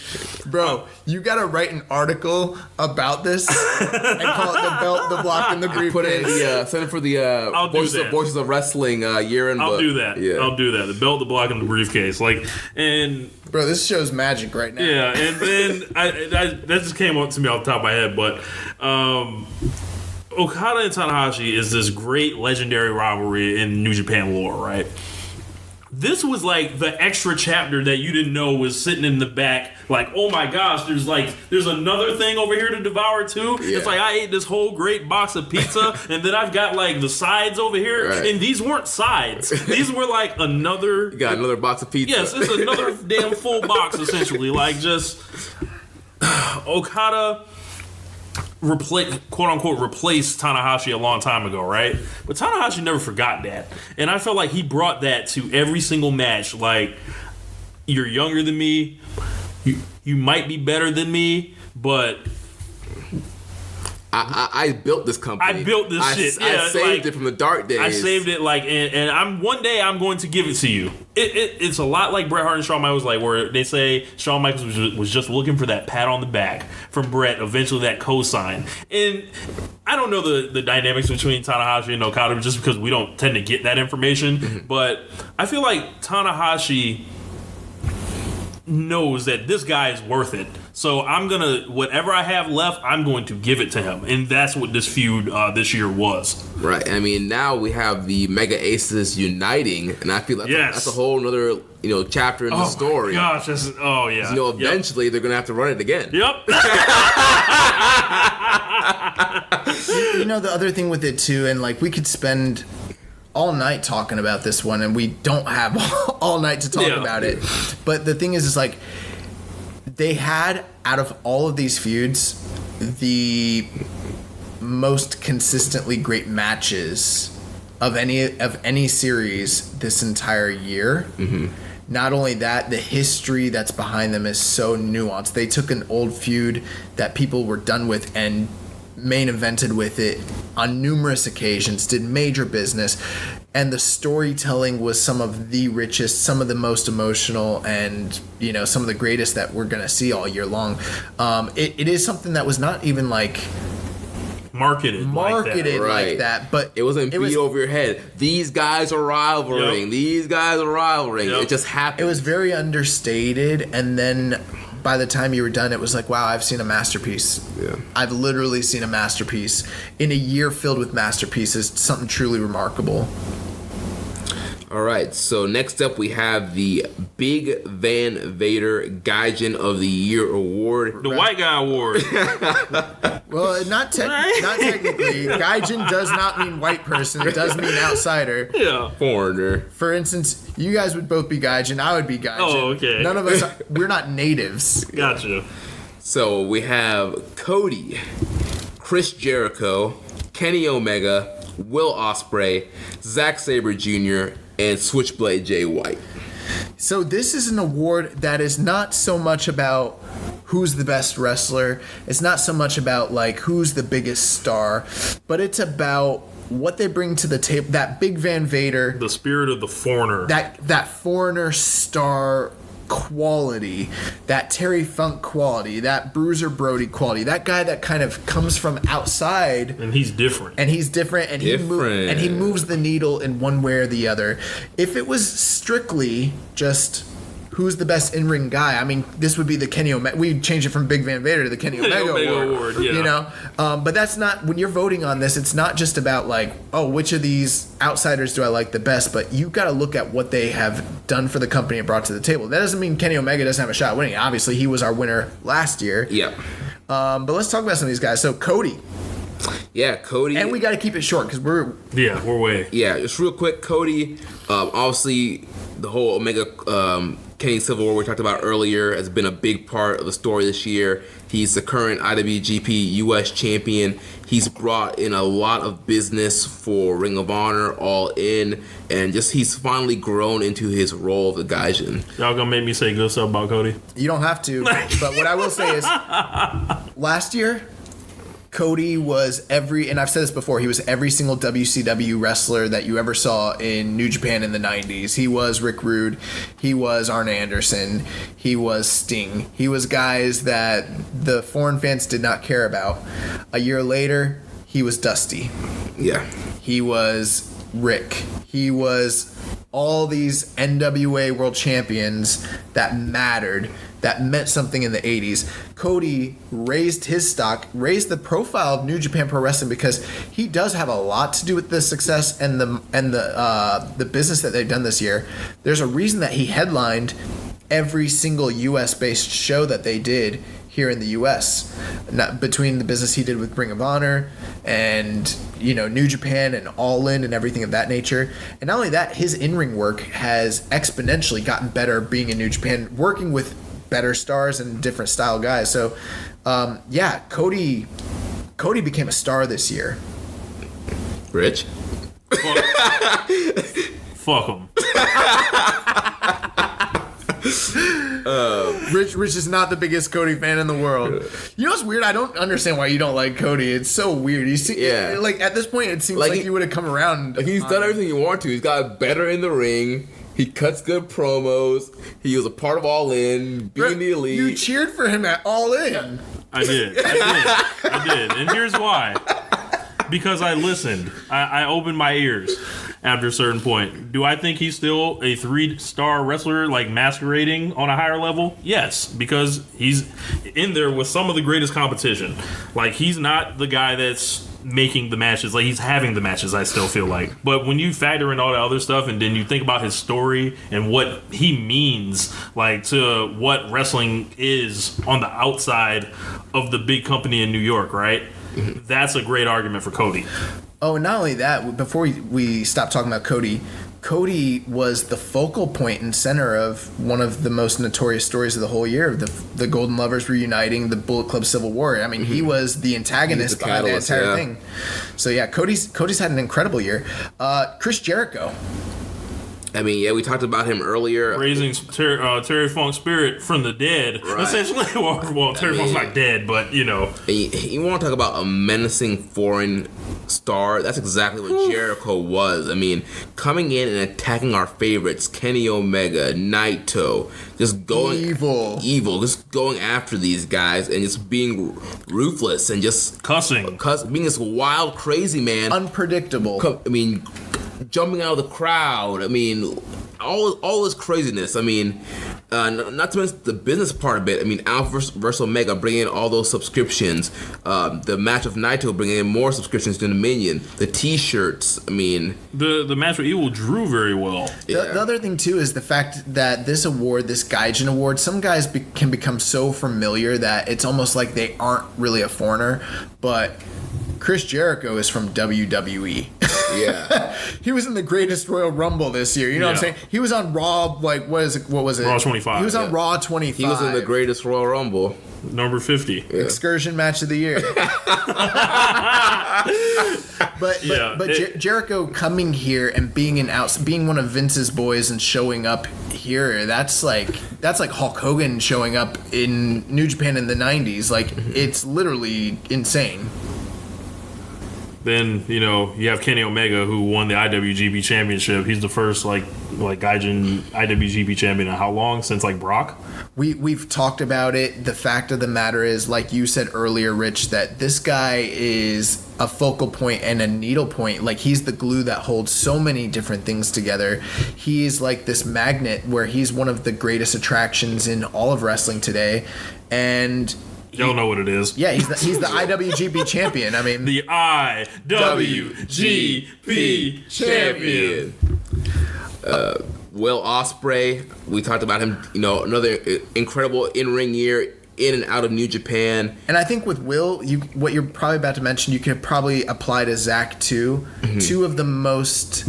Bro, you gotta write an article about this and call it the belt, the block, and the briefcase. Put it in the send it for the Voices of Wrestling year-end book. I'll do that. Yeah. I'll do that. The belt, the block, and the briefcase. And bro, this show's magic right now. Yeah, and then that just came up to me off the top of my head, but Okada and Tanahashi is this great legendary rivalry in New Japan lore, right? This was like the extra chapter that you didn't know was sitting in the back. Like, oh my gosh, there's another thing over here to devour too. Yeah. It's like I ate this whole great box of pizza, and then I've got like the sides over here, right. And these weren't sides. These were like another. You got another box of pizza. Yes, it's another damn full box essentially. Like just Okada. Quote unquote replaced Tanahashi a long time ago, right? But Tanahashi never forgot that, and I felt like he brought that to every single match. Like, you're younger than me, you might be better than me, but I built this company. I built this shit. Yeah, I saved it from the dark days. I saved it, and one day I'm going to give it to you. It's a lot like Bret Hart and Shawn Michaels, like where they say Shawn Michaels was just looking for that pat on the back from Bret, eventually that cosign. And I don't know the dynamics between Tanahashi and Okada just because we don't tend to get that information, mm-hmm. But I feel like Tanahashi knows that this guy is worth it. So whatever I have left, I'm going to give it to him. And that's what this feud this year was. Right. I mean, now we have the Mega Aces uniting, and I feel like that's a whole other chapter in the story. Oh, gosh. Yeah. Eventually they're going to have to run it again. Yep. The other thing with it, too, and like we could spend all night talking about this one, and we don't have all night to talk about it. But the thing is like, they had, out of all of these feuds, the most consistently great matches of any series this entire year. Mm-hmm. Not only that, the history that's behind them is so nuanced. They took an old feud that people were done with and main evented with it on numerous occasions, did major business, and the storytelling was some of the richest, some of the most emotional, and some of the greatest that we're gonna see all year long. It is something that was not even like marketed like that, but it wasn't beat over your head. These guys are rivaling. Yep. These guys are rivaling. Yep. It just happened. It was very understated, and then by the time you were done, it was like, wow, I've seen a masterpiece. Yeah. I've literally seen a masterpiece. In a year filled with masterpieces, something truly remarkable. All right, so next up we have the Big Van Vader Gaijin of the Year award. The White Guy Award. Well, not technically. Gaijin does not mean white person. It does mean outsider. Yeah. Foreigner. For instance, you guys would both be Gaijin. I would be Gaijin. Oh, okay. None of us, we're not natives. Gotcha. So we have Cody, Chris Jericho, Kenny Omega, Will Ospreay, Zack Sabre Jr., and Switchblade Jay White. So this is an award that is not so much about who's the best wrestler. It's not so much about like who's the biggest star, but it's about what they bring to the table. That Big Van Vader, the spirit of the foreigner, that foreigner star quality, that Terry Funk quality, that Bruiser Brody quality, that guy that kind of comes from outside, and he's different, and he moves the needle in one way or the other. If it was strictly just who's the best in-ring guy, I mean, this would be the Kenny Omega. We changed it from Big Van Vader to the Kenny Omega Award. Yeah. But that's not, when you're voting on this, it's not just about like, oh, which of these outsiders do I like the best, but you got to look at what they have done for the company and brought to the table. That doesn't mean Kenny Omega doesn't have a shot at winning. Obviously, he was our winner last year. Yeah. But let's talk about some of these guys. So Cody. Yeah, Cody. And we got to keep it short because we're way. Yeah, just real quick, Cody. Obviously, the whole Omega Kenny Civil War we talked about earlier has been a big part of the story this year. He's the current IWGP US champion. He's brought in a lot of business for Ring of Honor, All In, and just he's finally grown into his role of the Gaijin. Y'all gonna make me say good stuff about Cody? You don't have to, but what I will say is, last year, Cody was and I've said this before, he was every single WCW wrestler that you ever saw in New Japan in the 90s. He was Rick Rude. He was Arn Anderson. He was Sting. He was guys that the foreign fans did not care about. A year later, he was Dusty. Yeah. He was Rick. He was all these NWA world champions that mattered, that meant something in the 80s. Cody raised his stock, raised the profile of New Japan Pro Wrestling because he does have a lot to do with the success and the business that they've done this year. There's a reason that he headlined every single US-based show that they did here in the US, between the business he did with Ring of Honor and New Japan and All In and everything of that nature. And not only that, his in-ring work has exponentially gotten better being in New Japan, working with better stars and different style guys. So Cody became a star this year. Rich? Fuck him. Rich is not the biggest Cody fan in the world. You know what's weird? I don't understand why you don't like Cody. It's so weird. Like at this point, it seems like you would have come around. Like he's done everything you want to. He's got better in the ring. He cuts good promos. He was a part of All In, being the Elite. You cheered for him at All In. I did. And here's why. Because I listened. I opened my ears after a certain point. Do I think he's still a 3-star wrestler, like masquerading on a higher level? Yes, because he's in there with some of the greatest competition. Like, he's not the guy that's making the matches, like he's having the matches, I still feel like. But when you factor in all the other stuff and then you think about his story and what he means, like, to what wrestling is on the outside of the big company in New York, right? Mm-hmm. That's a great argument for Cody. Oh, and not only that, before we stop talking about Cody was the focal point and center of one of the most notorious stories of the whole year, the Golden Lovers reuniting, the Bullet Club Civil War. I mean, he was the antagonist behind the entire thing. So yeah, Cody's had an incredible year. Chris Jericho. I mean, we talked about him earlier. Raising Terry Funk's spirit from the dead. Right. Essentially, well, Terry Funk's not dead, but, You want to talk about a menacing foreign star? That's exactly what Jericho was. I mean, coming in and attacking our favorites, Kenny Omega, Naito, just going... Evil. Just going after these guys and just being ruthless and just... Cussing. Being this wild, crazy man. Unpredictable. I mean... Jumping out of the crowd. I mean, all this craziness. I mean, not to mention the business part of it. I mean, Alpha versus Omega bringing in all those subscriptions. The match of Naito bringing in more subscriptions to Dominion. The T-shirts. I mean, the match with Evil drew very well. The other thing too is the fact that this award, this Gaijin award, some guys can become so familiar that it's almost like they aren't really a foreigner, but Chris Jericho is from WWE. Yeah. He was in the Greatest Royal Rumble this year. You know what I'm saying? He was on Raw, like, what was it? Raw 25. He was on Raw 25. He was in the Greatest Royal Rumble. Number 50. Yeah. Excursion match of the year. But Jericho coming here and being one of Vince's boys and showing up here, that's like Hulk Hogan showing up in New Japan in the 90s. Like, it's literally insane. Then, you have Kenny Omega, who won the IWGP Championship. He's the first, like Gaijin IWGP champion in how long? Since, Brock? We've talked about it. The fact of the matter is, like you said earlier, Rich, that this guy is a focal point and a needle point. Like, he's the glue that holds so many different things together. He's like this magnet where he's one of the greatest attractions in all of wrestling today. And... You don't know what it is. Yeah, he's the IWGP champion. I mean, the IWGP champion. Will Ospreay, we talked about him. Another incredible in-ring year, in and out of New Japan. And I think with Will, what you're probably about to mention, you could probably apply to Zach too. Mm-hmm. Two of the most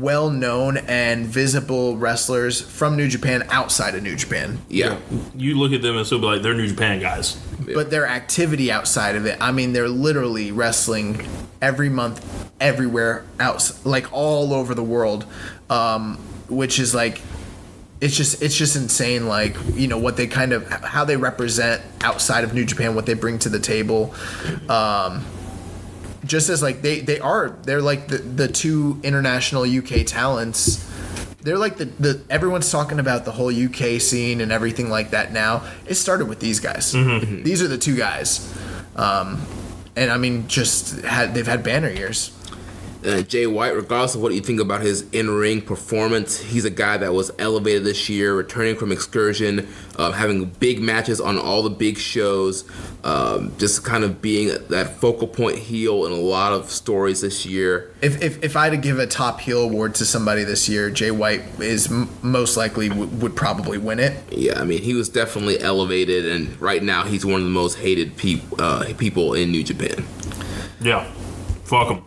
well-known and visible wrestlers from New Japan outside of New Japan. Yeah. You look at them and still be like, they're New Japan guys. But their activity outside of it, I mean, they're literally wrestling every month, everywhere, like all over the world, which is like, it's just insane, like, you know, what they kind of, how they represent outside of New Japan, what they bring to the table. Just as like they're like the two international UK talents. They're like the everyone's talking about the whole UK scene and everything like that now. It started with these guys. Mm-hmm. These are the two guys. And I mean, they've had banner years. Jay White, regardless of what you think about his in-ring performance, he's a guy that was elevated this year, returning from Excursion, having big matches on all the big shows, just kind of being that focal point heel in a lot of stories this year. If I had to give a top heel award to somebody this year, Jay White is most likely would probably win it. Yeah, I mean, he was definitely elevated, and right now he's one of the most hated people in New Japan. Yeah. Fuck them.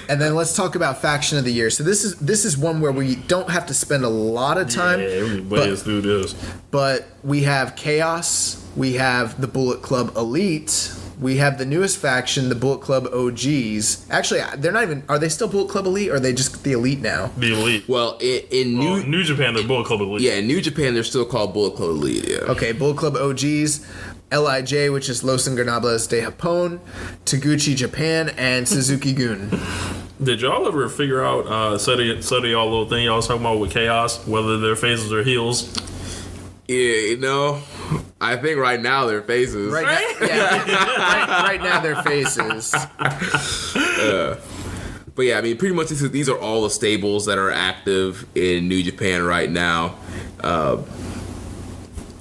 And then let's talk about faction of the year. So this is one where we don't have to spend a lot of time. Yeah, everybody has to do this. But we have Chaos. We have the Bullet Club Elite. We have the newest faction, the Bullet Club OGs. Actually, they're not even. Are they still Bullet Club Elite, or are they just the Elite now? The Elite. Well, in New Japan, they're Bullet Club Elite. Yeah, in New Japan, they're still called Bullet Club Elite. Yeah. Okay, Bullet Club OGs. LIJ, which is Los Ingobernables de Japón, Taguchi Japan, and Suzuki-gun. Did y'all ever figure out, set of y'all little thing y'all was talking about with Chaos, whether they're faces or heels? Yeah, you know, I think right now they're faces. Right now they're faces. But yeah, I mean, pretty much these are all the stables that are active in New Japan right now. I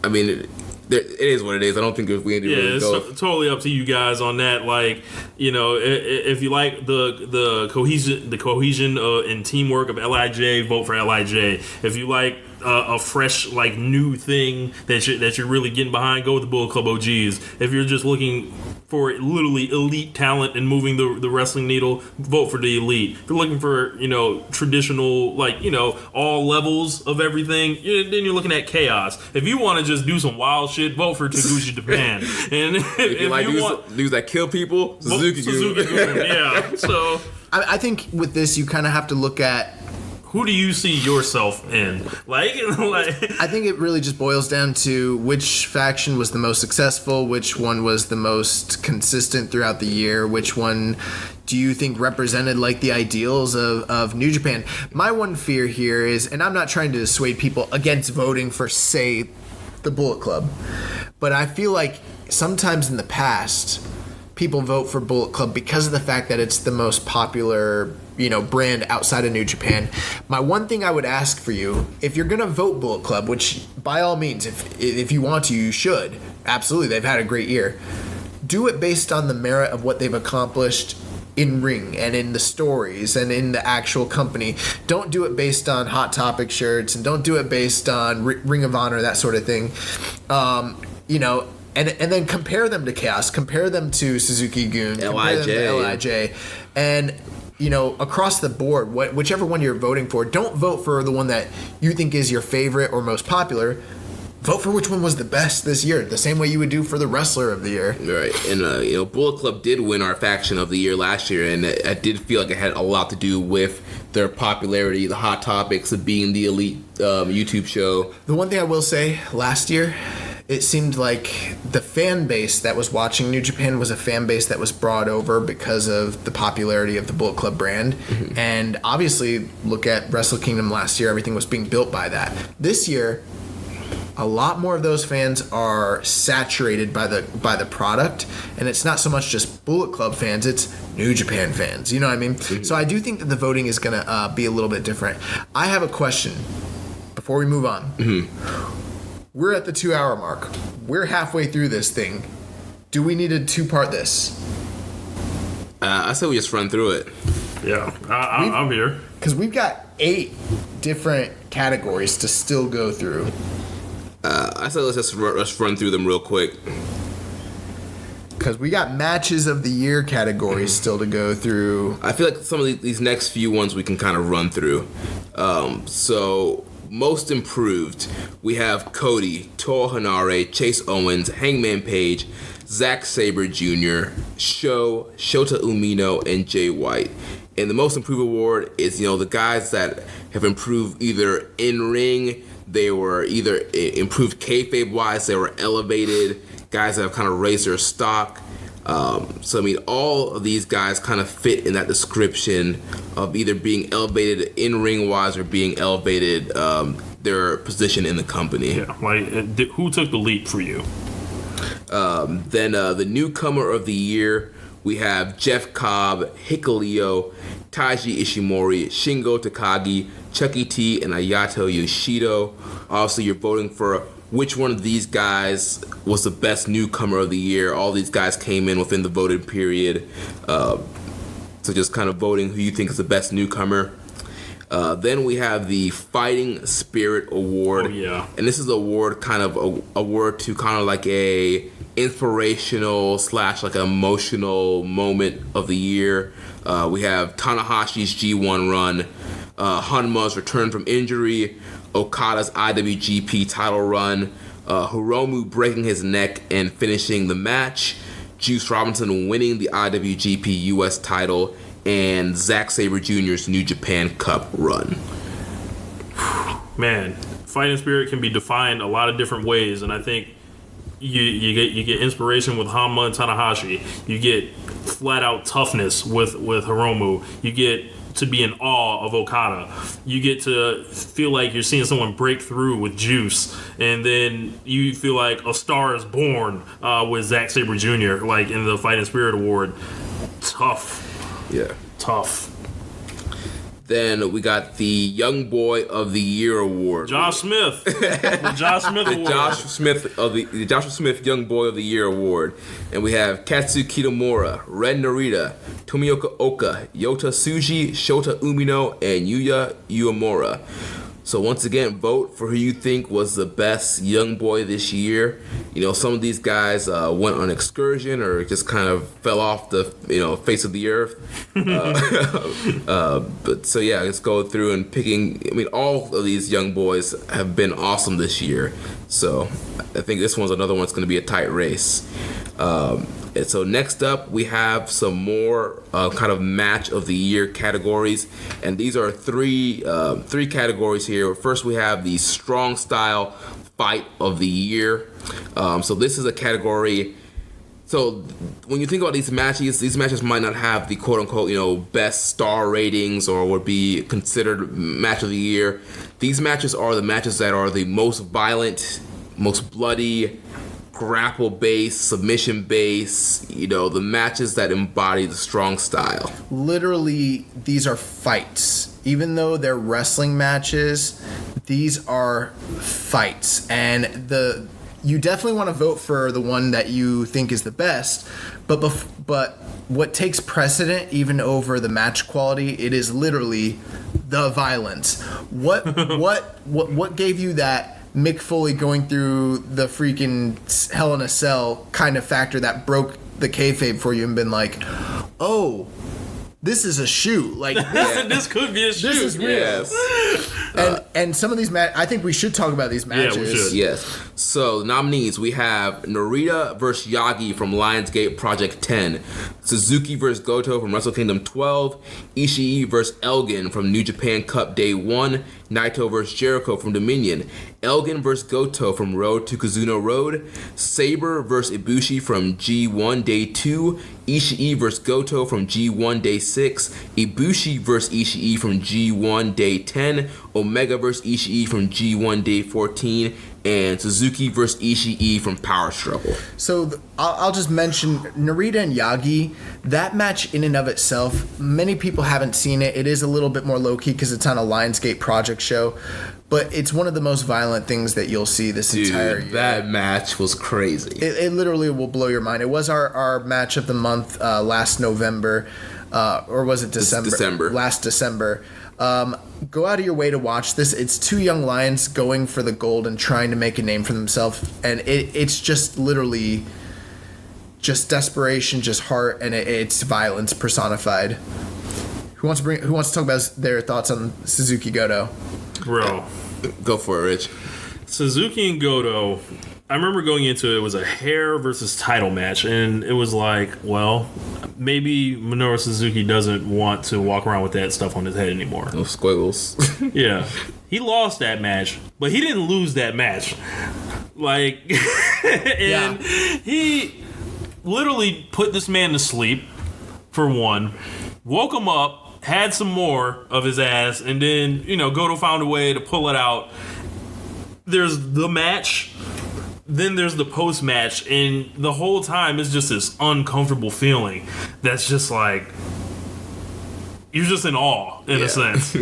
mean, it is what it is. I don't think we need to really go. It's totally up to you guys on that. Like, you know, if you like the cohesion and teamwork of LIJ, vote for LIJ. If you like a fresh, like, new thing that you're really getting behind, go with the Bullet Club OGs. If you're just looking for literally elite talent and moving the wrestling needle, vote for the Elite. If you're looking for, you know, traditional, like, you know, all levels of everything, then you're looking at Chaos. If you want to just do some wild shit, vote for Taguchi Japan. And if you like dudes that kill people, Suzuki-gun. Yeah. So I think with this, you kind of have to look at, who do you see yourself in? Like, I think it really just boils down to which faction was the most successful, which one was the most consistent throughout the year, which one do you think represented like the ideals of New Japan. My one fear here is, and I'm not trying to dissuade people against voting for, say, the Bullet Club, but I feel like sometimes in the past, people vote for Bullet Club because of the fact that it's the most popular, you know, brand outside of New Japan. My one thing I would ask for you, if you're gonna vote Bullet Club, which by all means, if you want to, you should. Absolutely, they've had a great year. Do it based on the merit of what they've accomplished in ring and in the stories and in the actual company. Don't do it based on Hot Topic shirts, and don't do it based on Ring of Honor, that sort of thing. You know. And then compare them to Chaos, compare them to Suzuki-gun, compare them to LIJ, and, you know, across the board, whichever one you're voting for, don't vote for the one that you think is your favorite or most popular. Vote for which one was the best this year, the same way you would do for the Wrestler of the Year. Right, and you know, Bullet Club did win our faction of the year last year, and I did feel like it had a lot to do with their popularity, the Hot Topics of being the elite YouTube show. The one thing I will say, last year, it seemed like the fan base that was watching New Japan was a fan base that was brought over because of the popularity of the Bullet Club brand. Mm-hmm. And obviously, look at Wrestle Kingdom last year, everything was being built by that. This year, a lot more of those fans are saturated by the product, and it's not so much just Bullet Club fans, it's New Japan fans, you know what I mean? Mm-hmm. So I do think that the voting is going to be a little bit different. I have a question before we move on. Mm-hmm. We're at the 2-hour mark. We're halfway through this thing. Do we need to two-part this? I say we just run through it. Yeah, I'm here. Because we've got 8 different categories to still go through. I say let's run through them real quick. Because we got matches of the year categories still to go through. I feel like some of these next few ones we can kind of run through. So, most improved, we have Cody, Toa Hanare, Chase Owens, Hangman Page, Zack Sabre Jr., Shota Umino, and Jay White. And the most improved award is, the guys that have improved either in ring, they were either improved kayfabe wise, they were elevated, guys that have kind of raised their stock. So all of these guys kind of fit in that description of either being elevated in ring wise or being elevated their position in the company. Yeah, who took the leap for you? Then the newcomer of the year, we have Jeff Cobb, Hikuleo, Taiji Ishimori, Shingo Takagi, Chucky T, and Ayato Yoshido. Obviously, you're voting for which one of these guys was the best newcomer of the year. All these guys came in within the voted period. So just kind of voting who you think is the best newcomer. Then we have the Fighting Spirit Award. Oh, yeah. And this is an award, kind of a award to kind of like a inspirational / like emotional moment of the year. We have Tanahashi's G1 run, Hanma's return from injury, Okada's IWGP title run, Hiromu breaking his neck and finishing the match, Juice Robinson winning the IWGP US title, and Zack Sabre Jr.'s New Japan Cup run. Man, fighting spirit can be defined a lot of different ways, and I think you get inspiration with Hanma and Tanahashi. You get flat out toughness with Hiromu. You get to be in awe of Okada. You get to feel like you're seeing someone break through with Juice, and then you feel like a star is born with Zack Sabre Jr. like in the Fighting Spirit Award. Tough. Yeah. Tough. Then we got the Young Boy of the Year award. Josh Smith. The Josh Smith award. The Joshua Smith Young Boy of the Year award. And we have Katsu Kitamura, Ren Narita, Tomioka Oka, Yota Tsuji, Shota Umino, and Yuya Uemura. So once again, vote for who you think was the best young boy this year. Some of these guys went on excursion or just kind of fell off the face of the earth. But so yeah, let's go through and picking. All of these young boys have been awesome this year. So I think this one's another one that's going to be a tight race. And so next up, we have some more kind of match of the year categories, and these are three categories here. First, we have the strong style fight of the year. So this is a category. So when you think about these matches might not have the quote unquote best star ratings or would be considered match of the year. These matches are the matches that are the most violent, most bloody, grapple base, submission base, the matches that embody the strong style. Literally, these are fights. Even though they're wrestling matches, these are fights. And you definitely want to vote for the one that you think is the best, but what takes precedent even over the match quality, it is literally the violence. What gave you that Mick Foley going through the freaking Hell in a Cell kind of factor that broke the kayfabe for you and been like, oh, this is a shoot. Like this could be a shoot. This is real. Yes. And some of these I think we should talk about these matches. Yeah, we should. Yes. So nominees, we have Narita versus Yagi from Lionsgate Project 10, Suzuki versus Goto from Wrestle Kingdom 12, Ishii versus Elgin from New Japan Cup Day 1, Naito versus Jericho from Dominion, Elgin versus Goto from Road to Kazuno Road, Sabre versus Ibushi from G1 Day 2, Ishii versus Goto from G1 Day 6, Ibushi versus Ishii from G1 Day 10, Omega versus Ishii from G1 Day 14, and Suzuki versus Ishii from Power Struggle. So I'll just mention Narita and Yagi. That match in and of itself, many people haven't seen it. It is a little bit more low-key because it's on a Lionsgate Project show. But it's one of the most violent things that you'll see this entire year. That match was crazy. It literally will blow your mind. It was our match of the month last November. Or was it December? December. Last December. Go out of your way to watch this. It's two young lions going for the gold and trying to make a name for themselves. And it's just literally... just desperation, just heart, and it's violence personified. Who wants to talk about their thoughts on Suzuki Goto? Bro, Go for it, Rich. Suzuki and Goto, I remember going into it was a hair versus title match, and it was like, well, maybe Minoru Suzuki doesn't want to walk around with that stuff on his head anymore. Those squiggles. Yeah. He lost that match, but he didn't lose that match. Like, and he literally put this man to sleep, for one, woke him up, had some more of his ass, and then, Goto found a way to pull it out. There's the match, then there's the post-match, and the whole time it's just this uncomfortable feeling that's just like, you're just in awe, in a sense.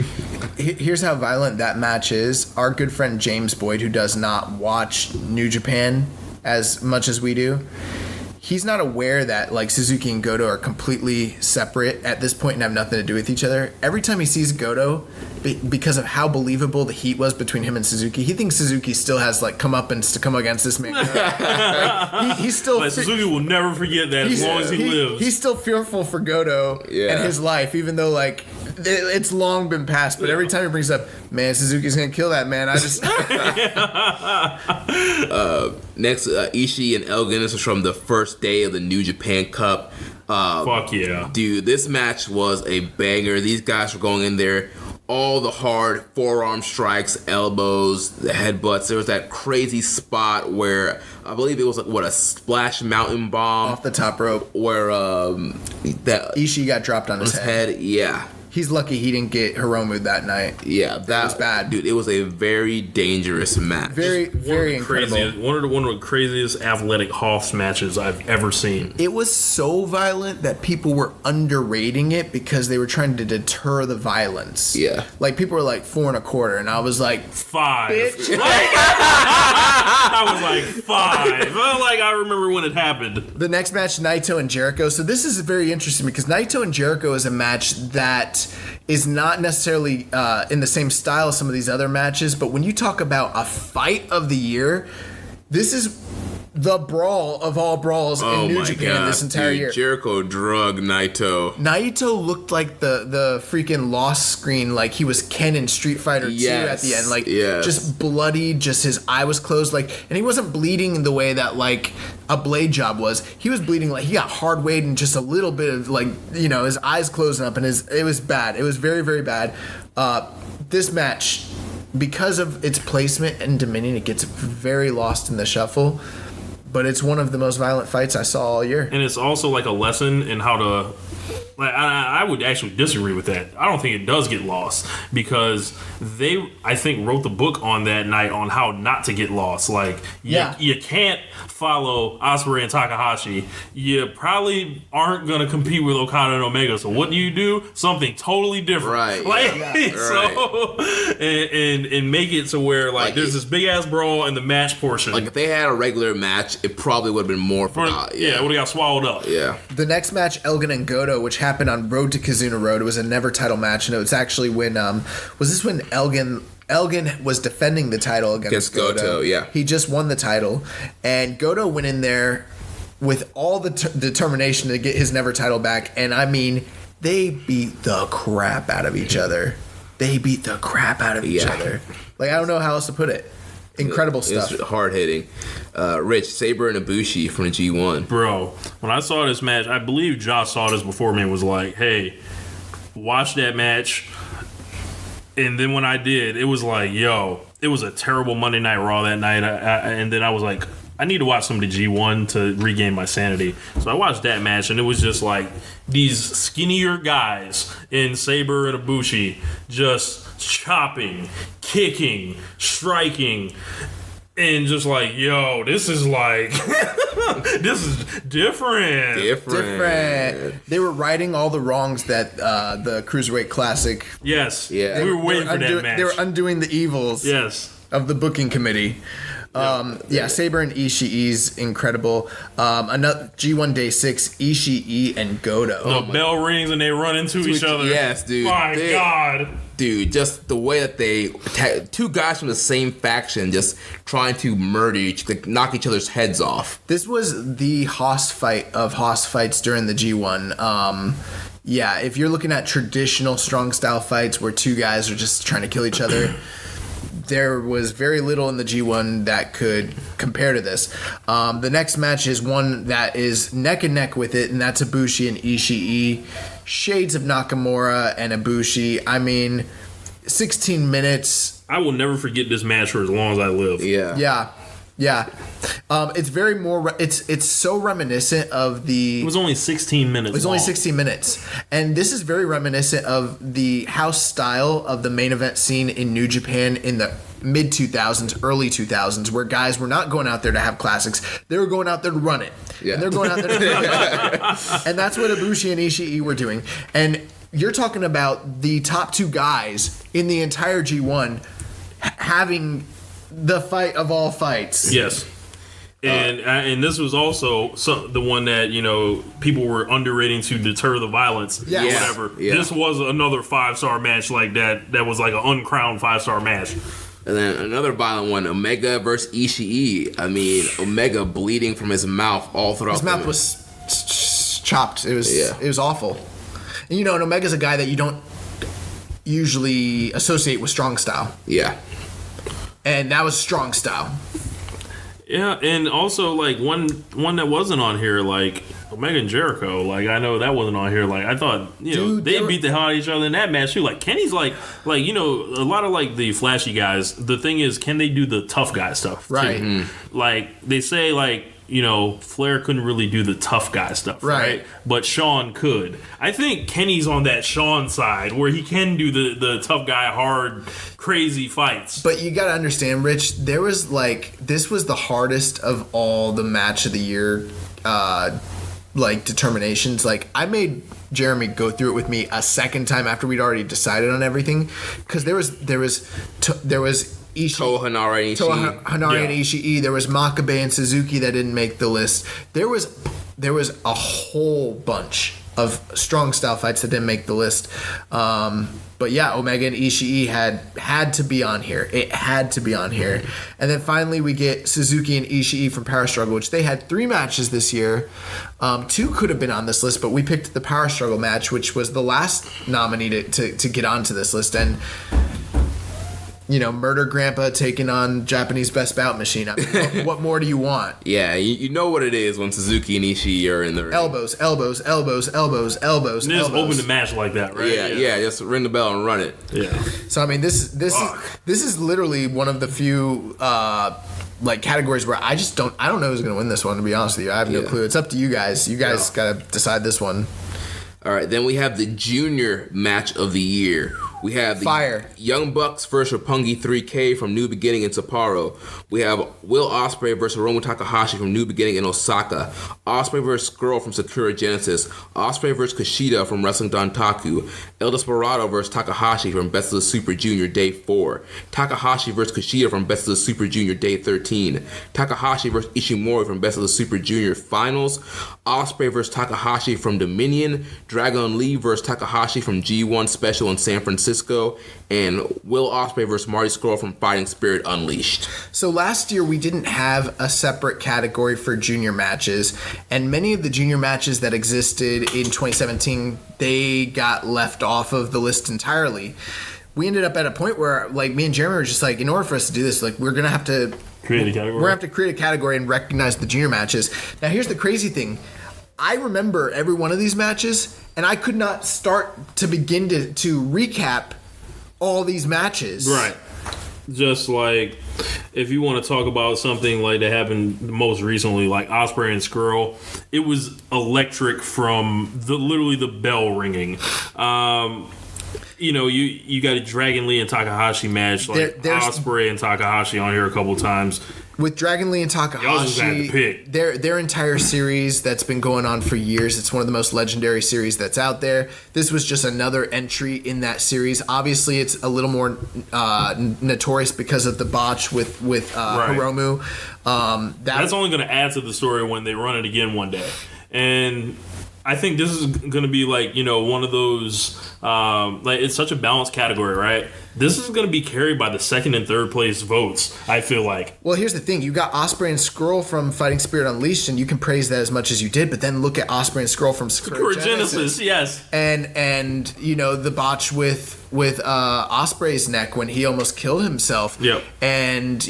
Here's how violent that match is. Our good friend James Boyd, who does not watch New Japan as much as we do, he's not aware that like Suzuki and Goto are completely separate at this point and have nothing to do with each other. Every time he sees Goto, because of how believable the heat was between him and Suzuki, he thinks Suzuki still has like comeuppance to come against this man. Like, he's still Suzuki will never forget that as long as he lives. He's still fearful for Goto and his life, even though like it's long been passed. But every time he brings up, man, Suzuki's gonna kill that man. I just Next, Ishii and Elgin. This was from the first day of the New Japan Cup. Fuck yeah. Dude, this match was a banger. These guys were going in there, all the hard forearm strikes, elbows, the headbutts. There was that crazy spot where I believe it was like, a splash mountain bomb off the top rope where that Ishii got dropped on his head. Yeah. He's lucky he didn't get Hiromu that night. Yeah, that was bad, dude. It was a very dangerous match. Very incredible. One of the craziest athletic Hoffs matches I've ever seen. It was so violent that people were underrating it because they were trying to deter the violence. Yeah, like people were like 4 1/4, and I was like 5. Bitch. I was like 5. Like I remember when it happened. The next match, Naito and Jericho. So this is very interesting because Naito and Jericho is a match that is not necessarily in the same style as some of these other matches, but when you talk about a fight of the year, this is the brawl of all brawls in New Japan this entire year. Jericho drug Naito. Naito looked like the freaking lost screen, like he was Ken in Street Fighter 2 at the end, like just bloody, just his eye was closed, like, and he wasn't bleeding the way that like a blade job was. He was bleeding like he got hard weighed and just a little bit of like, his eyes closing up, and it was bad. It was very, very bad. This match, because of its placement and Dominion, it gets very lost in the shuffle. But it's one of the most violent fights I saw all year. And it's also like a lesson in how to... Like, I would actually disagree with that. I don't think it does get lost because they, I think, wrote the book on that night on how not to get lost. Like, you can't follow Ospreay and Takahashi. You probably aren't going to compete with Okada and Omega. So what do? Something totally different. Right. Like, so, and make it to where, like there's this big-ass brawl in the match portion. Like, if they had a regular match, it probably would have been more... it would have got swallowed up. Yeah. The next match, Elgin and Goto, which happened on Road to Kizuna Road. It was a never title match, and it was actually when was this when Elgin was defending the title against Goto? Yeah, he just won the title, and Goto went in there with all the determination to get his never title back, and I mean they beat the crap out of each other. They beat the crap out of each other. Like, I don't know how else to put it. Incredible stuff. It's hard hitting. Rich, Sabre and Ibushi from the G1. Bro, when I saw this match, I believe Josh saw this before me and was like, hey, watch that match. And then when I did, it was like, yo, it was a terrible Monday Night Raw that night. And then I was like, I need to watch some of the G1 to regain my sanity. So I watched that match, and it was just like these skinnier guys in Sabre and Ibushi just chopping, kicking, striking, and just like, yo, this is like, this is different. They were righting all the wrongs that the Cruiserweight Classic. Yes. Yeah. We were waiting for that match. They were undoing the evils. Yes. Of the booking committee. Sabre and Ishii's incredible. Another G1 Day 6, Ishii and Goto. The bell rings and they run into each other. Yes, dude. My God. Dude, just the way that they attack, two guys from the same faction just trying to knock each other's heads off. This was the Haas fight of Haas fights during the G1. Yeah, if you're looking at traditional strong style fights where two guys are just trying to kill each other, there was very little in the G1 that could compare to this. The next match is one that is neck and neck with it, and that's Ibushi and Ishii. Shades of Nakamura and Ibushi. I mean, 16 minutes. I will never forget this match for as long as I live. Yeah. It's very more. It's so reminiscent of the. It was only 16 minutes. It was only 16 minutes, and this is very reminiscent of the house style of the main event scene in New Japan in the mid 2000s, early 2000s, where guys were not going out there to have classics; they were going out there to run it. Yeah. And they're going out there to run it. And that's what Ibushi and Ishii were doing. And you're talking about the top two guys in the entire G1 having the fight of all fights. Yes. And this was also the one that, people were underrating to deter the violence. Yes. Or whatever. Yeah. This was another 5-star match like that. That was like an uncrowned 5-star match. And then another violent one, Omega versus Ishii. I mean, Omega bleeding from his mouth all throughout. His mouth was chopped. It was awful. And and Omega's a guy that you don't usually associate with strong style. Yeah. And that was strong style. Yeah, and also like one that wasn't on here, like Omega and Jericho. Like I know that wasn't on here. Like I thought, they beat the hell out of each other in that match too. Like Kenny's like a lot of like the flashy guys. The thing is, can they do the tough guy stuff? Right. Mm-hmm. Like they say, like Flair couldn't really do the tough guy stuff, right? But Shawn could. I think Kenny's on that Shawn side where he can do the tough guy, hard, crazy fights. But you got to understand, Rich, this was the hardest of all the match of the year determinations. Like I made Jeremy go through it with me a second time after we'd already decided on everything, because there was Ishii, Toa Hanare and Ishii. There was Makabe and Suzuki that didn't make the list. There was a whole bunch of strong style fights that didn't make the list. But yeah, Omega and Ishii had to be on here. It had to be on here. And then finally we get Suzuki and Ishii from Power Struggle, which they had 3 matches this year. 2 could have been on this list, but we picked the Power Struggle match, which was the last nominee to get onto this list. And Murder Grandpa taking on Japanese Best Bout Machine. I mean, what more do you want? Yeah, you know what it is when Suzuki and Ishii are in the ring. Elbows. And just open the match like that, right? Yeah, just ring the bell and run it. Yeah. So I mean, this is literally one of the few categories where I don't know who's going to win this one. To be honest with you, I have no clue. It's up to you guys. You guys got to decide this one. All right, then we have the junior match of the year. We have the Young Bucks versus Roppongi 3K from New Beginning in Sapporo. We have Will Ospreay versus Hiromu Takahashi from New Beginning in Osaka. Ospreay versus Skrull from Sakura Genesis. Ospreay versus Kushida from Wrestling Dontaku. El Desperado versus Takahashi from Best of the Super Junior Day 4. Takahashi versus Kushida from Best of the Super Junior Day 13. Takahashi versus Ishimori from Best of the Super Junior Finals. Ospreay versus Takahashi from Dominion. Dragon Lee versus Takahashi from G1 Special in San Francisco, and Will Ospreay versus Marty Scurll from Fighting Spirit Unleashed. So last year we didn't have a separate category for junior matches, and many of the junior matches that existed in 2017, they got left off of the list entirely. We ended up at a point where, like, me and Jeremy were just like, in order for us to do this, like, we're gonna have to create a category. We're gonna have to create a category and recognize the junior matches. Now, here's the crazy thing. I remember every one of these matches, and I could not start to begin to recap all these matches. Right. Just like, if you want to talk about something like that happened most recently, like Ospreay and Skrull, it was electric from literally the bell ringing. You got a Dragon Lee and Takahashi match, like Ospreay and Takahashi on here a couple times. With Dragon Lee and Takahashi, their entire series that's been going on for years. It's one of the most legendary series that's out there. This was just another entry in that series. Obviously, it's a little more notorious because of the botch with Hiromu. That's only going to add to the story when they run it again one day. And I think this is going to be like, one of those, like it's such a balanced category, right? This is going to be carried by the second and third place votes, I feel like. Well, here's the thing. You got Ospreay and Skrull from Fighting Spirit Unleashed, and you can praise that as much as you did, but then look at Ospreay and Skrull from Sakura Genesis. Yes. And the botch with Ospreay's neck when he almost killed himself. Yep. And,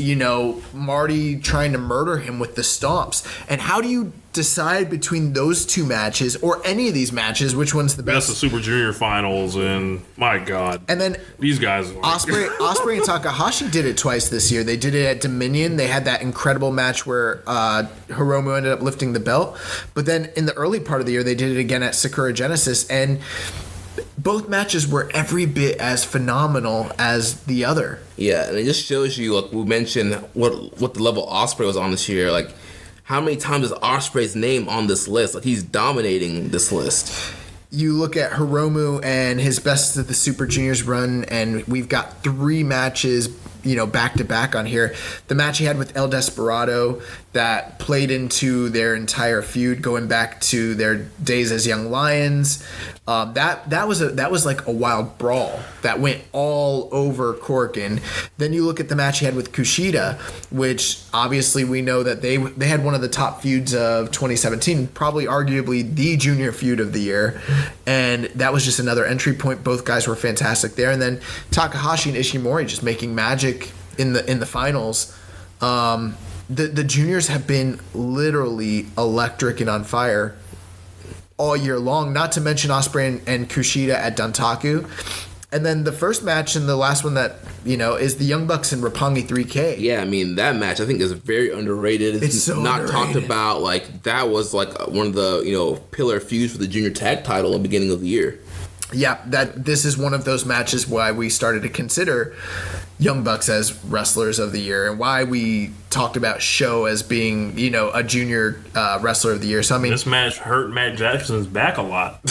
Marty trying to murder him with the stomps. And how do you decide between those two matches or any of these matches which one's the best? That's the Super Junior finals, and my God. And then these guys Ospreay and Takahashi did it twice this year. They did it at Dominion. They had that incredible match where Hiromu ended up lifting the belt. But then in the early part of the year, they did it again at Sakura Genesis, and both matches were every bit as phenomenal as the other. Yeah, and it just shows you, like we mentioned, what the level Ospreay was on this year. Like, how many times is Ospreay's name on this list? Like, he's dominating this list. You look at Hiromu and his Best of the Super Juniors run, and we've got 3 matches, back to back on here. The match he had with El Desperado that played into their entire feud, going back to their days as young lions. That was like a wild brawl that went all over Corkin. Then you look at the match he had with Kushida, which obviously we know that they had one of the top feuds of 2017, probably arguably the junior feud of the year, and that was just another entry point. Both guys were fantastic there. And then Takahashi and Ishimori just making magic in the finals. The juniors have been literally electric and on fire all year long, not to mention Ospreay and Kushida at Dantaku. And then the first match and the last one that, is the Young Bucks and Roppongi 3K. Yeah, I mean, that match I think is very underrated. It's so not underrated. Talked about. Like, that was like one of the, pillar feuds for the junior tag title at the beginning of the year. Yeah, this is one of those matches why we started to consider Young Bucks as wrestlers of the year, and why we talked about Sho as being, a junior wrestler of the year. So I mean, this match hurt Matt Jackson's back a lot.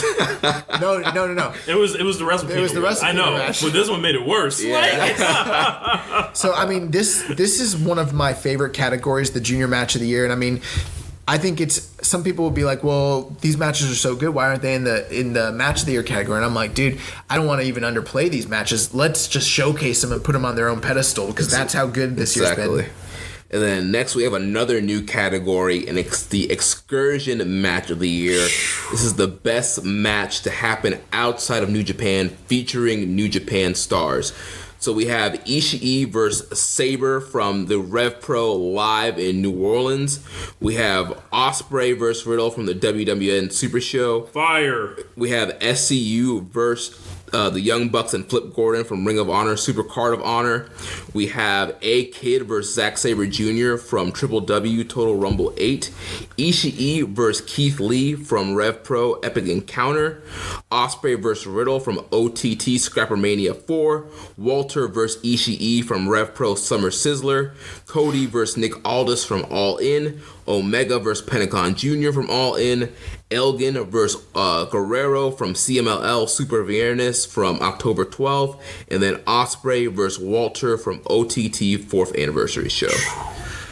No. It was the Wrestle Kingdom. It was the Wrestle Kingdom match. But this one made it worse. Yeah. So I mean, this is one of my favorite categories, the junior match of the year, and I mean, I think some people will be like, well, these matches are so good, why aren't they in the match of the year category? And I'm like, dude, I don't want to even underplay these matches. Let's just showcase them and put them on their own pedestal, because that's how good this year's been. And then next we have another new category, and it's the Excursion match of the year. This is the best match to happen outside of New Japan, featuring New Japan stars. So we have Ishii versus Sabre from the Rev Pro live in New Orleans. We have Ospreay versus Riddle from the WWN Super Show. Fire. We have SCU versus the Young Bucks and Flip Gordon from Ring of Honor, Super Card of Honor. We have A-Kid versus Zack Sabre Jr. from Triple W Total Rumble 8. Ishii versus Keith Lee from Rev Pro Epic Encounter. Ospreay versus Riddle from OTT Scrappermania 4. Walter versus Ishii from Rev Pro Summer Sizzler. Cody versus Nick Aldis from All In. Omega versus Pentagon Jr. from All In. Elgin versus Guerrero from CMLL Super Viernes from October 12th. And then Ospreay versus Walter from OTT 4th Anniversary Show.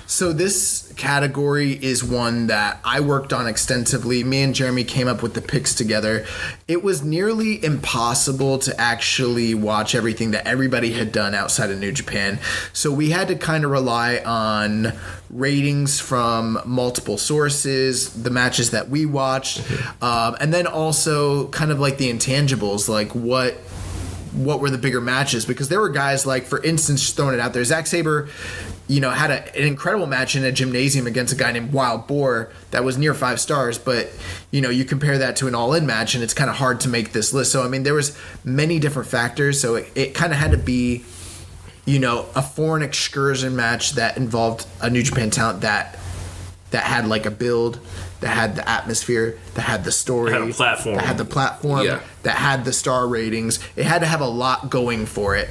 So this category is one that I worked on extensively. Me and Jeremy came up with the picks together. It was nearly impossible to actually watch everything that everybody had done outside of New Japan. So we had to kind of rely on ratings from multiple sources, the matches that we watched, and then also kind of like the intangibles, like what were the bigger matches, because there were guys like, for instance, just throwing it out there, Zack Sabre, had an incredible match in a gymnasium against a guy named Wild Boar that was near 5 stars, but you compare that to an all-in match and it's kind of hard to make this list. So I mean, there was many different factors, so it kind of had to be a foreign excursion match that involved a New Japan talent that had like a build, that had the atmosphere, that had the story, that had the platform, Yeah. that had the star ratings. It had to have a lot going for it.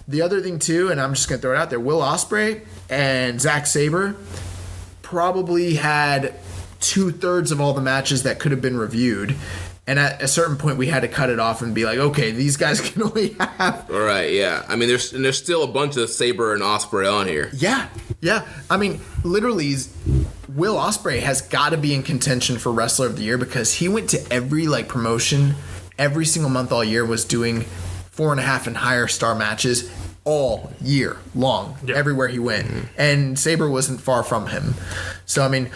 The other thing too, and I'm just gonna throw it out there, Will Ospreay and Zack Sabre probably had 2/3 of all the matches that could have been reviewed, And at a certain point, we had to cut it off and be like, okay, these guys can only have. All right, yeah. I mean, there's still a bunch of Sabre and Ospreay on here. Yeah. I mean, literally, Will Ospreay has got to be in contention for Wrestler of the Year because he went to every promotion, every single month all year was doing 4.5 and higher star matches all year long, everywhere he went. And Sabre wasn't far from him. So, I mean,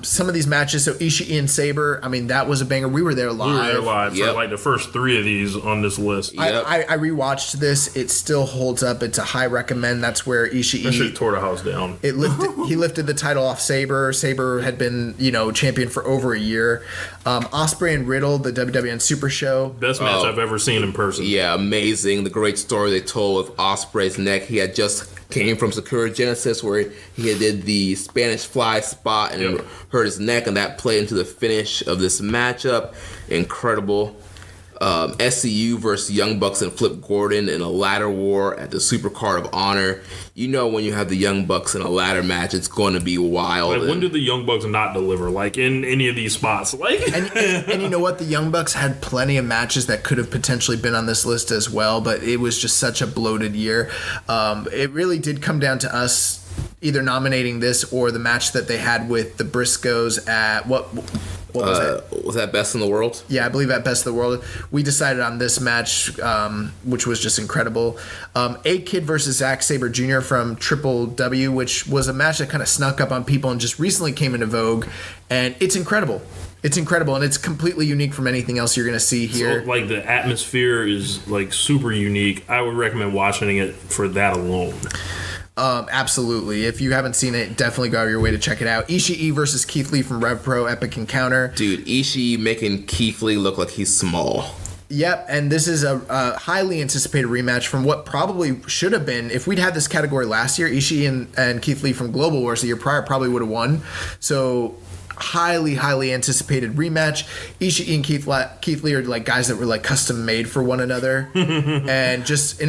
some of these matches, so Ishii and Sabre, I mean, that was a banger. We were there live. For like the first 3 of these on this list. I rewatched this. It still holds up. It's a high recommend. That's where Ishii... That shit tore the house down. He lifted the title off Sabre. Sabre had been, champion for over a year. Ospreay and Riddle, the WWN Super Show. Best match I've ever seen in person. Yeah, amazing. The great story they told with Ospreay's neck. He had just came from Sakura Genesis where he did the Spanish fly spot and hurt his neck, and that played into the finish of this matchup. Incredible. SCU versus Young Bucks and Flip Gordon in a ladder war at the Supercard of Honor. You know when you have the Young Bucks in a ladder match, it's going to be wild. Like, when did the Young Bucks not deliver? Like, in any of these spots? Like, and you know what? The Young Bucks had plenty of matches that could have potentially been on this list as well, but it was just such a bloated year. It really did come down to us either nominating this or the match that they had with the Briscoes at what was it? Was that Best in the World? Yeah, I believe at Best of the World. We decided on this match, which was just incredible. A-Kid versus Zack Sabre Jr. from Triple W, which was a match that kind of snuck up on people and just recently came into vogue. And it's incredible. It's incredible, and it's completely unique from anything else you're going to see here. So, like, the atmosphere is, like, super unique. I would recommend watching it for that alone. Absolutely. If you haven't seen it, definitely go out of your way to check it out. Ishii versus Keith Lee from Rev Pro Epic Encounter. Dude, Ishii making Keith Lee look like he's small. Yep, and this is a highly anticipated rematch from what probably should have been. If we'd had this category last year, Ishii and Keith Lee from Global Wars the year prior probably would have won. So... highly anticipated rematch. Ishii and Keith Lee are like guys that were like custom made for one another, and just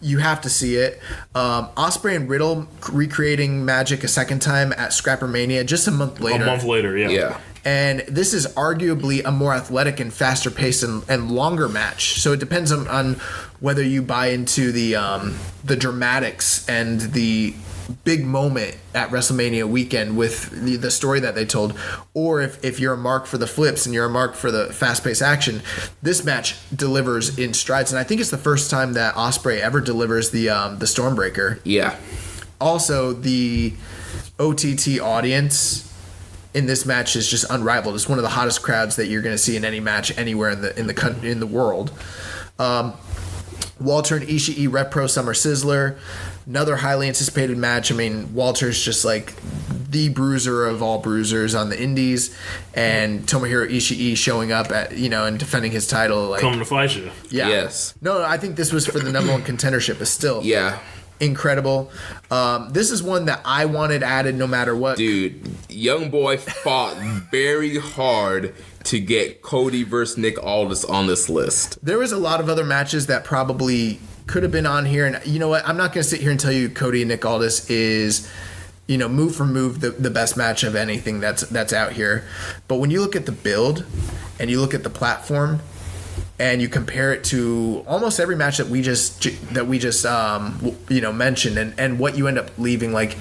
you have to see it. Ospreay and Riddle recreating magic a second time at Scrapper Mania just a month later. Yeah. And this is arguably a more athletic and faster paced and longer match. So it depends on whether you buy into the dramatics and the big moment at WrestleMania weekend with the story that they told, or if you're a mark for the flips and you're a mark for the fast-paced action, this match delivers in strides. And I think it's the first time that Ospreay ever delivers the Stormbreaker. Yeah. Also, the OTT audience in this match is just unrivaled. It's one of the hottest crowds that you're going to see in any match anywhere in the world. Walter and Ishii Rep Pro Summer Sizzler. Another highly anticipated match. I mean, Walter's just like the bruiser of all bruisers on the indies, and Tomohiro Ishii showing up at and defending his title. Like, coming to fight you. Yeah. Yes. No, I think this was for the number one contendership, but still. Yeah. Incredible. This is one that I wanted added no matter what. Dude, Young Boy fought very hard to get Cody versus Nick Aldis on this list. There was a lot of other matches that probably could have been on here, and you know what? I'm not going to sit here and tell you Cody and Nick Aldis is, move for move the best match of anything that's out here. But when you look at the build and you look at the platform and you compare it to almost every match that we just mentioned, and what you end up leaving, like,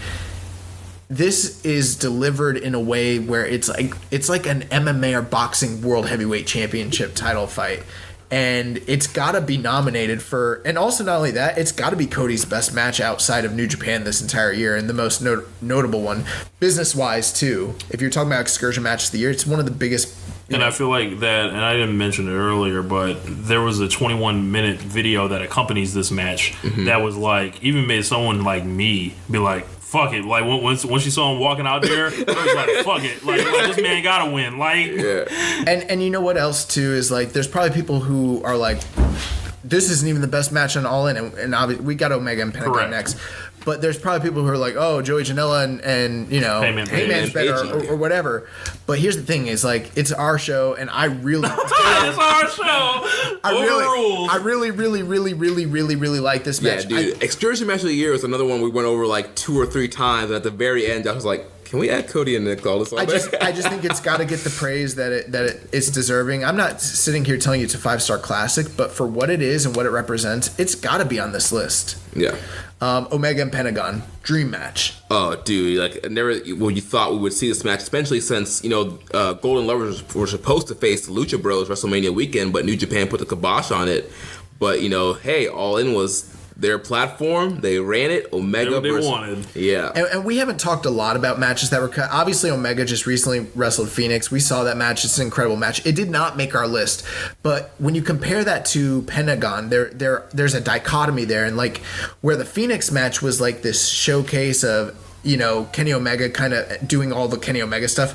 this is delivered in a way where it's like an MMA or boxing world heavyweight championship title fight. And it's got to be nominated for, and also not only that, it's got to be Cody's best match outside of New Japan this entire year, and the most notable one, business-wise, too. If you're talking about Excursion matches of the year, it's one of the biggest. I feel like that, and I didn't mention it earlier, but there was a 21-minute video that accompanies this match that was like, even made someone like me be like, fuck it. Like, once you saw him walking out there, I was like, fuck it. Like this man gotta win. Like, yeah. And you know what else too is, like, there's probably people who are like, this isn't even the best match on All In, and obviously we got Omega and Pentagon next. But there's probably people who are like, oh, Joey Janela and Heyman's better or whatever. But here's the thing is, like, it's our show, and I really... it's our show! I really like this match. Yeah, dude. Excursion match of the year is another one we went over like 2 or 3 times, and at the very end, I was like, can we add Cody and Nick all this? I just think it's got to get the praise that it's deserving. I'm not sitting here telling you it's a 5-star classic, but for what it is and what it represents, it's got to be on this list. Yeah. Omega and Pentagon, dream match. Oh, dude! Like you thought we would see this match, especially since Golden Lovers were supposed to face the Lucha Bros WrestleMania weekend, but New Japan put the kibosh on it. But hey, All In was their platform. They ran it. Omega they versus, wanted. Yeah. And we haven't talked a lot about matches that were cut. Obviously, Omega just recently wrestled Phoenix. We saw that match. It's an incredible match. It did not make our list. But when you compare that to Pentagon, there's a dichotomy there. And like where the Phoenix match was like this showcase of, Kenny Omega kind of doing all the Kenny Omega stuff.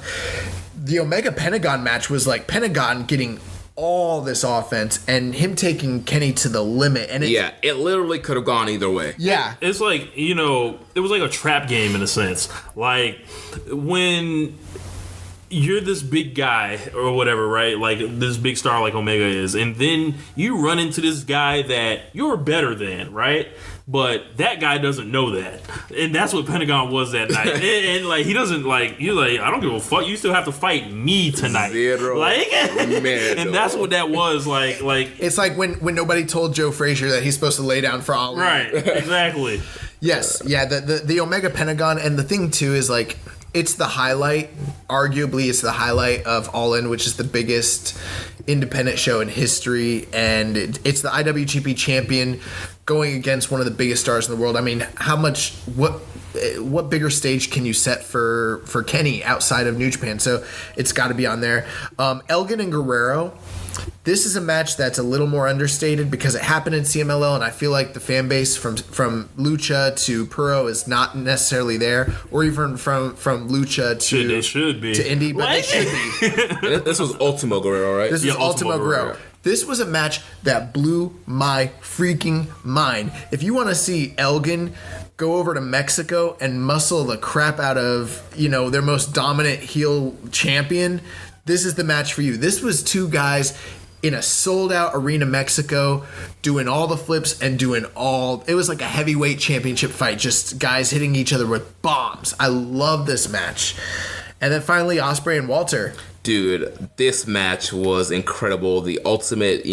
The Omega Pentagon match was like Pentagon getting all this offense and him taking Kenny to the limit. And it literally could have gone either way. Yeah. It's like, it was like a trap game in a sense. Like when you're this big guy or whatever, right? Like this big star like Omega is, and then you run into this guy that you're better than, right? But that guy doesn't know that. And that's what Pentagon was that night. and like, he doesn't you're like, I don't give a fuck. You still have to fight me tonight. Zero. Like, and that's what that was like. It's like when nobody told Joe Frazier that he's supposed to lay down for Ali. Right, exactly. Yes. Yeah. The Omega Pentagon. And the thing too is like, it's the highlight. Arguably, it's the highlight of All In, which is the biggest independent show in history. And it's the IWGP champion going against one of the biggest stars in the world. I mean, what bigger stage can you set for Kenny outside of New Japan? So it's got to be on there. Elgin and Guerrero. This is a match that's a little more understated because it happened in CMLL, and I feel like the fan base from Lucha to Puro is not necessarily there, or even from Lucha to they should be to Indie, but they should be. This was Ultimo Guerrero, right? This is Ultimo Guerrero. This was a match that blew my freaking mind. If you want to see Elgin go over to Mexico and muscle the crap out of, their most dominant heel champion, this is the match for you. This was 2 guys in a sold-out arena Mexico doing all the flips and it was like a heavyweight championship fight, just guys hitting each other with bombs. I love this match. And then finally, Ospreay and Walter. Dude, this match was incredible. The ultimate,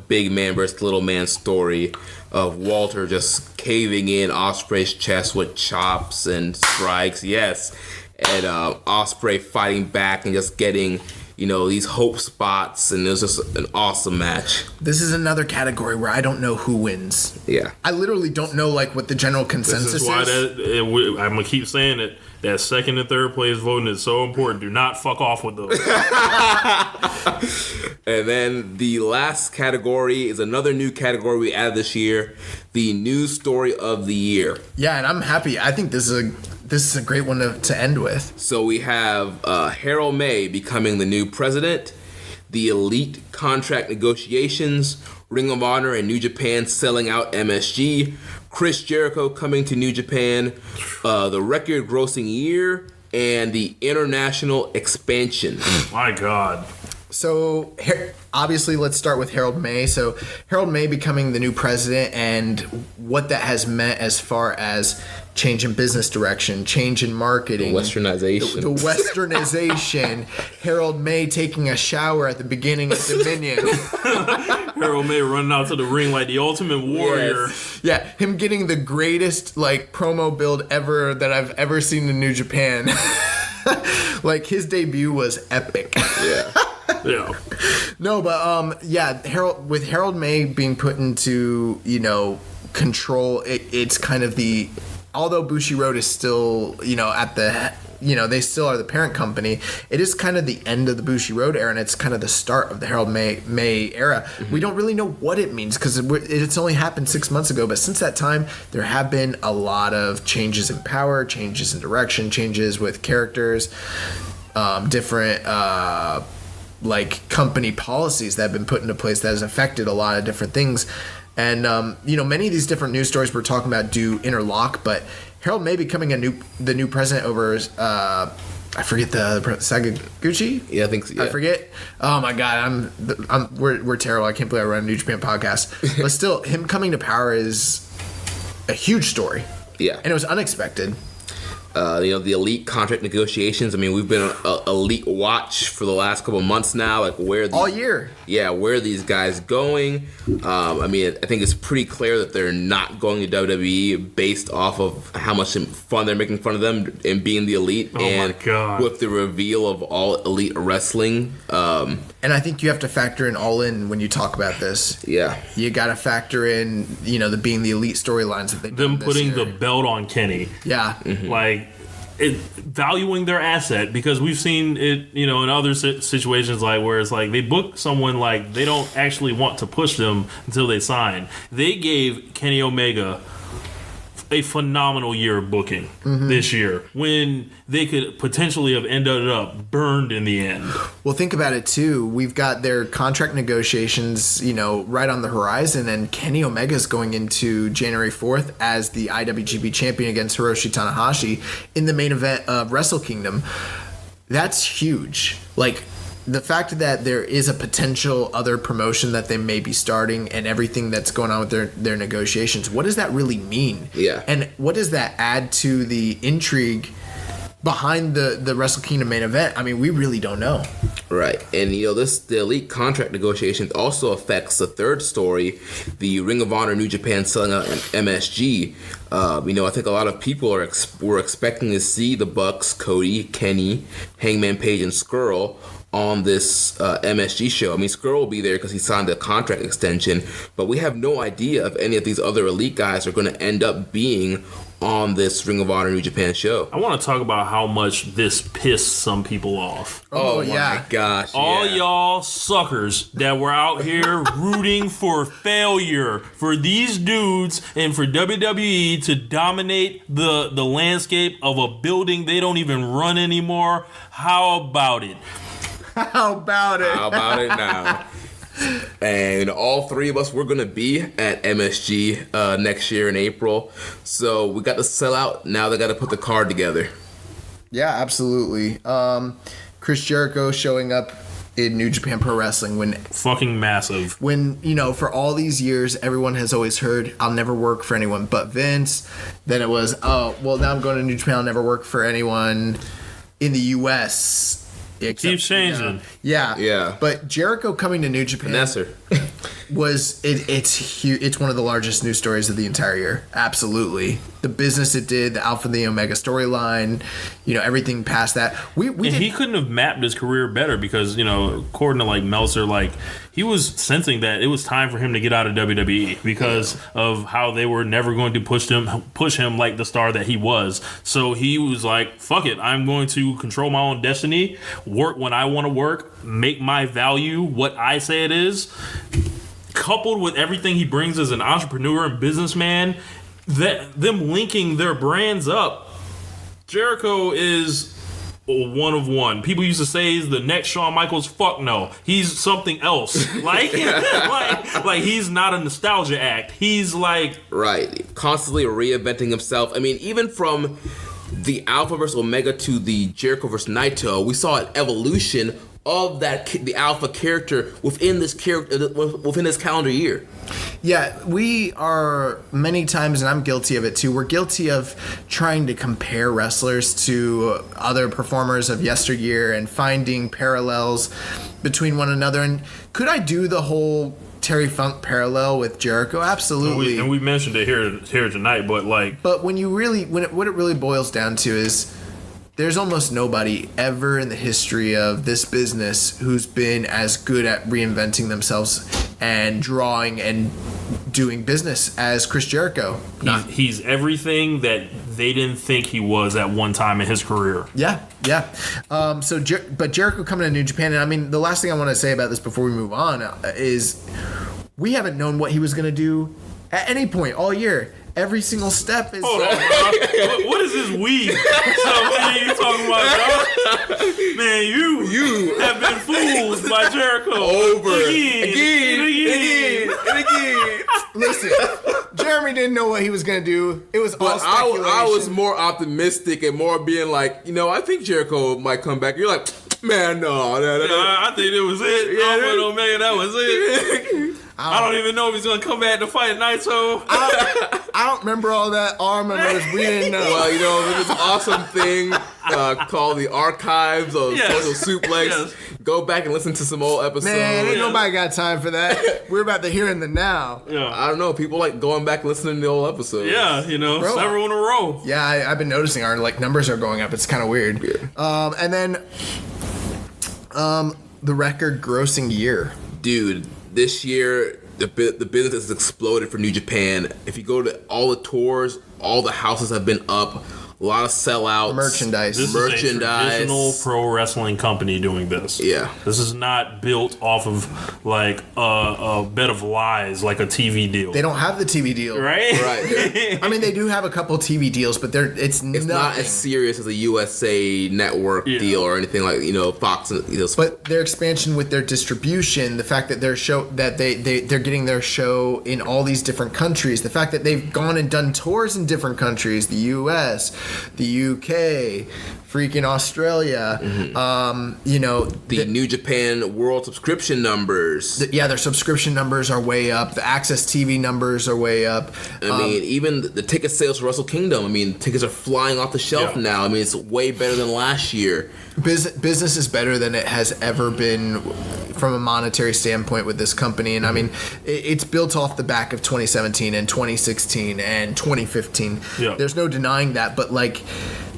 big man versus little man story of Walter just caving in Ospreay's chest with chops and strikes. Yes. And Ospreay fighting back and just getting, these hope spots. And it was just an awesome match. This is another category where I don't know who wins. Yeah. I literally don't know, what the general consensus is. This is why I'm going to keep saying it. That second and third place voting is so important. Do not fuck off with those. And then the last category is another new category we added this year, the news story of the year. Yeah, and I'm happy. I think this is a great one to end with. So we have Harold May becoming the new president, the Elite contract negotiations, Ring of Honor and New Japan selling out MSG, Chris Jericho coming to New Japan, the record grossing year, and the international expansion. My God. So, obviously, let's start with Harold May. So, Harold May becoming the new president and what that has meant as far as change in business direction, change in marketing. The westernization. The westernization. Harold May taking a shower at the beginning of Dominion. Harold May running out to the ring like the Ultimate Warrior. Yes. Yeah, him getting the greatest, promo build ever that I've ever seen in New Japan. His debut was epic. Yeah. Yeah. No, but with Harold May being put into, control, it's kind of although Bushiroad is still, at the, they still are the parent company, it is kind of the end of the Bushiroad era, and it's kind of the start of the Harold May era. Mm-hmm. We don't really know what it means because it's only happened 6 months ago, but since that time, there have been a lot of changes in power, changes in direction, changes with characters, different company policies that have been put into place that has affected a lot of different things. And many of these different news stories we're talking about do interlock, but Harold May becoming the new president over I forget the Sakaguchi. Yeah, I think so. Yeah. I forget. Oh my god, we're terrible. I can't believe I run a New Japan podcast. But still, him coming to power is a huge story. Yeah, and it was unexpected. The elite contract negotiations. I mean, we've been on elite watch for the last couple of months now. Like all year. Yeah, where are these guys going? I mean, I think it's pretty clear that they're not going to WWE based off of how much fun they're making fun of them and being the elite. Oh my God. With the reveal of All Elite Wrestling. And I think you have to factor in All In when you talk about this. Yeah, you got to factor in, the being the elite storylines that they them putting the belt on Kenny. Yeah, like. Valuing their asset, because we've seen it, in other situations, like where it's like they book someone, like they don't actually want to push them until they sign. They gave Kenny Omega a phenomenal year of booking this year when they could potentially have ended up burned in the end. Well, think about it too. We've got their contract negotiations, right on the horizon, and Kenny Omega's going into January 4th as the IWGP champion against Hiroshi Tanahashi in the main event of Wrestle Kingdom. That's huge. Like, the fact that there is a potential other promotion that they may be starting and everything that's going on with their negotiations, what does that really mean? Yeah. And what does that add to the intrigue behind the Wrestle Kingdom main event? I mean, we really don't know. Right. And, the elite contract negotiations also affects the third story, the Ring of Honor New Japan selling out MSG. I think a lot of people were expecting to see the Bucks, Cody, Kenny, Hangman Page, and Skrull on this MSG show. I mean, Skrull will be there because he signed a contract extension, but we have no idea if any of these other elite guys are going to end up being on this Ring of Honor New Japan show. I want to talk about how much this pissed some people off. Oh my gosh. All y'all suckers that were out here rooting for failure for these dudes and for WWE to dominate the landscape of a building they don't even run anymore. How about it? How about it? How about it now? And all three of us, we're going to be at MSG next year in April. So we got to sell out. Now they got to put the card together. Yeah, absolutely. Chris Jericho showing up in New Japan Pro Wrestling when fucking massive. When, for all these years, everyone has always heard, I'll never work for anyone but Vince. Then it was, now I'm going to New Japan. I'll never work for anyone in the U.S. It keeps changing. Yeah. But Jericho coming to New Japan was it's huge. It's one of the largest news stories of the entire year. Absolutely. The business it did, the Alpha and the Omega storyline, everything past that. He couldn't have mapped his career better because, according to like Meltzer, like he was sensing that it was time for him to get out of WWE because of how they were never going to push him like the star that he was. So he was like, fuck it, I'm going to control my own destiny, work when I want to work, make my value what I say it is. Coupled with everything he brings as an entrepreneur and businessman, them linking their brands up, Jericho is a one of one. People used to say he's the next Shawn Michaels. Fuck no, he's something else. like he's not a nostalgia act. He's like constantly reinventing himself. I mean, even from the Alpha versus Omega to the Jericho versus Naito, we saw an evolution of the Alpha character within this calendar year. Yeah, we are many times, and I'm guilty of it too, we're guilty of trying to compare wrestlers to other performers of yesteryear and finding parallels between one another. And could I do the whole Terry Funk parallel with Jericho? Absolutely. And we mentioned it here tonight, but when what it really boils down to is there's almost nobody ever in the history of this business who's been as good at reinventing themselves and drawing and doing business as Chris Jericho. He's everything that they didn't think he was at one time in his career. Yeah. But Jericho coming to New Japan, and I mean, the last thing I want to say about this before we move on is we haven't known what he was going to do at any point all year. Every single step is... Hold on, bro. What is this weed? What are you talking about, bro? Man, you have been fooled by Jericho. Over. Again. Listen, Jeremy didn't know what he was going to do. It was all speculation. I was more optimistic and more being like, I think Jericho might come back. You're like, man, no. I think it was it. Alpha and Omega, that was it. I don't even know if he's going to come back to fight Naito. I don't remember all that. All I remember is we didn't know. Well, there's this awesome thing called the Archives of Social Suplex. Yes. Go back and listen to some old episodes. Man, ain't nobody got time for that. We're about to hear in the now. Yeah. I don't know. People like going back and listening to the old episodes. Yeah, several in a row. Yeah, I've been noticing our numbers are going up. It's kind of weird. Yeah. And then the record grossing year. Dude, this year the business has exploded for New Japan. If you go to all the tours, all the houses have been up. A lot of sellouts. Merchandise. This is a traditional pro wrestling company doing this. Yeah. This is not built off of like a bed of lies, like a TV deal. They don't have the TV deal. Right? Right. I mean, they do have a couple TV deals, but it's not as serious as a USA Network deal or anything like, Fox. But their expansion with their distribution, the fact that they're getting their show in all these different countries, the fact that they've gone and done tours in different countries, the US, the UK, freaking Australia, the New Japan World subscription numbers. Their subscription numbers are way up. The Access TV numbers are way up. I mean, even the ticket sales for Wrestle Kingdom, tickets are flying off the shelf now. It's way better than last year. Business is better than it has ever been from a monetary standpoint with this company. And it's built off the back of 2017 and 2016 and 2015. Yeah. There's no denying that. But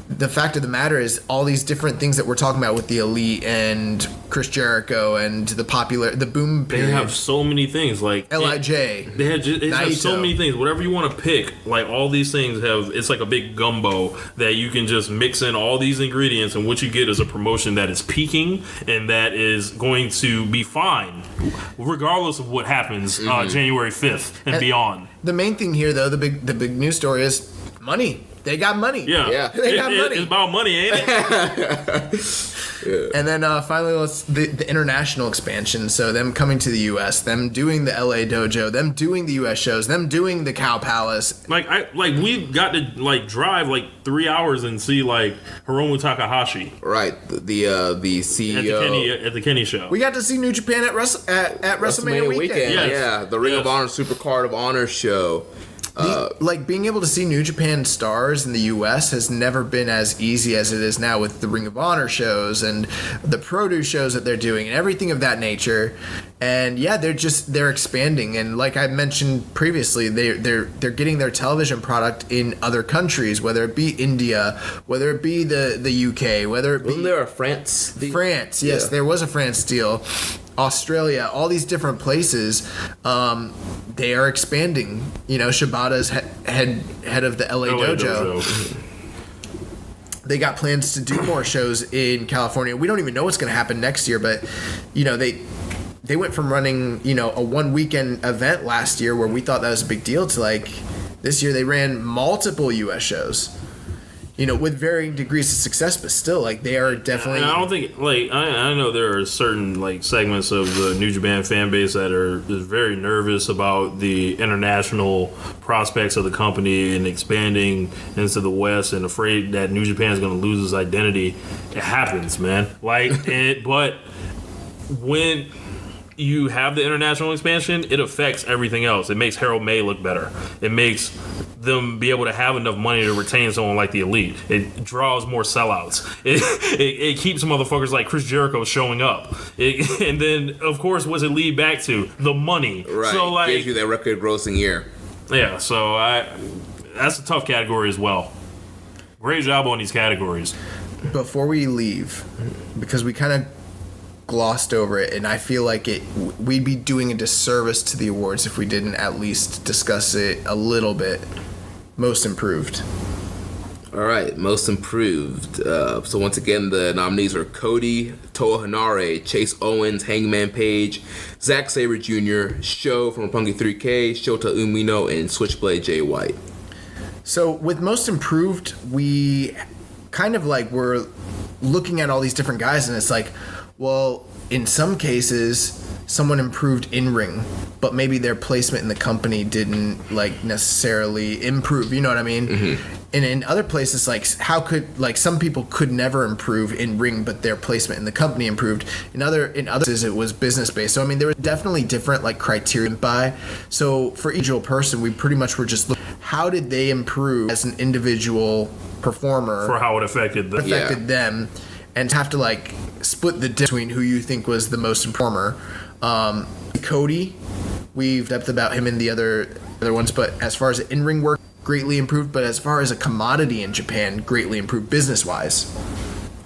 the fact of the matter is all these different things that we're talking about with the Elite and Chris Jericho and the boom period. They have so many things like LIJ. They have so many things. Whatever you want to pick, all these things it's like a big gumbo that you can just mix in all these ingredients, and what you get is a promotion that is peaking and that is going to be fine regardless of what happens January 5th and beyond. The main thing here, though, the big news story is money. They got money. Yeah. They got money. It's about money, ain't it? Yeah. And then finally, the international expansion. So them coming to the U.S., them doing the L.A. dojo, them doing the U.S. shows, them doing the Cow Palace. We got to drive 3 hours and see Hiromu Takahashi. Right, the CEO at the Kenny show. We got to see New Japan at WrestleMania weekend. Yes. Yeah, the Ring of Honor Super Card of Honor show. Being able to see New Japan stars in the U.S. has never been as easy as it is now with the Ring of Honor shows and the produce shows that they're doing and everything of that nature. And they're expanding. And like I mentioned previously, they're getting their television product in other countries, whether it be India, whether it be the UK, whether it be... Wasn't there a France? France, yes, there was a France deal. Australia, all these different places, they are expanding. Shibata's head of the LA Dojo. They got plans to do more shows in California. We don't even know what's going to happen next year, but they went from running a one weekend event last year where we thought that was a big deal to this year they ran multiple US shows. With varying degrees of success, but still, they are definitely... And I don't think, I know there are certain, segments of the New Japan fan base that is very nervous about the international prospects of the company and expanding into the West and afraid that New Japan is going to lose its identity. It happens, man. But when you have the international expansion, it affects everything else. It makes Harold May look better. It makes them be able to have enough money to retain someone like the Elite. It draws more sellouts. It keeps motherfuckers like Chris Jericho showing up. And then, of course, what's it lead back to? The money. Right. So, gives you that record grossing year. Yeah, so that's a tough category as well. Great job on these categories. Before we leave, because we kind of glossed over it, and I feel like we'd be doing a disservice to the awards if we didn't at least discuss it a little bit. Most improved. All right, most improved. So once again, the nominees are Cody, Toa Hanare, Chase Owens, Hangman Page, Zack Sabre Jr., Sho from Roppongi 3K, Shota Umino, and Switchblade Jay White. So with most improved, we kind of we're looking at all these different guys, and it's well, in some cases, someone improved in ring, but maybe their placement in the company didn't like necessarily improve. You know what I mean? Mm-hmm. And in other places, like how could like some people could never improve in ring, but their placement in the company improved. In others, it was business based. So I mean, there was definitely different like criteria by. So for each person, we pretty much were just looking, how did they improve as an individual performer for how it affected them, and have to like split the difference between who you think was the most performer. Cody, we've depth about him in the other ones, but as far as in-ring work, greatly improved, but as far as a commodity in Japan, greatly improved business-wise.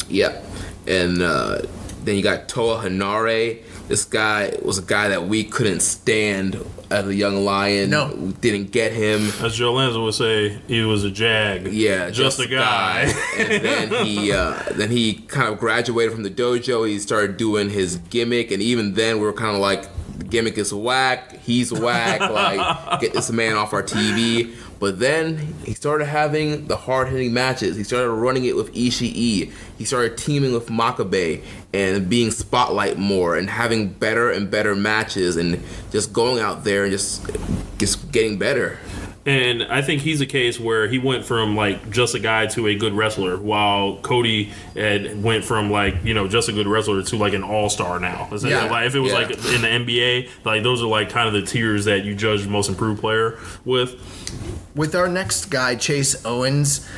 Yep. And then you got Toa Hanare. This guy was a guy that we couldn't stand as a young lion. No. We didn't get him. As Joe Lanza would say, he was a jag. Yeah, just a guy. And then he kind of graduated from the dojo. He started doing his gimmick, and even then we were kind of like, the gimmick is whack. He's whack. Like, get this man off our TV. But then he started having the hard-hitting matches. He started running it with Ishii. He started teaming with Makabe and being spotlight more and having better and better matches and just going out there and just getting better. And I think he's a case where he went from like just a guy to a good wrestler, while Cody went from like, you know, just a good wrestler to like an all-star now. Yeah. Like if it was like in the NBA, like those are like kind of the tiers that you judge most improved player with. With our next guy, Chase Owens,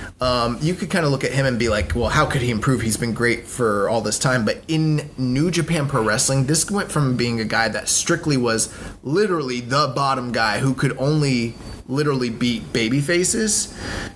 you could kind of look at him and be like, well, how could he improve? He's been great for all this time. But in New Japan Pro Wrestling, this went from being a guy that strictly was literally the bottom guy who could only literally beat baby faces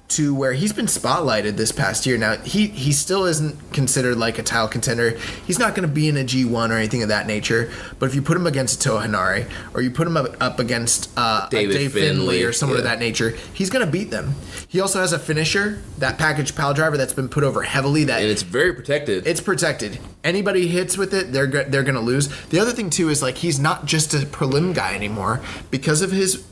to where he's been spotlighted this past year. Now, he still isn't considered like a title contender. He's not going to be in a G1 or anything of that nature. But if you put him against Toa Hanare or you put him up against Dave Finlay or someone of that nature, he's going to beat them. He also has a finisher, that package pile driver that's been put over heavily. And it's very protected. It's protected. Anybody hits with it, they're going to lose. The other thing, too, is like he's not just a prelim guy anymore. Because of his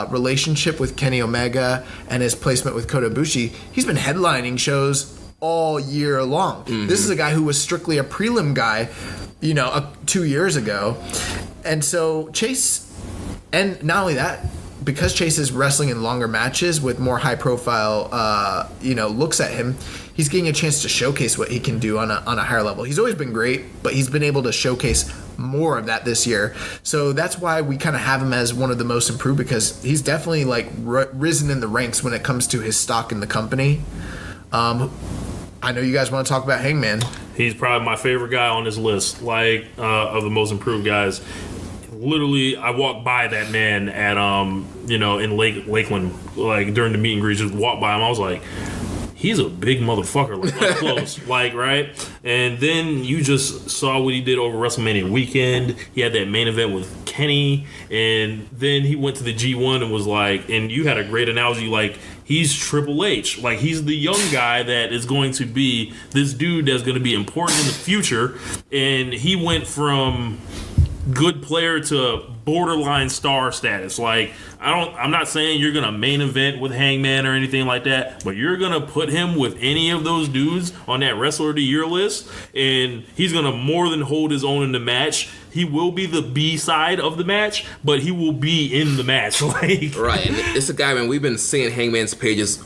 relationship with Kenny Omega and his placement with Kota Ibushi, he's been headlining shows all year long. Mm-hmm. This is a guy who was strictly a prelim guy, 2 years ago. And so Chase, and not only that, because Chase is wrestling in longer matches with more high profile, looks at him, he's getting a chance to showcase what he can do on a higher level. He's always been great, but he's been able to showcase more of that this year. So that's why we kind of have him as one of the most improved, because he's definitely like risen in the ranks when it comes to his stock in the company. I know you guys want to talk about Hangman. He's probably my favorite guy on this list, like of the most improved guys. Literally, I walked by that man at in Lakeland, like during the meet and greet, just walked by him. I was like, he's a big motherfucker, like up close, like, right? And then you just saw what he did over WrestleMania weekend. He had that main event with Kenny, and then he went to the G1 and was like, and you had a great analogy, like, he's Triple H. Like, he's the young guy that is going to be this dude that's going to be important in the future. And he went from good player to borderline star status. Like, I'm not saying you're gonna main event with Hangman or anything like that, but you're gonna put him with any of those dudes on that Wrestler of the Year list, and he's gonna more than hold his own in the match. He will be the B side of the match, but he will be in the match. Like, right, and it's a guy, man. We've been seeing Hangman's pages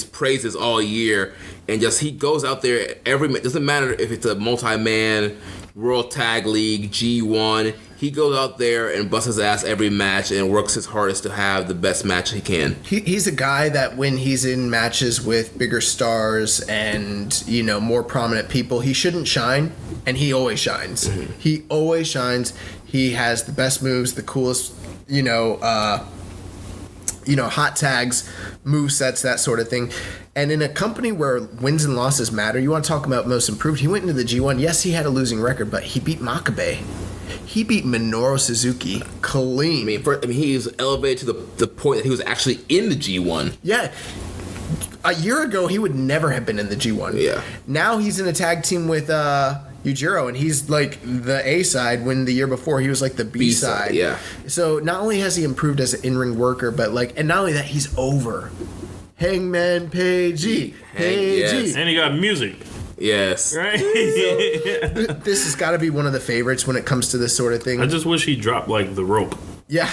praises all year, and just he goes out there every. Doesn't matter if it's a multi-man World Tag League, G1. He goes out there and busts his ass every match and works his hardest to have the best match he can. He's a guy that when he's in matches with bigger stars and, more prominent people, he shouldn't shine, and he always shines. Mm-hmm. He always shines. He has the best moves, the coolest, hot tags, movesets, that sort of thing. And in a company where wins and losses matter, you want to talk about most improved. He went into the G1. Yes, he had a losing record, but he beat Makabe. He beat Minoru Suzuki clean. He was elevated to the point that he was actually in the G1. Yeah. A year ago, he would never have been in the G1. Yeah. Now he's in a tag team with Yujiro, and he's like the A side, when the year before he was like the B side. Yeah. So not only has he improved as an in-ring worker, but and not only that, he's over. Hangman Pagey. Yes. And he got music. Yes. Right? This has got to be one of the favorites when it comes to this sort of thing. I just wish he dropped, like, the rope. Yeah.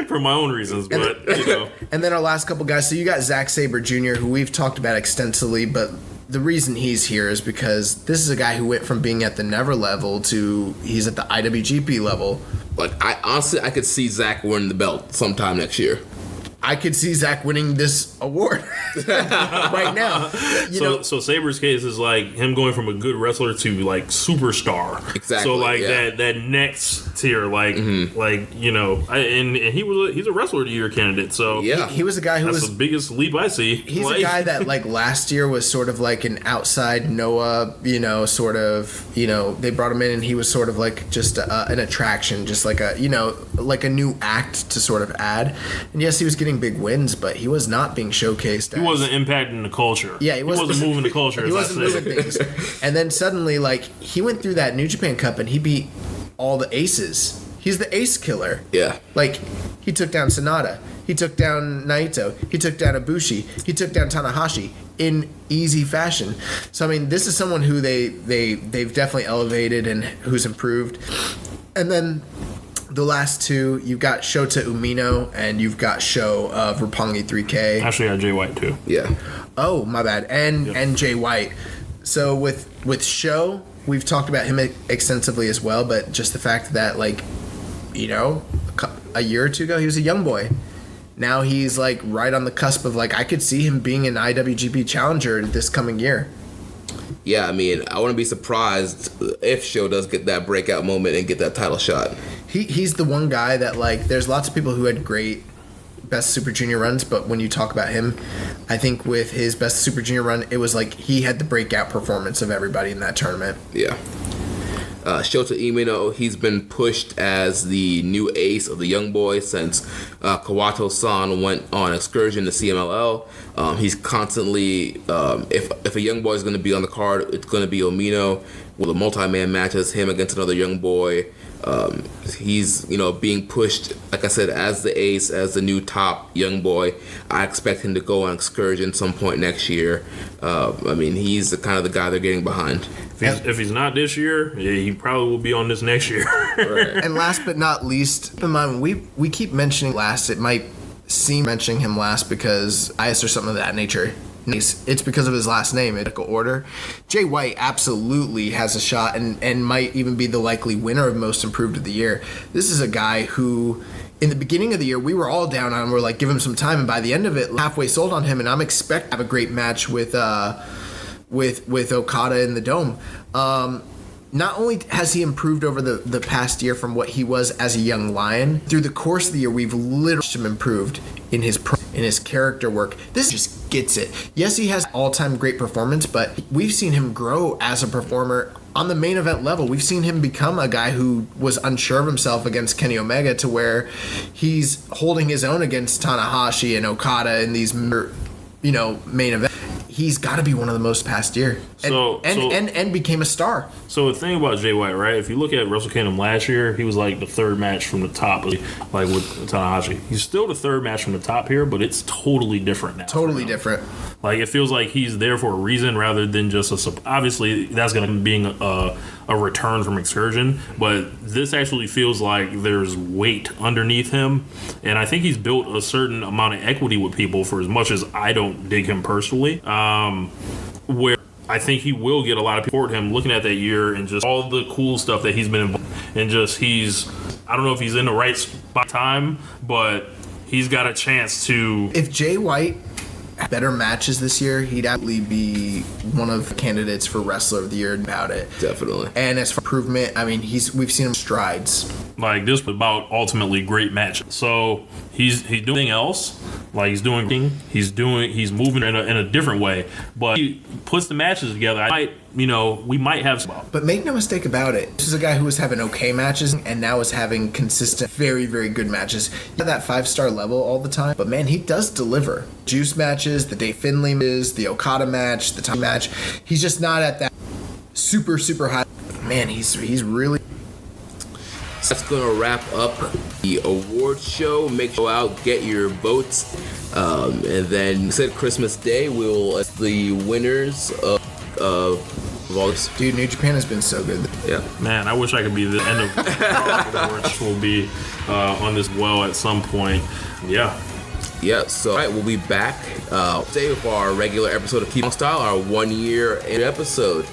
For my own reasons, but, you know. And then our last couple guys. So you got Zack Sabre Jr., who we've talked about extensively, but the reason he's here is because this is a guy who went from being at the Never level to he's at the IWGP level. Like, I could see Zach winning the belt sometime next year. I could see Zach winning this award right now. So Sabre's case is like him going from a good wrestler to like superstar. Exactly. So like yeah. that next tier, like you know, and he's a wrestler of the year candidate. So yeah, he was a guy who that's was the biggest leap I see. He's like, a guy that like last year was sort of like an outside Noah, you know, sort of, you know, they brought him in and he was sort of like just an attraction, just like a, you know, like a new act to sort of add. And yes, he was getting big wins, but he was not being showcased. He wasn't impacting the culture. Yeah, he wasn't moving the culture. He wasn't moving things. And then suddenly, like, he went through that New Japan Cup and he beat all the aces. He's the ace killer. Yeah. Like, he took down Sonata. He took down Naito. He took down Ibushi. He took down Tanahashi in easy fashion. So, I mean, this is someone who they've definitely elevated and who's improved. And then the last two, you've got Shota Umino and you've got Sho of Roppongi 3K. Actually, I got Jay White too. Yeah. Oh, my bad. And Jay White. So with Sho, we've talked about him extensively as well, but just the fact that, like, you know, a year or two ago, he was a young boy. Now he's, like, right on the cusp of, like, I could see him being an IWGP challenger this coming year. Yeah, I mean, I wouldn't be surprised if Sho does get that breakout moment and get that title shot. He's the one guy that, like, there's lots of people who had great Best Super Junior runs, but when you talk about him, I think with his Best Super Junior run, it was like he had the breakout performance of everybody in that tournament. Yeah. Shota Umino, he's been pushed as the new ace of the Young Boys since Kawato-san went on excursion to CMLL. He's constantly, if a Young Boy is going to be on the card, it's going to be Umino with a multi-man matches, him against another Young Boy. He's, you know, being pushed, like I said, as the ace, as the new top Young Boy. I expect him to go on excursion some point next year. I mean, he's the kind of the guy they're getting behind. If he's not this year, he probably will be on this next year. Right. And last but not least, keep in mind, we keep mentioning last. It might seem mentioning him last because IS or something of that nature. It's because of his last name, in order. Jay White absolutely has a shot and might even be the likely winner of Most Improved of the Year. This is a guy who, in the beginning of the year, we were all down on him. We're like, give him some time. And by the end of it, halfway sold on him. And I'm expecting to have a great match with Okada in the Dome. Not only has he improved over the past year from what he was as a young lion, through the course of the year, we've literally watched him improved in his character work. This just gets it. Yes, he has all-time great performance, but we've seen him grow as a performer on the main event level. We've seen him become a guy who was unsure of himself against Kenny Omega to where he's holding his own against Tanahashi and Okada in these, you know, main events. He's got to be one of the most past year, and became a star. So the thing about Jay White, right? If you look at Wrestle Kingdom last year, he was like the third match from the top, like with Tanahashi. He's still the third match from the top here, but it's totally different now. Totally different. Like, it feels like he's there for a reason rather than just obviously that's going to be a return from Excursion, but this actually feels like there's weight underneath him, and I think he's built a certain amount of equity with people for as much as I don't dig him personally, where I think he will get a lot of people for him looking at that year and just all the cool stuff that he's been involved in, and just I don't know if he's in the right spot time, but he's got a chance to. If Jay White better matches this year, he'd absolutely be one of the candidates for Wrestler of the Year about it. Definitely. And as for improvement, I mean, we've seen him strides. Like, this was about ultimately great matches. So he's doing anything else. Like, he's moving in a different way. But he puts the matches together. We might have some. But make no mistake about it, this is a guy who was having okay matches and now is having consistent, very, very good matches. Not that 5-star level all the time, but man, he does deliver. Juice matches, the Dave Finlay matches, the Okada match, the Tom match. He's just not at that super, super high. Man, he's really. So that's going to wrap up the award show. Make sure you go out, get your votes, and then said Christmas Day, we'll the winners of all this. Dude, New Japan has been so good. Yeah. Man, I wish I could be the end of which will be on this well at some point. Yeah. Yeah, so all right, we'll be back today with our regular episode of Keepin' Style, our 1 year episode.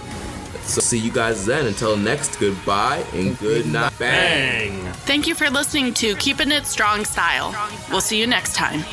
So see you guys then. Until next, goodbye and good night. Bang. Thank you for listening to Keepin' It Strong Style. We'll see you next time.